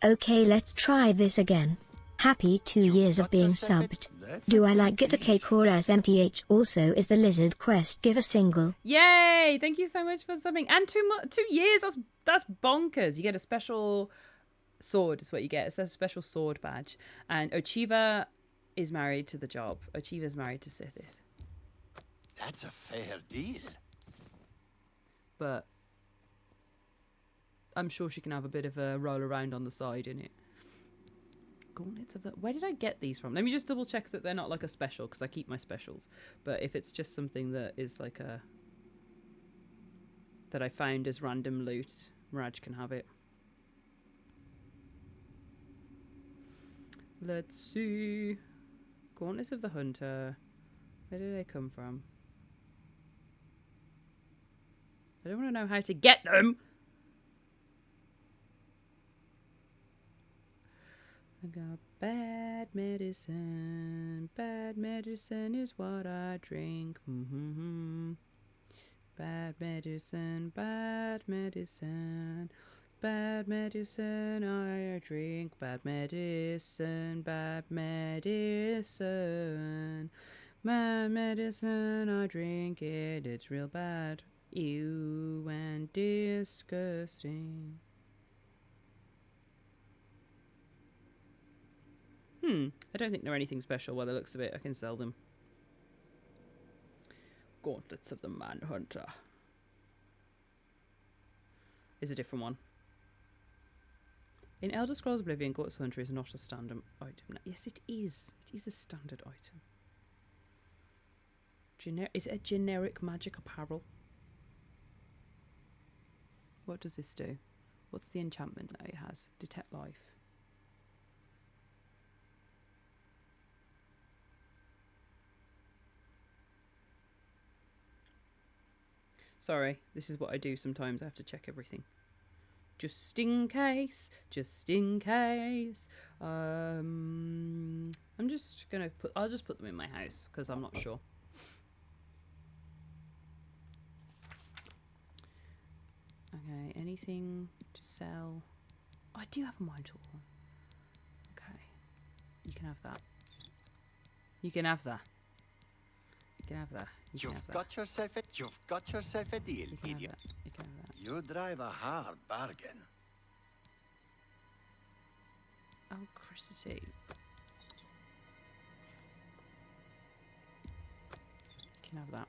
Okay, let's try this again. Happy 2 years of being subbed. Do I like get a cake or SMTH? Also, is the Lizard Quest give a single? Yay! Thank you so much for subbing. And 2 years, that's bonkers. You get a special sword is what you get. It's a special sword badge. And Ochiva is married to the job. Ochiva's married to Sithis. That's a fair deal. But I'm sure she can have a bit of a roll around on the side in it. Gauntlets of the... Where did I get these from? Let me just double check that they're not like a special, because I keep my specials. But if it's just something that is like a... that I found as random loot, Raj can have it. Let's see. Gauntlets of the Hunter. Where did they come from? I don't want to know how to get them. I got bad medicine. Bad medicine is what I drink. Bad medicine. Bad medicine. Bad medicine I drink. Bad medicine. Bad medicine. Bad medicine I drink it. It's real bad. Ew and disgusting. I don't think they're anything special by the looks of it. I can sell them. Gauntlets of the Manhunter. is a different one. In Elder Scrolls Oblivion, Gaunt's Hunter is not a standard item. Yes, it is. It is a standard item. Is it a generic magic apparel? What does this do? What's the enchantment that it has? Detect life. Sorry, this is what I do sometimes. I have to check everything. Just in case. Just in case. I'm just gonna put... I'll just put them in my house because I'm not sure. Okay, anything to sell? Oh, I do have a mine tool. Okay. You can have that. You can have that. You can have that. You've got yourself a deal, You can have idiot. that. You can have that. You drive a hard bargain. Alacrity. You can have that.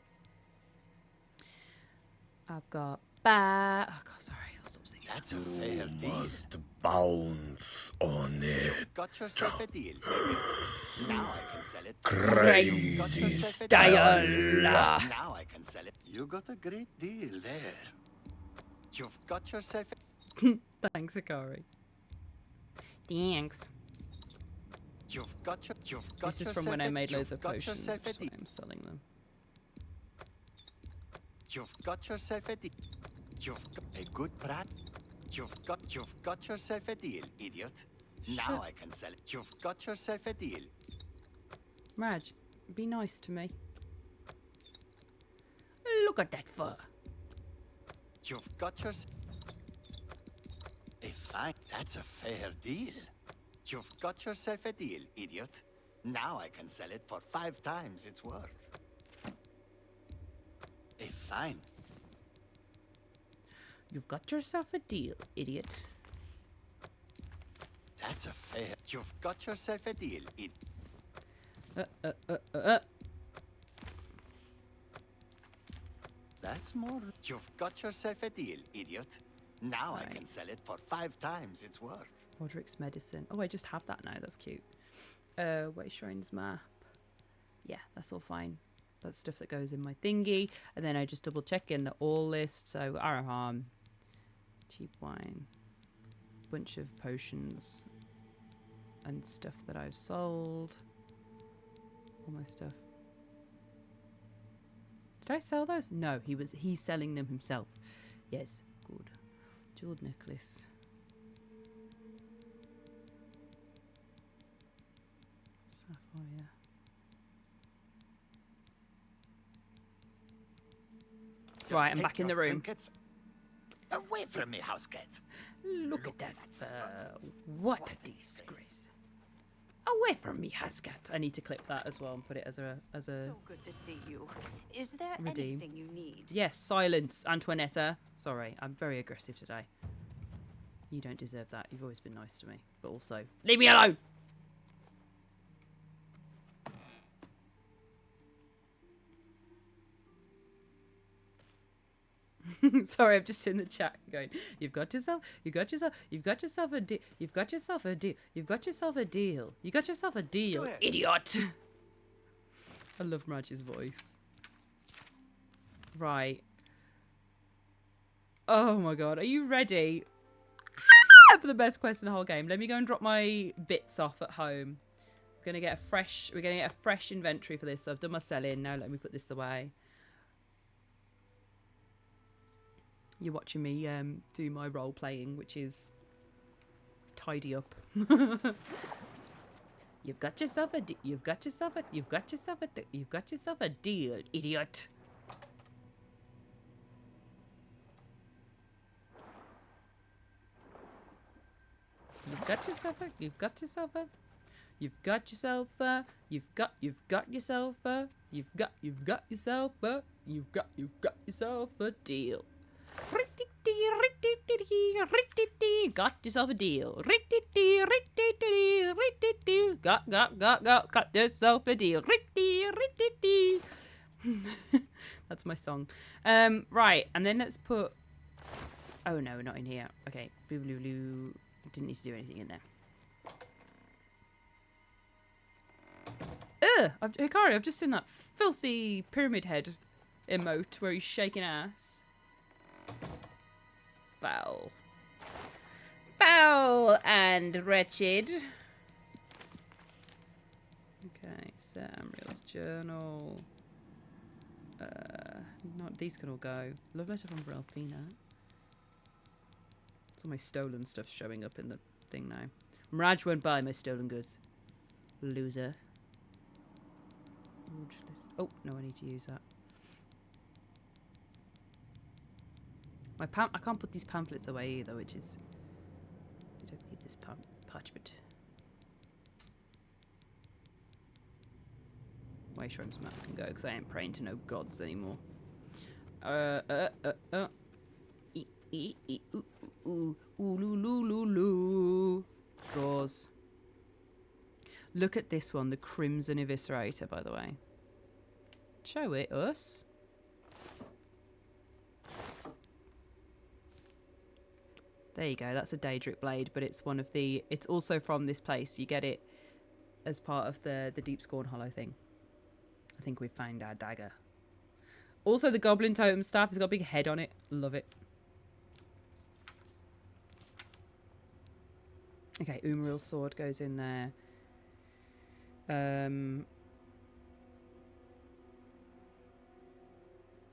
I've got oh god, sorry, I'll stop singing. That's a fair deal. Must bounce on it. You've got yourself a deal, idiot. Now I can sell it. Crazy style. Now I can sell it. You got a great deal there. You've got yourself Thanks, Akari. Thanks. This is from when I made loads of potions, which is why I'm selling them. You've got yourself a deal. You've got a good brat. You've got yourself a deal, idiot. Now I can sell it. You've got yourself a deal. Raj, be nice to me. Look at that fur. You've got yourself a fine. That's a fair deal. You've got yourself a deal, idiot. Now I can sell it for 5 times its worth. A fine. You've got yourself a deal, idiot. That's a fair. You've got yourself a deal, idiot. That's more. You've got yourself a deal, idiot. Now I can sell it for 5 times its worth. Roderick's medicine. Oh, I just have that now. That's cute. Way Shrines map. Yeah, that's all fine. That's stuff that goes in my thingy. And then I just double check in the all list. So, Araham. Cheap wine. Bunch of potions. And stuff that I've sold. All my stuff. Did I sell those? No, he's selling them himself. Yes, good. Jeweled necklace. Sapphire. Right, I'm back in the room. Away from me, house cat. Look at that fur. What a disgrace. Away from me, Hascat. I need to clip that as well and put it as a So good to see you. Is there redeem. anything you need? Yes, silence, Antoinetta. Sorry, I'm very aggressive today. You don't deserve that. You've always been nice to me. But also, leave me alone! Sorry, I'm just in the chat going, you've got yourself a deal, you got yourself a deal, idiot. I love Raj's voice. Right. Oh my god, are you ready? For the best quest in the whole game. Let me go and drop my bits off at home. We're gonna get a fresh inventory for this. So I've done my selling. Now let me put this away. You're watching me do my role playing, which is tidy up. You've got yourself a deal, idiot. You've got yourself a deal. Got yourself a deal. Got yourself a deal. That's my song. Right, and then let's put Oh no, not in here. Okay, blue, blue, blue. Didn't need to do anything in there. Ugh! Hikari, I've just seen that filthy pyramid head emote where he's shaking ass. Foul. Foul and wretched. Okay, Amriel's journal. Not these can all go. Love letter from Ralphina. It's all my stolen stuff showing up in the thing now. Mirage won't buy my stolen goods. Loser. Oh, no, I need to use that. I can't put these pamphlets away either, which is... I don't need this parchment. My shrooms map can go, because I ain't praying to no gods anymore. Draws. Look at this one, the Crimson Eviscerator, by the way. Show it us. There you go, that's a Daedric blade, but it's one of the... It's also from this place. You get it as part of the Deep Scorn Hollow thing. I think we've found our dagger. Also, the Goblin Totem staff has got a big head on it. Love it. Okay, Umariel's sword goes in there.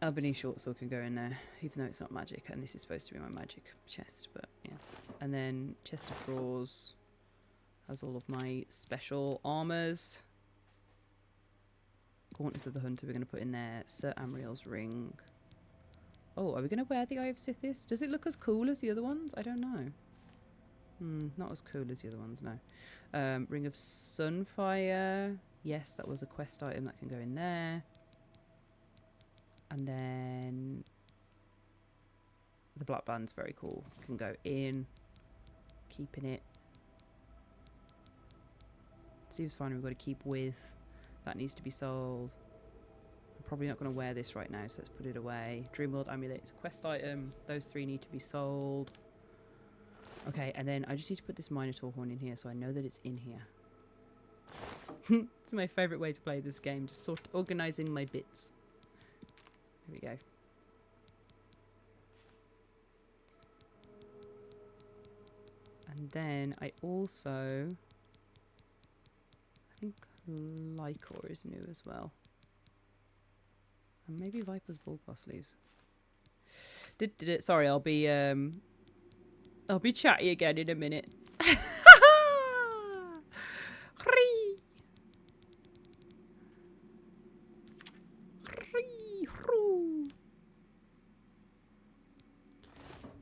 Albany short sword can go in there, even though it's not magic, and this is supposed to be my magic chest, but yeah. And then chest of drawers has all of my special armors. Gauntlets of the Hunter we're going to put in there. Sir Amriel's ring. Oh, are we going to wear the Eye of Sithis? Does it look as cool as the other ones? I don't know. Not as cool as the other ones, no. Ring of Sunfire. Yes, that was a quest item that can go in there. And then the black band's very cool. Can go in. Keeping it. Seems fine. We've got to keep with. That needs to be sold. I'm probably not going to wear this right now, so let's put it away. Dreamworld Amulet is a quest item. Those three need to be sold. Okay, and then I just need to put this Minotaur horn in here so I know that it's in here. It's my favourite way to play this game, just sort of organising my bits. Here we go. And then I also... I think Lycor is new as well. And maybe Viper's Bulgos sleeves. Sorry, I'll be chatty again in a minute.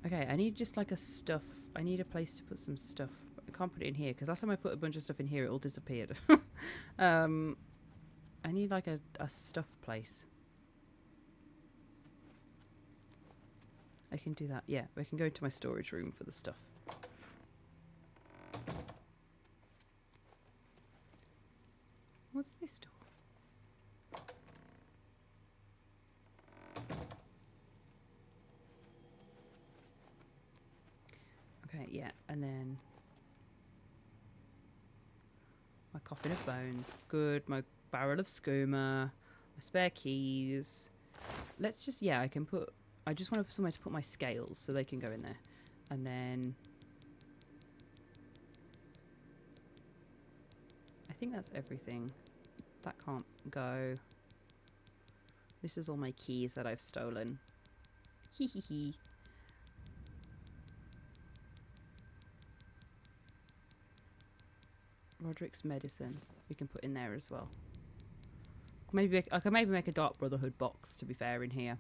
Okay, I need just like a stuff. I need a place to put some stuff. I can't put it in here because last time I put a bunch of stuff in here, it all disappeared. I need like a stuff place. I can do that. Yeah, I can go into my storage room for the stuff. What's this door? Okay, yeah, and then my coffin of bones, good. My barrel of skooma, my spare keys. Let's just, yeah, I can put, I just want somewhere to put my scales so they can go in there. And then I think that's everything. That can't go. This is all my keys that I've stolen. Hee hee hee. Roderick's medicine we can put in there as well. Maybe I can maybe make a Dark Brotherhood box, to be fair, in here.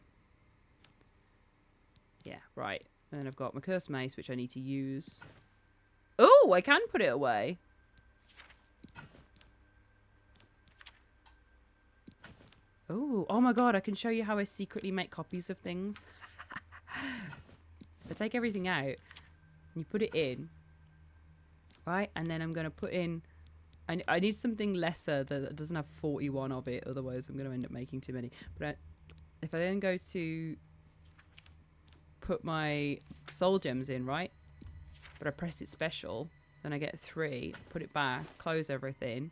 Yeah, right. And then I've got my cursed mace, which I need to use. Oh, I can put it away. Oh my god, I can show you how I secretly make copies of things. I take everything out, and you put it in, right? And then I'm going to put in... I need something lesser that doesn't have 41 of it, otherwise I'm going to end up making too many. But if I then go to put my soul gems in, right? But I press it special, then I get 3, put it back, close everything.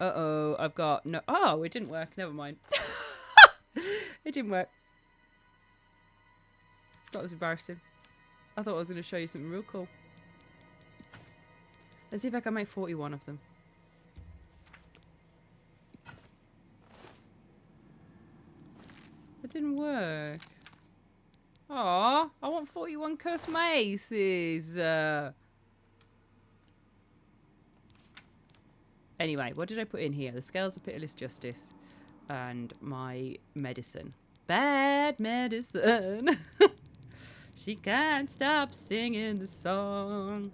Uh-oh, I've got no... Oh, it didn't work. Never mind. It didn't work. That was embarrassing. I thought I was going to show you something real cool. Let's see if I can make 41 of them. It didn't work. Aw, I want 41 cursed maces. Anyway, what did I put in here? The Scales of Pitiless Justice and my medicine. Bad medicine. She can't stop singing the song.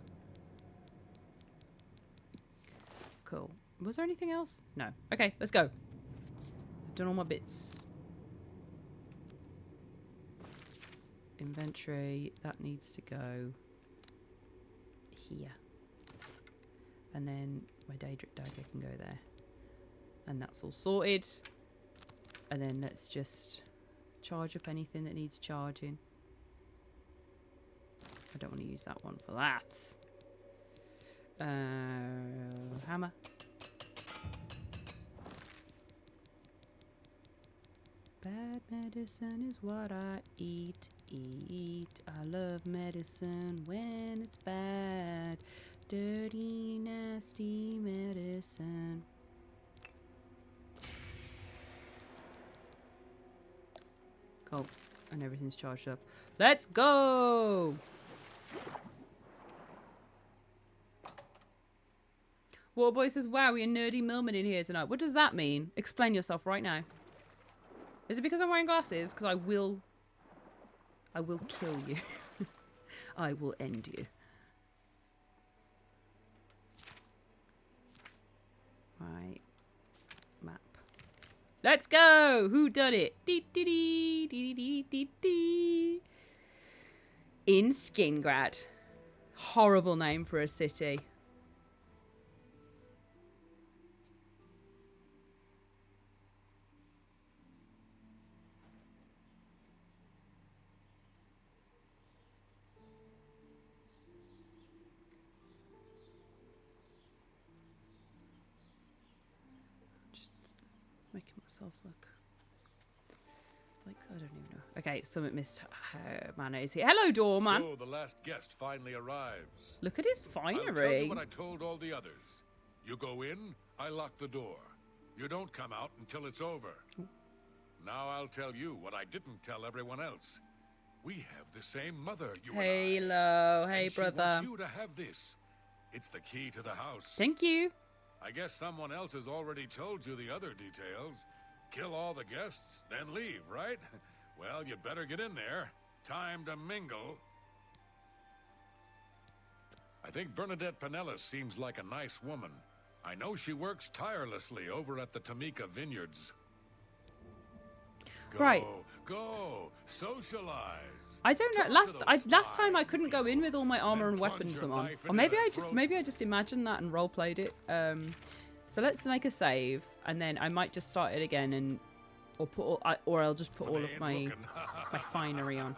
Cool. Was there anything else? No. Okay, let's go. I've done all my bits. Inventory. That needs to go here. And then my Daedric dagger can go there. And that's all sorted. And then let's just charge up anything that needs charging. I don't want to use that one for that. Hammer. Bad medicine is what I eat. I love medicine when it's bad. Dirty, nasty medicine. Cool. And everything's charged up. Let's go! Waterboy says, wow, we're nerdy MILLMAN in here tonight. What does that mean? Explain yourself right now. Is it because I'm wearing glasses? Because I will kill you. I will end you. Right. Map. Let's go! Whodunit? Dee dee dee dee dee dee dee. In Skingrad. Horrible name for a city. Making myself look like I don't even know. Okay, Summit Mist Manor is here. Hello, Doorman. So the last guest finally arrives. Look at his I'll tell finery. you what I told all the others. You go in, I lock the door. You don't come out until it's over. Now I'll tell you what I didn't tell everyone else. We have the same mother, you and I. Hello, hey And brother. She wants you to have this. It's the key to the house. Thank you. I guess someone else has already told you the other details. Kill all the guests, then leave, right? Well, you better get in there. Time to mingle. I think Bernadette Pinellas seems like a nice woman. I know she works tirelessly over at the Tamika Vineyards. Go, Right. Go, socialize. I don't know. Talk to those Last time I fine couldn't go in with all my armor and weapons your on. knife Or into maybe their I just imagined that and role played it. So let's make a save, and then I might just start it again, or I'll just put all of my finery on.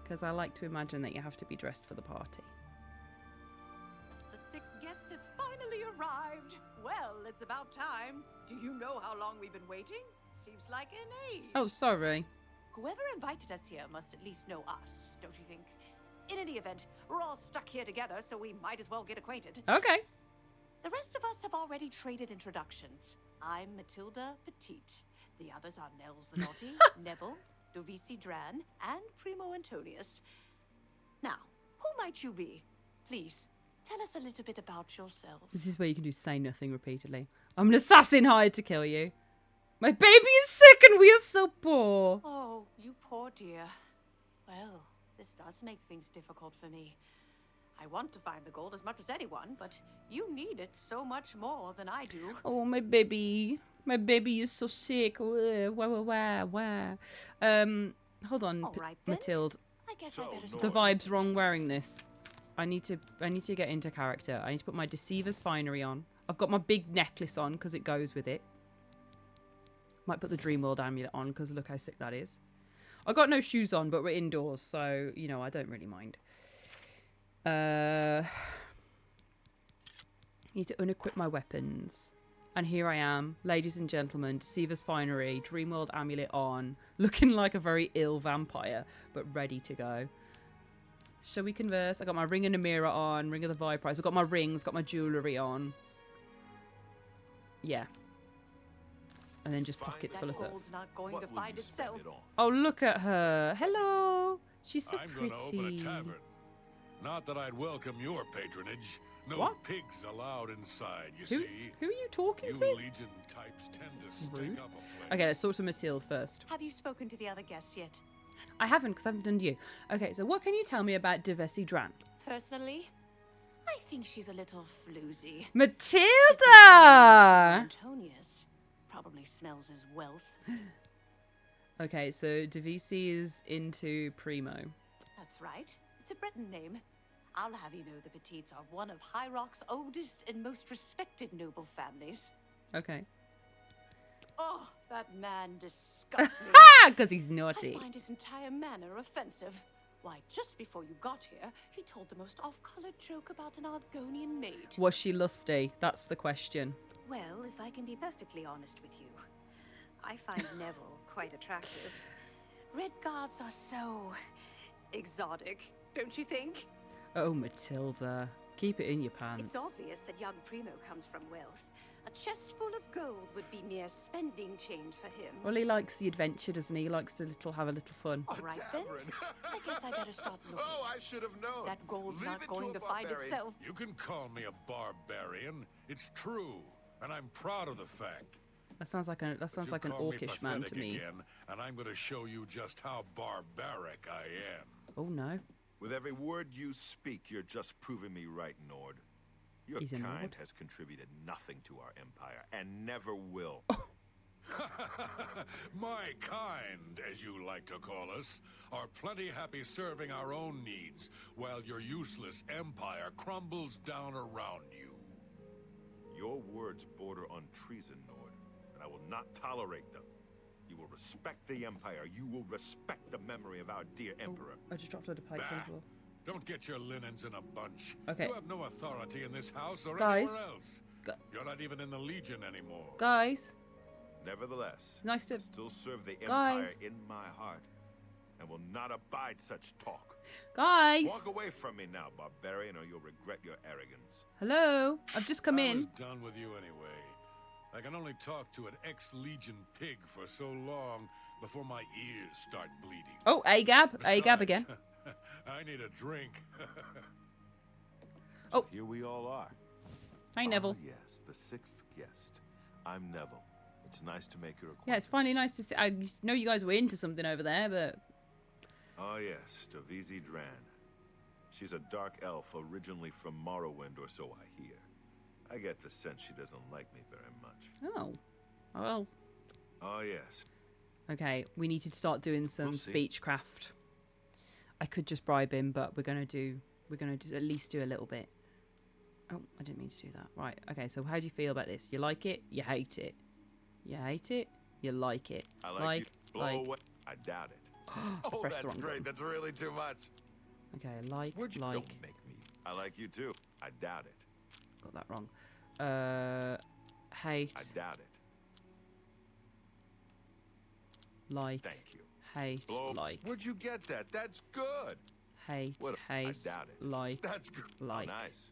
Because I like to imagine that you have to be dressed for the party. The sixth guest has finally arrived. Well, it's about time. Do you know how long we've been waiting? Seems like an age. Oh, sorry. Whoever invited us here must at least know us, don't you think? In any event, we're all stuck here together, so we might as well get acquainted. Okay. The rest of us have already traded introductions. I'm Matilda Petite. The others are Nels the Naughty, Neville, Dovisi Dran, and Primo Antonius. Now, who might you be? Please, tell us a little bit about yourself. This is where you can do say nothing repeatedly. I'm an assassin hired to kill you. My baby is sick and we are so poor. Oh, you poor dear. Well, this does make things difficult for me. I want to find the gold as much as anyone, but you need it so much more than I do. Oh, my baby. My baby is so sick. Wah, wah, wah, wah. Hold on, All right, then. Matilde. I guess I better The vibe's wrong wearing this. I need to get into character. I need to put my Deceiver's finery on. I've got my big necklace on because it goes with it. Might put the Dreamworld amulet on because look how sick that is. I got no shoes on, but we're indoors, so you know I don't really mind. Need to unequip my weapons. And here I am, ladies and gentlemen, Deceiver's Finery, Dreamworld amulet on, looking like a very ill vampire, but ready to go. Shall we converse? I got my ring and a mirror on, ring of the Viperize. I've got my rings, got my jewellery on. Yeah. And then just pockets full of stuff. Not going to find itself. Oh, look at her. Hello. She's so I'm pretty. gonna open a tavern. Not that I'd welcome your patronage. No What? pigs allowed inside, you see. Who are you talking You to? Legion types tend to stink up a place. Okay, let's talk to Mathilde first. Have you spoken to the other guests yet? I haven't, because I haven't done you. Okay, so what can you tell me about Devesi Dran? Personally, I think she's a little floozy. Matilda! Antonius probably smells his wealth. Okay, so Devesi is into Primo. That's right. It's a Breton name. I'll have you know the Petites are one of High Rock's oldest and most respected noble families. Okay. Oh, that man disgusts me. Because he's naughty. I find his entire manner offensive. Why, just before you got here, he told the most off-colored joke about an Argonian maid. Was she lusty? That's the question. Well, if I can be perfectly honest with you, I find Neville quite attractive. Red guards are so exotic, don't you think? Oh, Matilda. Keep it in your pants. It's obvious that young Primo comes from wealth. A chest full of gold would be mere spending change for him. Well, he likes the adventure, doesn't he? He likes to have a little fun. Right then, I guess I better stop looking. Oh, I should have known. That gold's Leave not it going to to a find barbarian. itself. You can call me a barbarian. It's true, and I'm proud of the fact. That sounds like an But you an call me orcish man to pathetic me. Again, and I'm going to show you just how barbaric I am. Oh no. With every word you speak, you're just proving me right, Nord. Your He's a kind Nord? has contributed nothing to our empire, and never will. My kind, as you like to call us, are plenty happy serving our own needs, while your useless empire crumbles down around you. Your words border on treason, Nord, and I will not tolerate them. You will respect the empire. You will respect the memory of our dear emperor. I just dropped a load of plates on the Bah. floor. Don't get your linens in a bunch. Okay. You have no authority in this house or Guys. anywhere else. Gu- You're not even in the Legion anymore. Guys. Nevertheless, Nice to... I still serve the Guys. empire in my heart, and will not abide such talk. Guys. Walk away from me now, barbarian, or you'll regret your arrogance. Hello. I've just come I in. was done with you anyway. I can only talk to an ex-Legion pig for so long before my ears start bleeding. Oh, Agab. Besides, Agab again. I need a drink. Oh. Here we all are. Hi, Neville. Ah, yes, the sixth guest. I'm Neville. It's nice to make your acquaintance. Yeah, it's finally nice to see. I know you guys were into something over there, but... Oh yes, Devesi Dran. She's a dark elf originally from Morrowind, or so I hear. I get the sense she doesn't like me very much. Oh. Well. Oh yes. Okay, we need to start doing some We'll see. speechcraft. I could just bribe him, but we're gonna at least do a little bit. Oh, I didn't mean to do that. Right. Okay. So how do you feel about this? You like it? You hate it? You hate it? You like it? I like you. Blow away. I doubt it. I Oh, pressed the that's wrong great. button. That's really too much. Okay. Like. Would you Like. don't make me. I like you too. I doubt it. Got that wrong. Hate. I doubt it. Like. Thank you. Hate. Blow. Like. Where'd you get that? That's good. Hate. What a- I Hate. doubt it. Like. That's good. Like. Oh, nice.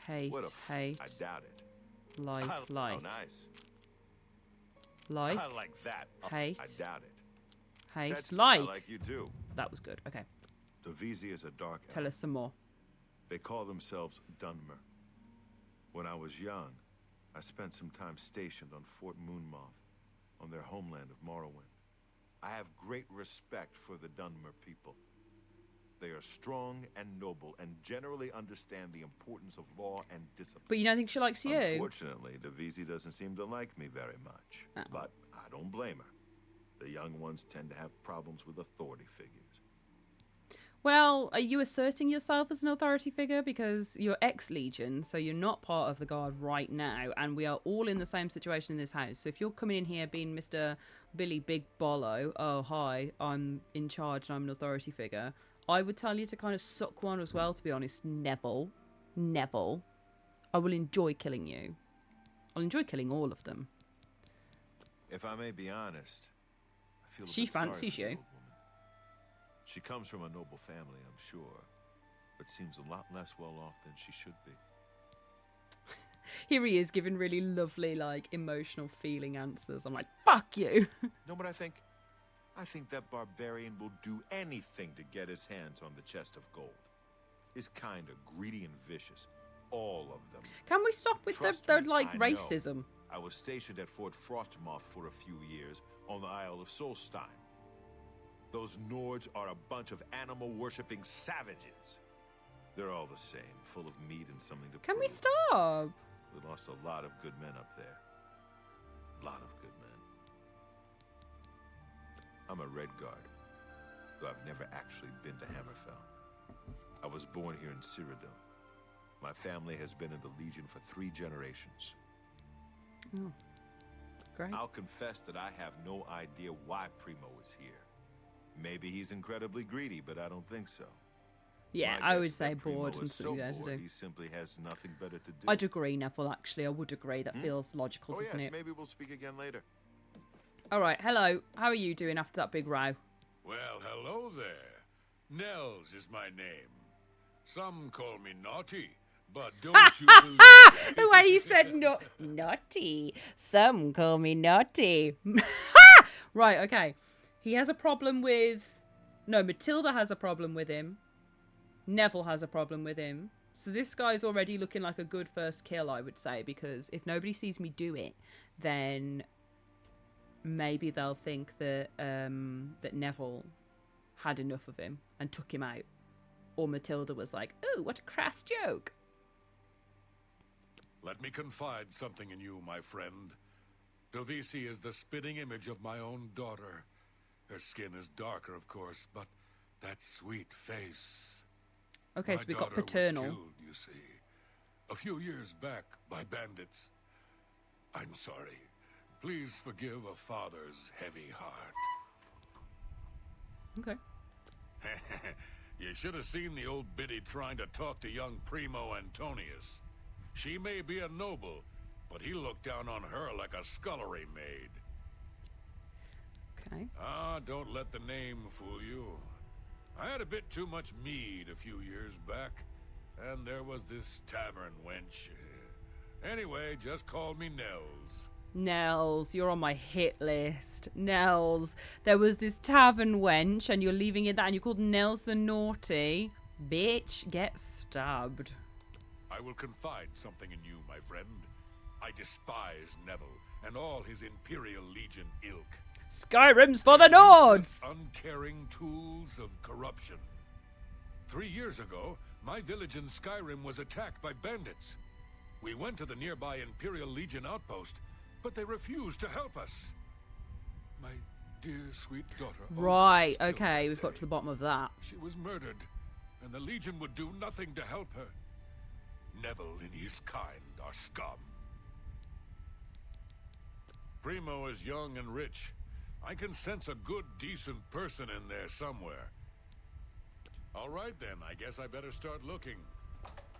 Hate. What a Hate. I doubt it. Like. Oh, Like. nice. Like. I like that. Oh, Hate. I doubt it. Hate. That's Like. I like you too. That was good. Okay. Devesi is a dark elf. Tell us some more. They call themselves Dunmer. When I was young, I spent some time stationed on Fort Moonmoth, on their homeland of Morrowind. I have great respect for the Dunmer people. They are strong and noble, and generally understand the importance of law and discipline. But you don't think she likes you? Unfortunately, Devesi doesn't seem to like me very much. Oh. But I don't blame her. The young ones tend to have problems with authority figures. Well, are you asserting yourself as an authority figure? Because you're ex-Legion, so you're not part of the Guard right now, and we are all in the same situation in this house. So if you're coming in here being Mr. Billy Big Bollo, oh, hi, I'm in charge and I'm an authority figure, I would tell you to kind of suck one as well, to be honest. Neville. Neville. I will enjoy killing you. I'll enjoy killing all of them. If I may be honest, I feel She fancies you. She comes from a noble family, I'm sure, but seems a lot less well off than she should be. Here he is giving really lovely, like, emotional feeling answers. I'm like, fuck you. No, but I think that barbarian will do anything to get his hands on the chest of gold. He's kind of greedy and vicious, all of them. Can we stop with the like, racism? I was stationed at Fort Frostmoth for a few years on the Isle of Solstein. Those Nords are a bunch of animal-worshipping savages. They're all the same, full of meat and something to prove. Can we stop? We lost a lot of good men up there. A lot of good men. I'm a Red Guard, though I've never actually been to Hammerfell. I was born here in Cyrodiil. My family has been in the Legion for 3 generations. Oh, great. I'll confess that I have no idea why Primo is here. Maybe he's incredibly greedy, but I don't think so. Yeah, I would say bored and something to do. He simply has nothing better to do. I'd agree, Neville, actually. I would agree. That feels logical, doesn't it? Maybe we'll speak again later. All right, hello. How are you doing after that big row? Well, hello there. Nels is my name. Some call me Naughty, but don't you believe... The way you said naughty. Some call me Naughty. Right, okay. He has a problem with... No, Matilda has a problem with him. Neville has a problem with him. So this guy's already looking like a good first kill, I would say, because if nobody sees me do it, then maybe they'll think that that Neville had enough of him and took him out. Or Matilda was like, "Ooh, what a crass joke." Let me confide something in you, my friend. Dovisi is the spitting image of my own daughter. Her skin is darker, of course, but that sweet face. Okay, my so we got daughter paternal. Was killed, you see, a few years back by bandits. I'm sorry. Please forgive a father's heavy heart. Okay. You should have seen the old biddy trying to talk to young Primo Antonius. She may be a noble, but he looked down on her like a scullery maid. Okay. Ah, don't let the name fool you. I had a bit too much mead a few years back, and there was this tavern wench. Anyway, just call me Nels. Nels, you're on my hit list. Nels, there was this tavern wench, and you're leaving it that, and you called Nels the Naughty. Bitch, get stabbed. I will confide something in you, my friend. I despise Neville and all his Imperial Legion ilk. Skyrim's for the Nords! Uncaring tools of corruption. 3 years ago, my village in Skyrim was attacked by bandits. We went to the nearby Imperial Legion outpost, but they refused to help us. My dear, sweet daughter... Right, okay, we've got to the bottom of that. She was murdered, and the Legion would do nothing to help her. Neville and his kind are scum. Primo is young and rich. I can sense a good, decent person in there somewhere. All right, then. I guess I better start looking.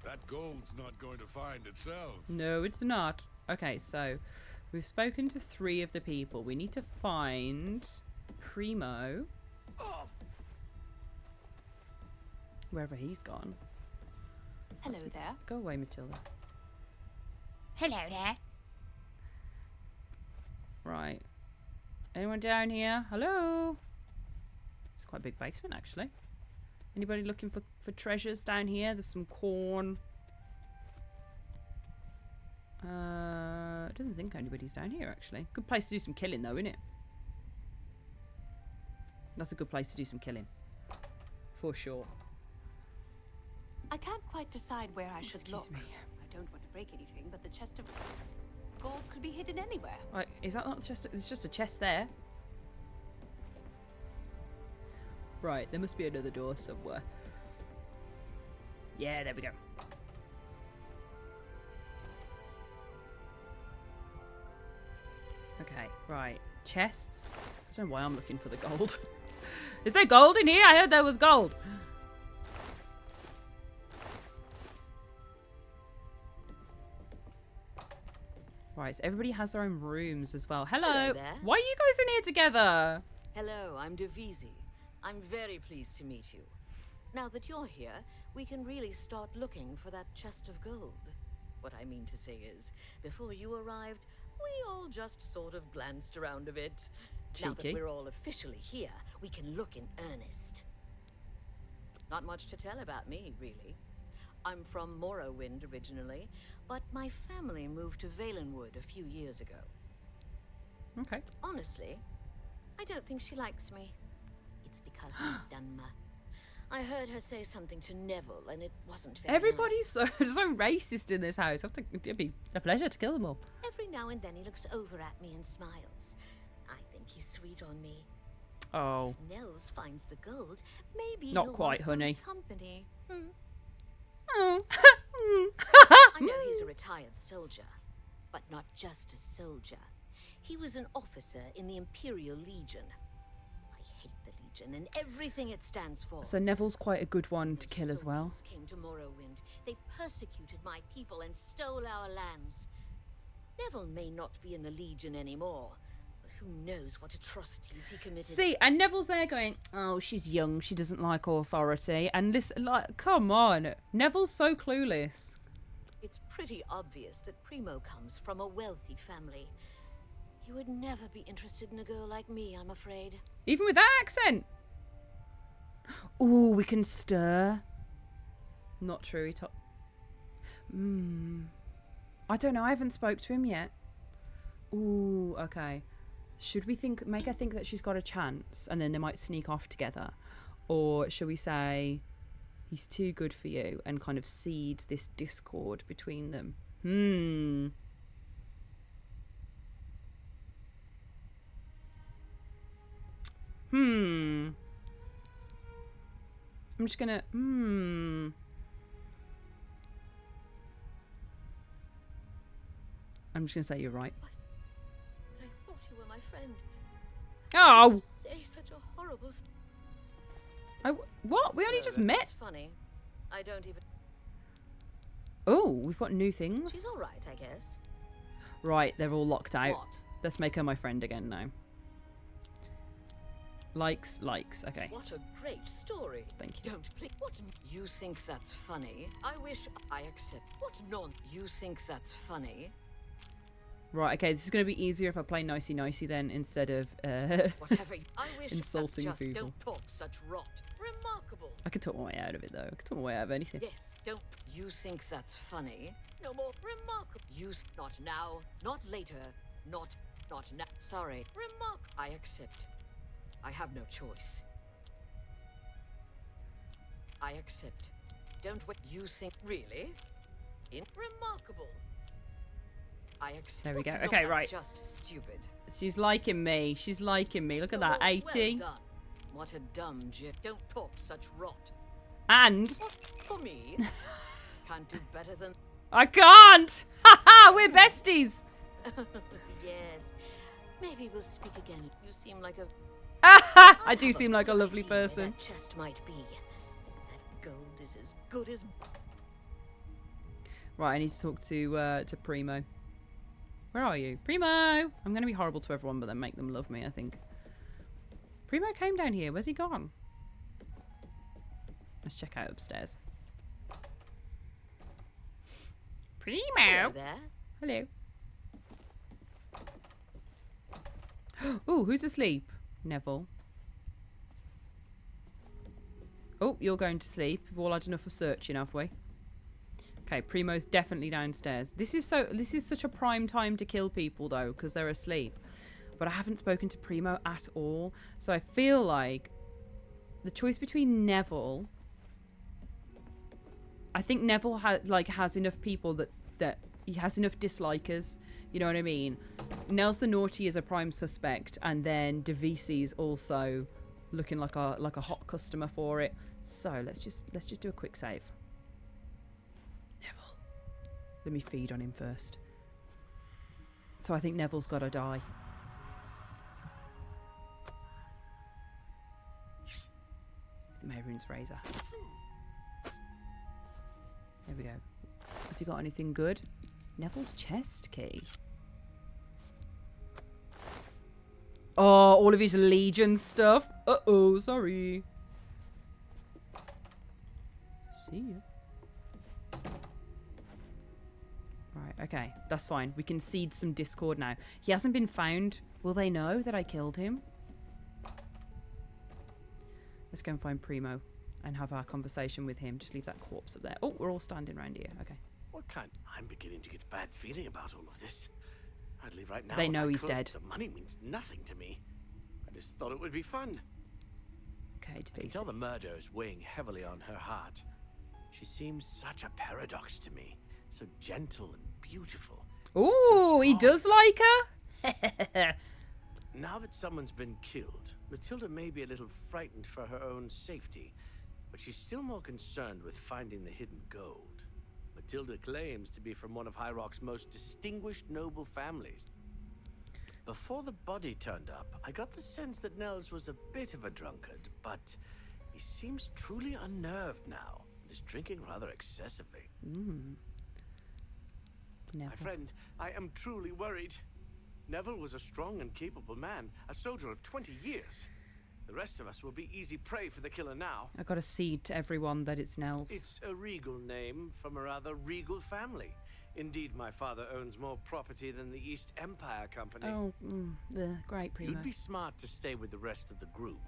That gold's not going to find itself. No, it's not. Okay, so we've spoken to 3 of the people. We need to find Primo. Wherever he's gone. Hello there. Go away, Matilda. Hello there. Right. Anyone down here? Hello? It's quite a big basement, actually. Anybody looking for treasures down here? There's some corn. It doesn't think anybody's down here, actually. Good place to do some killing, though, isn't it? That's a good place to do some killing. For sure. I can't quite decide where I should Excuse look. me. I don't want to break anything, but the chest of gold could be hidden anywhere. Right, is that not just... There's just a chest there. Right, there must be another door somewhere. Yeah, there we go. Okay, right. Chests. I don't know why I'm looking for the gold. Is there gold in here? I heard there was gold. Right, so everybody has their own rooms as well. Hello. Hello there. Why are you guys in here together? Hello, I'm Devisi. I'm very pleased to meet you. Now that you're here, we can really start looking for that chest of gold. What I mean to say is, before you arrived, we all just sort of glanced around a bit. Now that Cheeky. we're all officially here, we can look in earnest. Not much to tell about me, really. I'm from Morrowind originally, but my family moved to Valenwood a few years ago. Okay. Honestly, I don't think she likes me. It's because I'm Dunmer. I heard her say something to Neville, and it wasn't very Everybody's nice. so racist in this house. I think it'd be a pleasure to kill them all. Every now and then he looks over at me and smiles. I think he's sweet on me. Oh. If Nels finds the gold, maybe Not he'll quite, want some honey. company. Oh. I know he's a retired soldier, but not just a soldier. He was an officer in the Imperial Legion. I hate the Legion and everything it stands for. So Neville's quite a good one to kill as well. Soldiers came to Morrowind. They persecuted my people and stole our lands. Neville may not be in the Legion anymore, but who knows what atrocities he committed. See, and Neville's there going, oh, she's young, she doesn't like authority. And this, like, come on. Neville's so clueless. It's pretty obvious that Primo comes from a wealthy family. He would never be interested in a girl like me, I'm afraid. Even with that accent. Ooh, we can stir. Not true, he I don't know, I haven't spoke to him yet. Ooh, okay. Should we make her think that she's got a chance and then they might sneak off together? Or should we say he's too good for you and kind of seed this discord between them? I'm just gonna, I'm just gonna say you're right. But I thought you were my friend. Oh! You say such a horrible... What? We only just met. It's funny. I don't even... Oh, we've got new things. She's all right, I guess. Right, they're all locked out. What? Let's make her my friend again now. Likes. Okay. What a great story. Thank you. Don't please. What? You think that's funny? I wish I accept. What non? You think that's funny? Right, okay, this is going to be easier if I play nicey then instead of Whatever. I wish insulting that's just, people. Don't talk such rot. Remarkable. I can talk my way out of it though. I can talk my way out of anything. Yes. Don't. You think that's funny? No more. Remarkable. You not now. Not later. Not now. Sorry. Remark. I accept. I have no choice. I accept. Don't wait. You think really? Remarkable. I accept. There we go. No, Okay, that's right. Just stupid. She's liking me. She's liking me. Look at that. Well 80. done. What a dumb jit. Don't talk such rot. And For me, can't do better than. I can't. Haha, we're besties. Yes. Maybe we'll speak again. You seem like a. I do seem like a lovely idea where person. That chest might be. That gold is as good as. Right, I need to talk to Primo. Where are you? Primo! I'm going to be horrible to everyone, but then make them love me, I think. Primo came down here. Where's he gone? Let's check out upstairs. Primo. Hello there. Hello. Oh, who's asleep? Neville. Oh, you're going to sleep. We've all had enough of searching, have we? Okay, Primo's definitely downstairs. This is such a prime time to kill people though, because they're asleep. But I haven't spoken to Primo at all, so I feel like the choice between Neville. I think Neville has enough people that he has enough dislikers. You know what I mean? Nels the Naughty is a prime suspect, and then Devisi's also looking like a hot customer for it. So let's just do a quick save. Neville, let me feed on him first. So I think Neville's got to die. The Mehrunes razor. There we go. Has he got anything good? Neville's chest key. Oh, all of his Legion stuff. Uh-oh, sorry. See ya. Right, okay. That's fine. We can seed some discord now. He hasn't been found. Will they know that I killed him? Let's go and find Primo and have our conversation with him. Just leave that corpse up there. Oh, we're all standing around here. Okay. What kind? I'm beginning to get a bad feeling about all of this. I'd leave right now. They if know I he's could. dead. The money means nothing to me. I just thought it would be fun. Okay, I can Devise. tell the murder is weighing heavily on her heart. She seems such a paradox to me. So gentle and beautiful. Ooh, he does like her. Now that someone's been killed, Matilda may be a little frightened for her own safety, but she's still more concerned with finding the hidden gold. Matilda claims to be from one of High Rock's most distinguished noble families. Before the body turned up, I got the sense that Nels was a bit of a drunkard, but he seems truly unnerved now and is drinking rather excessively. My friend, I am truly worried. Neville was a strong and capable man, a soldier of 20 years. The rest of us will be easy prey for the killer now. I got to seed to everyone that it's Nels. It's a regal name from a rather regal family. Indeed, my father owns more property than the East Empire Company. Oh, great, Primo. You'd be smart to stay with the rest of the group.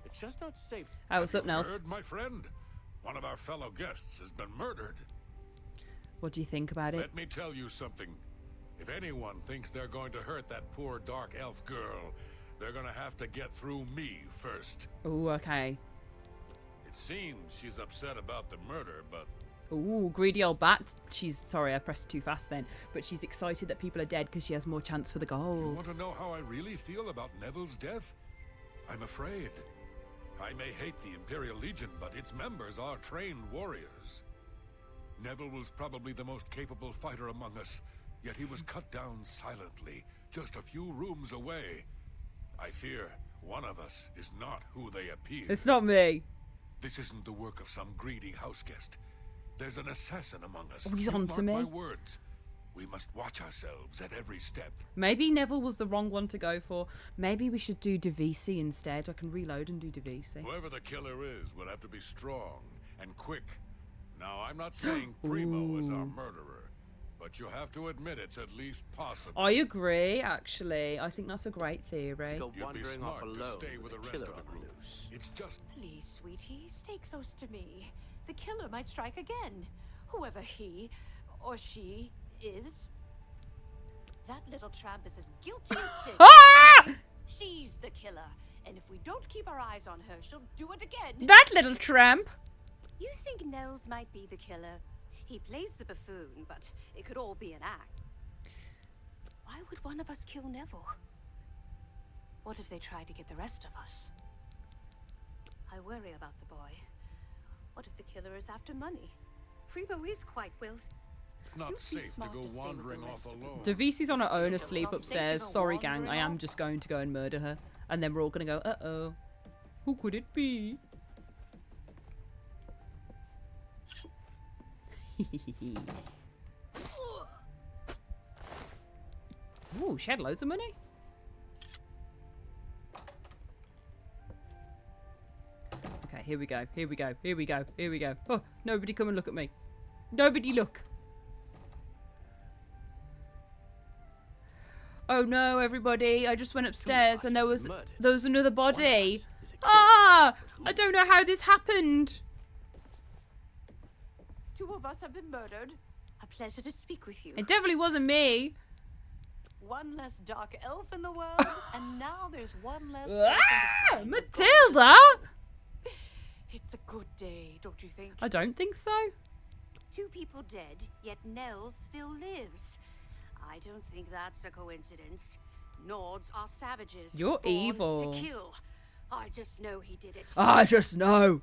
It's just not safe. Oh, what's up, Nels? Heard, my friend? One of our fellow guests has been murdered. What do you think about it? Let me tell you something. If anyone thinks they're going to hurt that poor dark elf girl, they're going to have to get through me first. Oh, okay. It seems she's upset about the murder, but... Ooh, greedy old bat. Sorry, I pressed too fast then. But she's excited that people are dead because she has more chance for the You gold. want to know how I really feel about Neville's death? I'm afraid. I may hate the Imperial Legion, but its members are trained warriors. Neville was probably the most capable fighter among us, yet he was cut down silently, just a few rooms away. I fear one of us is not who they appear. It's not me. This isn't the work of some greedy house guest. There's an assassin among us. Oh, he's You on to mark me. my words. We must watch ourselves at every step. Maybe Neville was the wrong one to go for. Maybe we should do Devisi instead. I can reload and do Devisi. Whoever the killer is will have to be strong and quick. Now, I'm not saying Primo is our murderer, but you have to admit it's at least possible. I agree, actually. I think that's a great theory. Go You'd be wandering off smart to alone stay with the rest killer of the on group. loose. It's just... Please, sweetie, stay close to me. The killer might strike again. Whoever he or she is. That little tramp is as guilty as sin. Ah! She's the killer. And if we don't keep our eyes on her, she'll do it again. That little tramp. You think Nels might be the killer? He plays the buffoon, but it could all be an act. Why would one of us kill Neville? What if they try to get the rest of us? I worry about the boy. What if the killer is after money? Primo is quite wealthy. not You'd be safe to smart go to stay with the wandering rest off of them. alone. Devisi's on her own Just asleep not safe to upstairs. go Sorry, gang. I wandering am off. just going to go and murder her. And then we're all going to go, uh-oh. Who could it be? Ooh, she had loads of money. Okay, here we go. Here we go. Here we go. Here we go. Oh, nobody come and look at me. Nobody look. Oh no, everybody. I just went upstairs and there was another body. Ah! I don't know how this happened. 2 of us have been murdered. A pleasure to speak with you. It definitely wasn't me. One less dark elf in the world, and now there's one less. Ah! person to find the Matilda! gold. It's a good day, don't you think? I don't think so. 2 people dead, yet Nels still lives. I don't think that's a coincidence. Nords are savages. You're born evil. To kill. I just know he did it. I just know.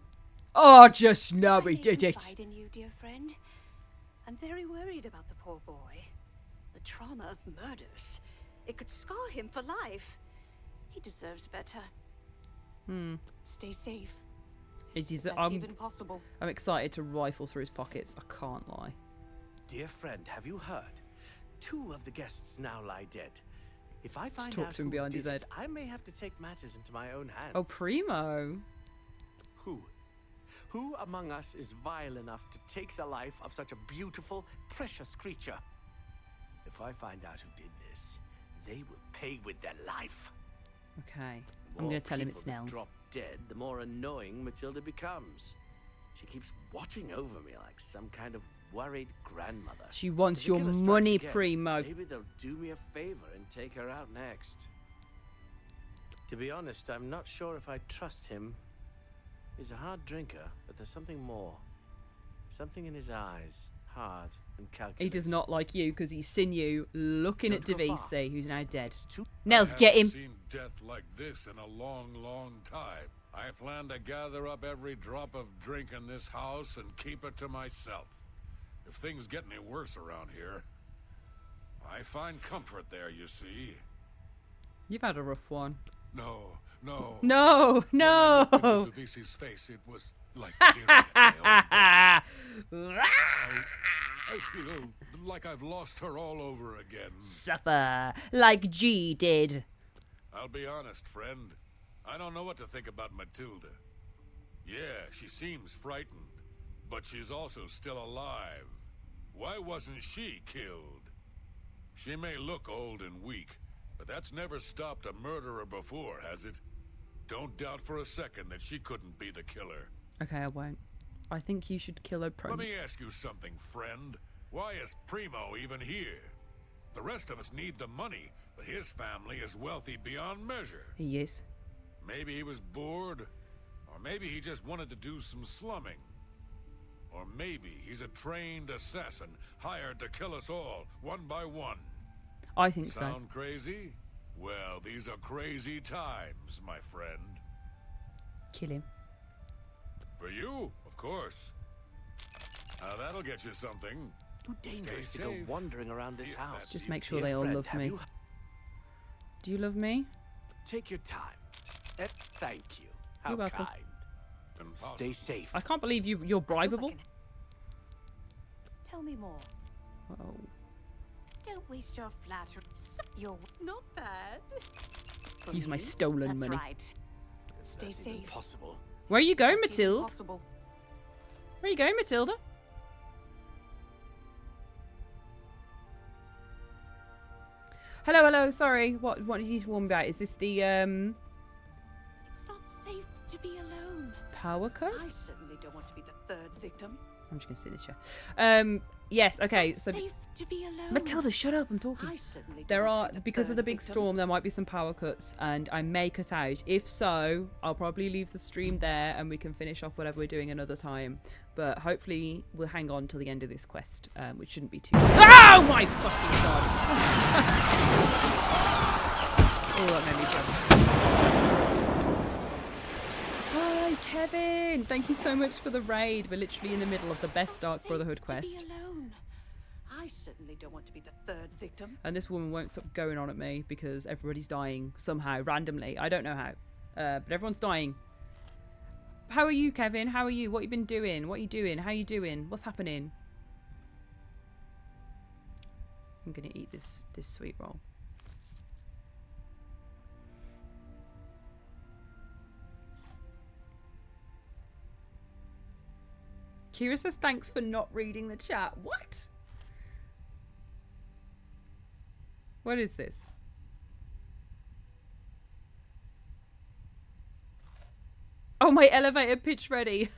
I just know he did it. Confide in you, dear friend. I'm very worried about the poor boy. The trauma of murders. It could scar him for life. He deserves better. Stay safe. It is. That's even possible. I'm excited to rifle through his pockets. I can't lie. Dear friend, have you heard? 2 of the guests now lie dead. If I find talk out to him who behind did his it, head. I may have to take matters into my own hands. Oh, Primo. Who among us is vile enough to take the life of such a beautiful, precious creature? If I find out who did this, they will pay with their life. Okay. The I'm more going to tell him people it's that Nels. drop dead, the more annoying Matilda becomes. She keeps watching over me like some kind of worried grandmother. She wants If the your killer strikes money, again, Primo. Maybe they'll do me a favor and take her out next. To be honest, I'm not sure if I trust him. He's a hard drinker, but there's something more. Something in his eyes, hard and calculated. He does not like you because he's seen you looking at Don't go far. Davisi, who's now dead. I Nels, get him. haven't seen death like this in a long, long time. I plan to gather up every drop of drink in this house and keep it to myself. If things get any worse around here, I find comfort there, you see. You've had a rough one. No. No. When I looked into Davisi's face, it was like tearing at my own gut. I feel like I've lost her all over again. Suffer like G did. I'll be honest, friend. I don't know what to think about Matilda. Yeah, she seems frightened, but she's also still alive. Why wasn't she killed? She may look old and weak, but that's never stopped a murderer before, has it? Don't doubt for a second that she couldn't be the killer. Okay, I won't. I think you should kill her. Let me ask you something, friend. Why is Primo even here? The rest of us need the money, but his family is wealthy beyond measure. He is. Maybe he was bored, or maybe he just wanted to do some slumming. Or maybe he's a trained assassin hired to kill us all, one by one. I think so. Sound crazy? Well, these are crazy times, my friend. Kill him. For you, of course. Now that'll get you something. Too dangerous to go wandering around this house. Just make sure Dear they all friend, love have me. you- Do you love me? Take your time. Thank you. How You're welcome. kind. Stay safe. I can't believe you're bribable. Tell me more. Whoa. Don't waste your flattery. You're not bad. For Use my me, stolen that's money. Right. Stay That's even safe. possible. Where are you going, That's even Matilda? possible. Where are you going, Matilda? Hello. Sorry. What did you warn me about? Is this the It's not safe to be alone. power code? I certainly don't want to be the third victim. I'm just gonna sit in this chair. Yes. Okay. It's So not safe to be alone. Matilda, shut up! I'm talking. I certainly There don't are want to be the because of the third big victim. storm. There might be some power cuts, and I may cut out. If so, I'll probably leave the stream there, and we can finish off whatever we're doing another time. But hopefully, we'll hang on till the end of this quest, which shouldn't be too. Oh my fucking god! Oh, that made me jump. Hi, Kevin. Thank you so much for the raid. We're literally in the middle of the best Dark Brotherhood quest. To be alone. I certainly don't want to be the third victim. And this woman won't stop going on at me because everybody's dying somehow, randomly. I don't know how. But everyone's dying. How are you, Kevin? How are you? What you been doing? What are you doing? How you doing? What's happening? I'm going to eat this sweet roll. Kira says thanks for not reading the chat. What? What is this? Oh, my elevator pitch ready.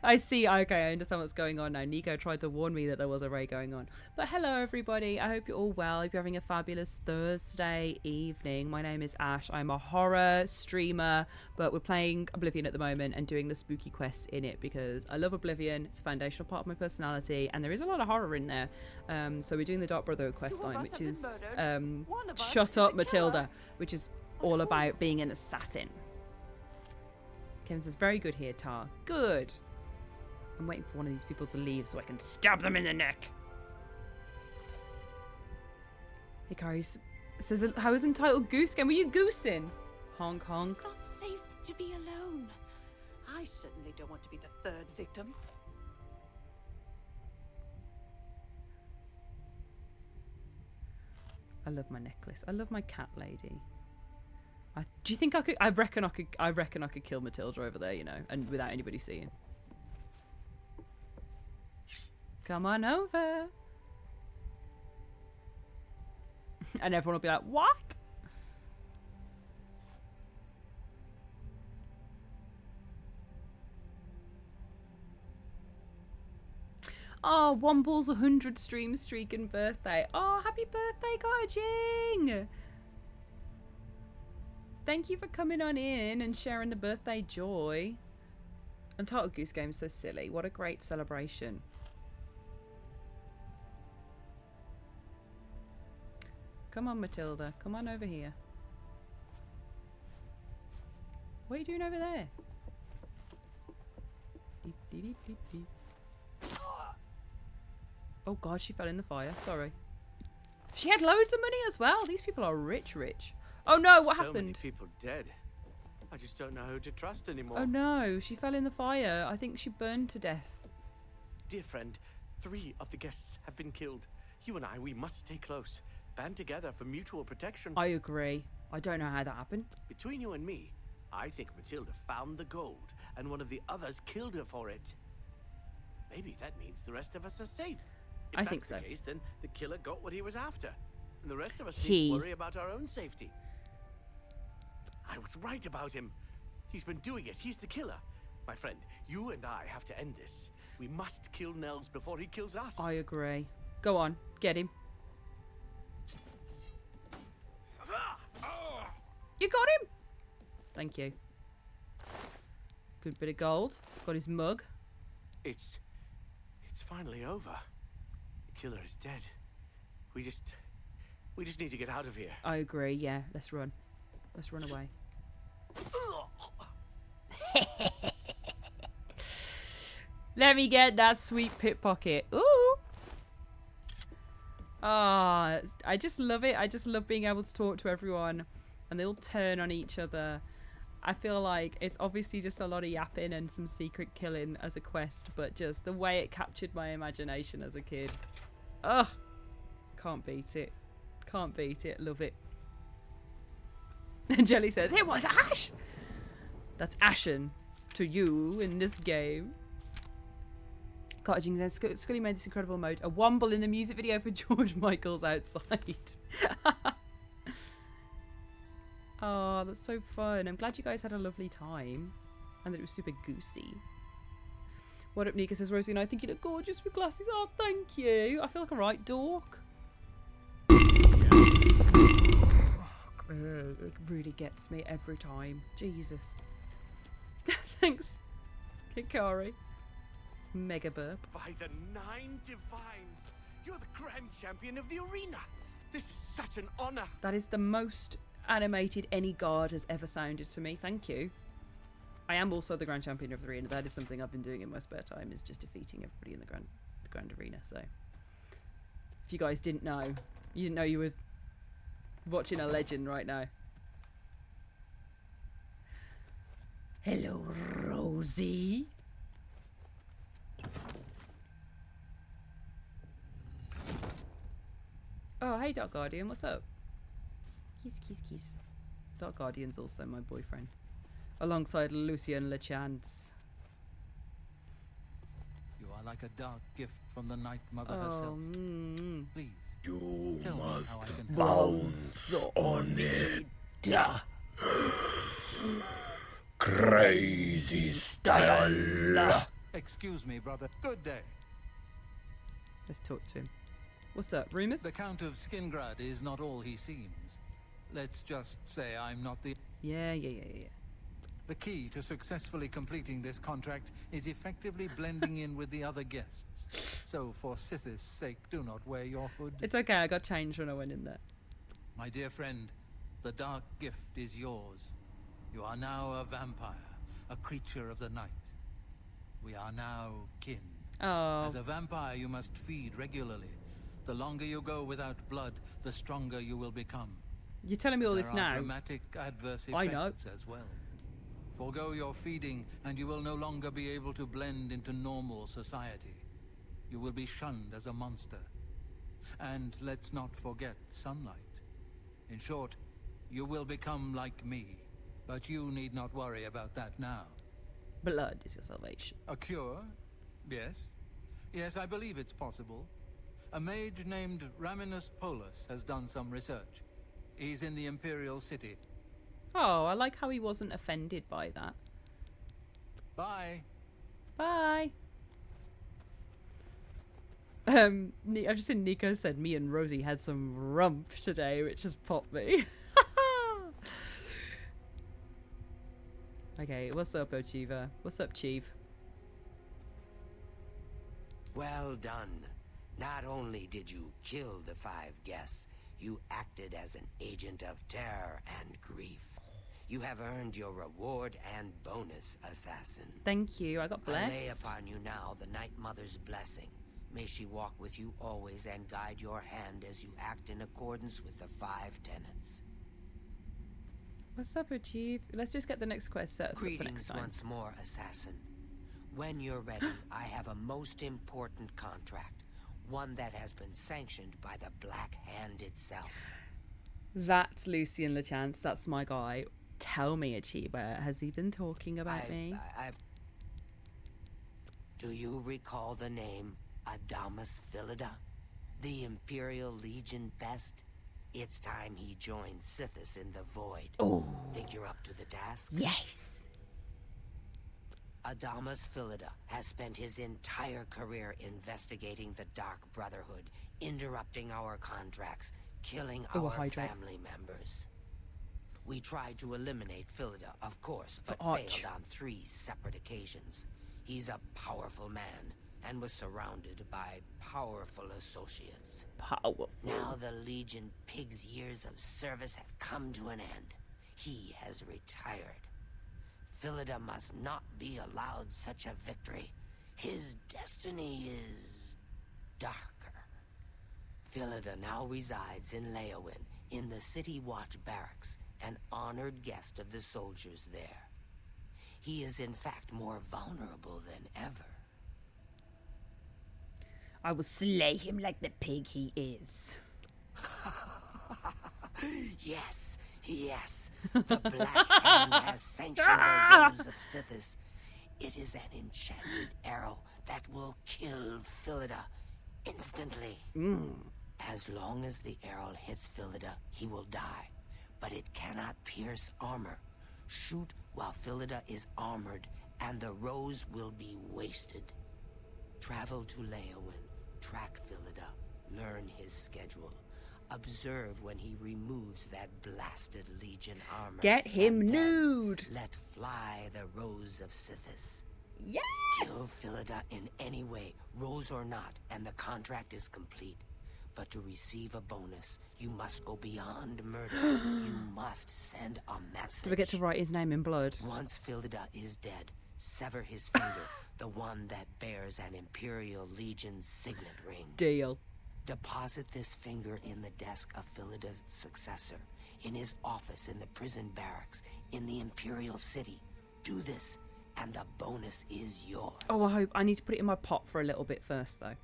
I see. Okay, I understand what's going on now. Nico tried to warn me that there was a raid going on. But hello, everybody. I hope you're all well. I hope you're having a fabulous Thursday evening. My name is Ash. I'm a horror streamer, but we're playing Oblivion at the moment and doing the spooky quests in it because I love Oblivion. It's a foundational part of my personality, and there is a lot of horror in there. So we're doing the Dark Brotherhood quest line, which is Shut Up, Matilda, which is all about being an assassin. Kevin says, very good here, Tar. Good. I'm waiting for one of these people to leave so I can stab them in the neck. Hikari says, how is entitled Goose Game? Were you goosing? Honk honk. It's not safe to be alone. I certainly don't want to be the third victim. I love my necklace. I love my cat lady. Do you think I could? I reckon I could kill Matilda over there, you know, and without anybody seeing. Come on over. And everyone will be like, what? Oh, Womble's 100 stream streak and birthday. Oh, happy birthday, Gorging! Thank you for coming on in and sharing the birthday joy. Untitled Goose Game's so silly. What a great celebration. Come on, Matilda. Come on over here. What are you doing over there? Oh god, she fell in the fire. Sorry. She had loads of money as well. These people are rich, rich. Oh no, what happened? So many people dead. I just don't know who to trust anymore. Oh no, she fell in the fire. I think she burned to death. Dear friend, 3 of the guests have been killed. You and I, we must stay close. Band together for mutual protection. I agree. I don't know how that happened. Between you and me, I think Matilda found the gold and one of the others killed her for it. Maybe that means the rest of us are safe. If I that's think so. The case, then the killer got what he was after. And the rest of us need to worry about our own safety. I was right about him. He's been doing it. He's the killer. My friend, you and I have to end this. We must kill Nels before he kills us. I agree. Go on, get him. You got him! Thank you. Good bit of gold. Got his mug. It's finally over. The killer is dead. We just need to get out of here. I agree, yeah. Let's run. Let's run away. Let me get that sweet pickpocket. Ooh! Ah, I just love it. I just love being able to talk to everyone and they all turn on each other. I feel like it's obviously just a lot of yapping and some secret killing as a quest, but just the way it captured my imagination as a kid. Ugh! Can't beat it. Can't beat it. Love it. And Jelly says, it was Ash! That's Ashen to you in this game. Cottaging says, Scully made this incredible mode. A womble in the music video for George Michael's Outside. Oh, that's so fun. I'm glad you guys had a lovely time. And that it was super goosey. What up, Nika says, Rosie and I think you look gorgeous with glasses. Oh, thank you. I feel like a right dork. It really gets me every time. Jesus. Thanks, Kikari. Mega burp. By the 9 divines, you're the grand champion of the arena. This is such an honor. That is the most animated any guard has ever sounded to me. Thank you. I am also the grand champion of the arena. That is something I've been doing in my spare time, is just defeating everybody in the grand arena. So if you guys didn't know, you didn't know you were watching a legend right now. Hello, Rosie. Oh, hey, Dark Guardian. What's up? Kiss, kiss, kiss. Dark Guardian's also my boyfriend. Alongside Lucien Lechance. You are like a dark gift from the Night Mother herself. Please. You must bounce on it. Crazy style. Excuse me, brother. Good day. Let's talk to him. What's up, Remus? The Count of Skingrad is not all he seems. Let's just say I'm not the... Yeah. The key to successfully completing this contract is effectively blending in with the other guests. So for Sithis' sake, do not wear your hood. It's okay, I got changed when I went in there. My dear friend, the dark gift is yours. You are now a vampire, a creature of the night. We are now kin. Oh. As a vampire, you must feed regularly. The longer you go without blood, the stronger you will become. You're telling me all this There are now? dramatic adverse I know. effects as well. Forgo your feeding, and you will no longer be able to blend into normal society. You will be shunned as a monster. And let's not forget sunlight. In short, you will become like me. But you need not worry about that now. Blood is your salvation. A cure? Yes. Yes, I believe it's possible. A mage named Raminus Polus has done some research. He's in the Imperial City. Oh, I like how he wasn't offended by that. Bye. Bye. I've just seen Nico said me and Rosie had some rump today, which has popped me. Okay, what's up, Achiever? What's up, Chief? Well done. Not only did you kill the 5 guests, you acted as an agent of terror and grief. You have earned your reward and bonus, assassin. Thank you, I got blessed. I lay upon you now the Night Mother's blessing. May she walk with you always and guide your hand as you act in accordance with the 5 tenets. What's up, Chief? Let's just get the next quest set up for next Greetings time. once more, assassin. When you're ready, I have a most important contract. One that has been sanctioned by the Black Hand itself. That's Lucien LeChance. That's my guy. Tell me, Achiever, has he been talking about me? Do you recall the name Adamus Philida? The Imperial Legion best? It's time he joined Sithis in the Void. Oh. Think you're up to the task? Yes. Adamus Philida has spent his entire career investigating the Dark Brotherhood, interrupting our contracts, killing our hydrate. family members. We tried to eliminate Philida, of course, but Arch. failed on 3 separate occasions. He's a powerful man and was surrounded by powerful associates. Powerful. Now the Legion Pig's years of service have come to an end. He has retired. Philida must not be allowed such a victory. His destiny is darker. Philida now resides in Leowin, in the City Watch Barracks, an honored guest of the soldiers there. He is in fact more vulnerable than ever. I will slay him like the pig he is. Yes, yes. The Black Hand has sanctioned the Rose of Sithis. It is an enchanted arrow that will kill Philida instantly. As long as the arrow hits Philida, he will die. But it cannot pierce armor. Shoot while Philida is armored, and the rose will be wasted. Travel to Leowin, track Philida, learn his schedule. Observe when he removes that blasted Legion armor. Get him and then nude. Let fly the Rose of Sithis. Yes. Kill Philida in any way, rose or not, and the contract is complete. But to receive a bonus, you must go beyond murder. You must send a message. Do we get to write his name in blood? Once Philida is dead, sever his finger, the one that bears an Imperial Legion signet ring. Deal. Deposit this finger in the desk of Philida's successor, in his office in the prison barracks, in the Imperial City. Do this, and the bonus is yours. Oh, I need to put it in my pot for a little bit first, though,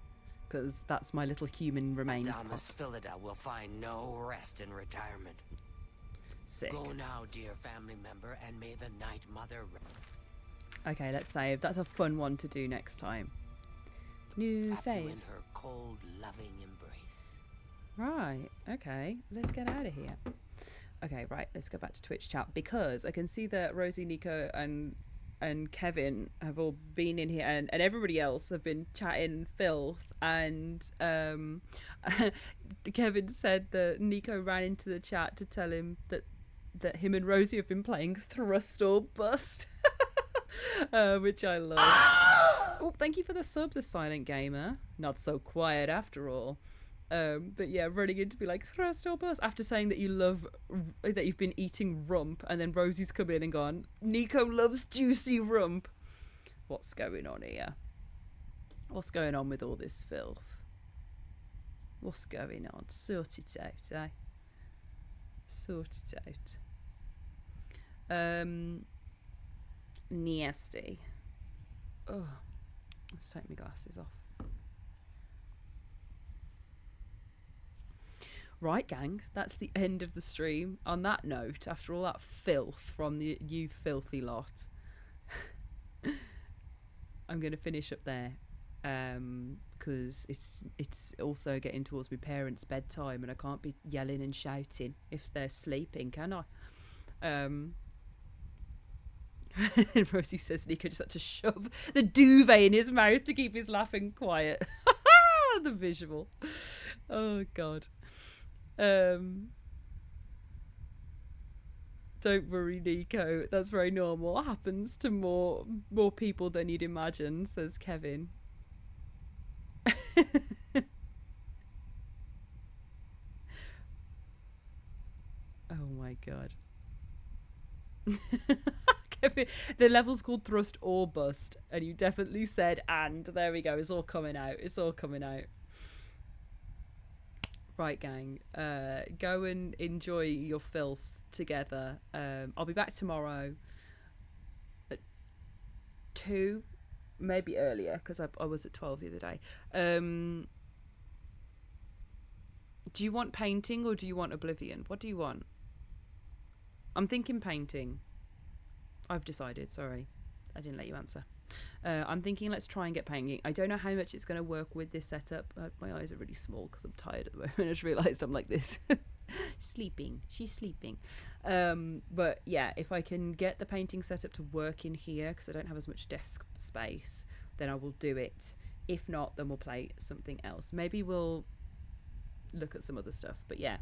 because that's my little human remains pot. Adamus Philida will find no rest in retirement. Sick. Go now, dear family member, and may the Night Mother... Okay, let's save. That's a fun one to do next time. New wrap you save. in her cold, loving embrace. Right, okay. Let's get out of here. Okay, right, let's go back to Twitch chat, because I can see that Rosie, Nico, and Kevin have all been in here, and everybody else have been chatting filth, and Kevin said that Nico ran into the chat to tell him that him and Rosie have been playing Thrust or Bust. Which I love. Oh, thank you for the sub, the Silent Gamer. Not so quiet after all. But yeah, running in to be like, thrust or bust, after saying that that you've been eating rump, and then Rosie's come in and gone, Nico loves juicy rump. What's going on here? What's going on with all this filth? What's going on? Sort it out, eh? Sort it out. Nasty. Oh, let's take my glasses off. Right, gang, that's the end of the stream. On that note, after all that filth from you filthy lot, I'm going to finish up there, because it's also getting towards my parents' bedtime, and I can't be yelling and shouting if they're sleeping, can I? And Rosie says Nico just had to shove the duvet in his mouth to keep his laughing quiet. The visual. Oh, God. Don't worry, Nico. That's very normal. It happens to more people than you'd imagine, says Kevin. Oh my god. Kevin, the level's called Thrust or Bust, and you definitely said and. There we go. It's all coming out. It's all coming out. Right, gang. Go and enjoy your filth together. I'll be back tomorrow at 2, maybe earlier, because I was at 12 the other day. Do you want painting or do you want Oblivion? What do you want? I'm thinking painting. I've decided. Sorry, I didn't let you answer. I'm thinking let's try and get painting. I don't know how much it's going to work with this setup. My eyes are really small because I'm tired at the moment. I just realised I'm like this. Sleeping. She's sleeping. But yeah, if I can get the painting setup to work in here, because I don't have as much desk space, then I will do it. If not, then we'll play something else. Maybe we'll look at some other stuff. But yeah,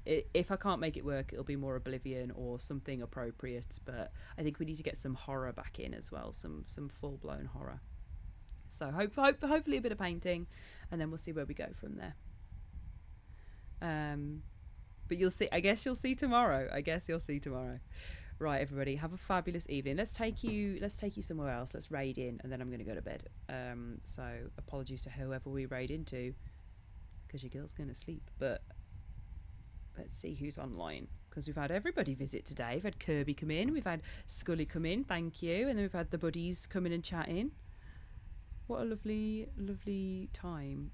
if I can't make it work, it'll be more Oblivion or something appropriate. But I think we need to get some horror back in as well, some full-blown horror. So hopefully a bit of painting, and then we'll see where we go from there. But you'll see. I guess you'll see tomorrow. Right, everybody, have a fabulous evening. Let's take you somewhere else. Let's raid in, and then I'm going to go to bed. So apologies to whoever we raid into, because your girl's going to sleep. But let's see who's online, because we've had everybody visit today. We've had Kirby come in, we've had Scully come in, thank you, and then we've had the buddies come in and chat in. What a lovely time.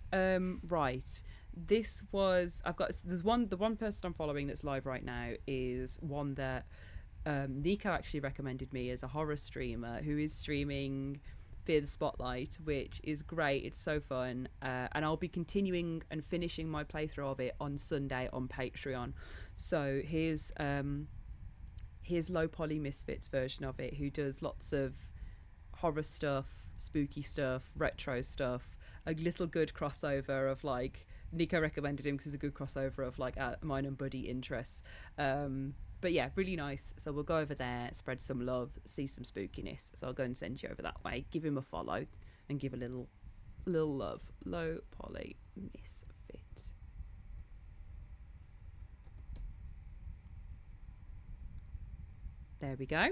Right, this was, the one person I'm following that's live right now is one that Nico actually recommended me as a horror streamer who is streaming Fear the Spotlight, which is great. It's so fun, and I'll be continuing and finishing my playthrough of it on Sunday on Patreon. So here's Low Poly Misfits version of it, who does lots of horror stuff, spooky stuff, retro stuff, a little good crossover of like, Nico recommended him because it's a good crossover of like mine and Buddy interests. But yeah, really nice. So we'll go over there, spread some love, see some spookiness. So I'll go and send you over that way. Give him a follow and give a little love. Low Poly Misfit. There we go.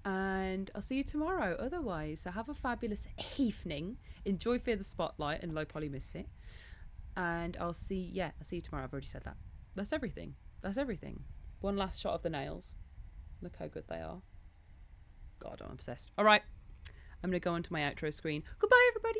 And I'll see you tomorrow. Otherwise, so have a fabulous evening. Enjoy Fear the Spotlight and Low Poly Misfit. And I'll see you tomorrow. I've already said that. That's everything. One last shot of the nails. Look how good they are. God, I'm obsessed. All right. I'm going to go onto my outro screen. Goodbye, everybody.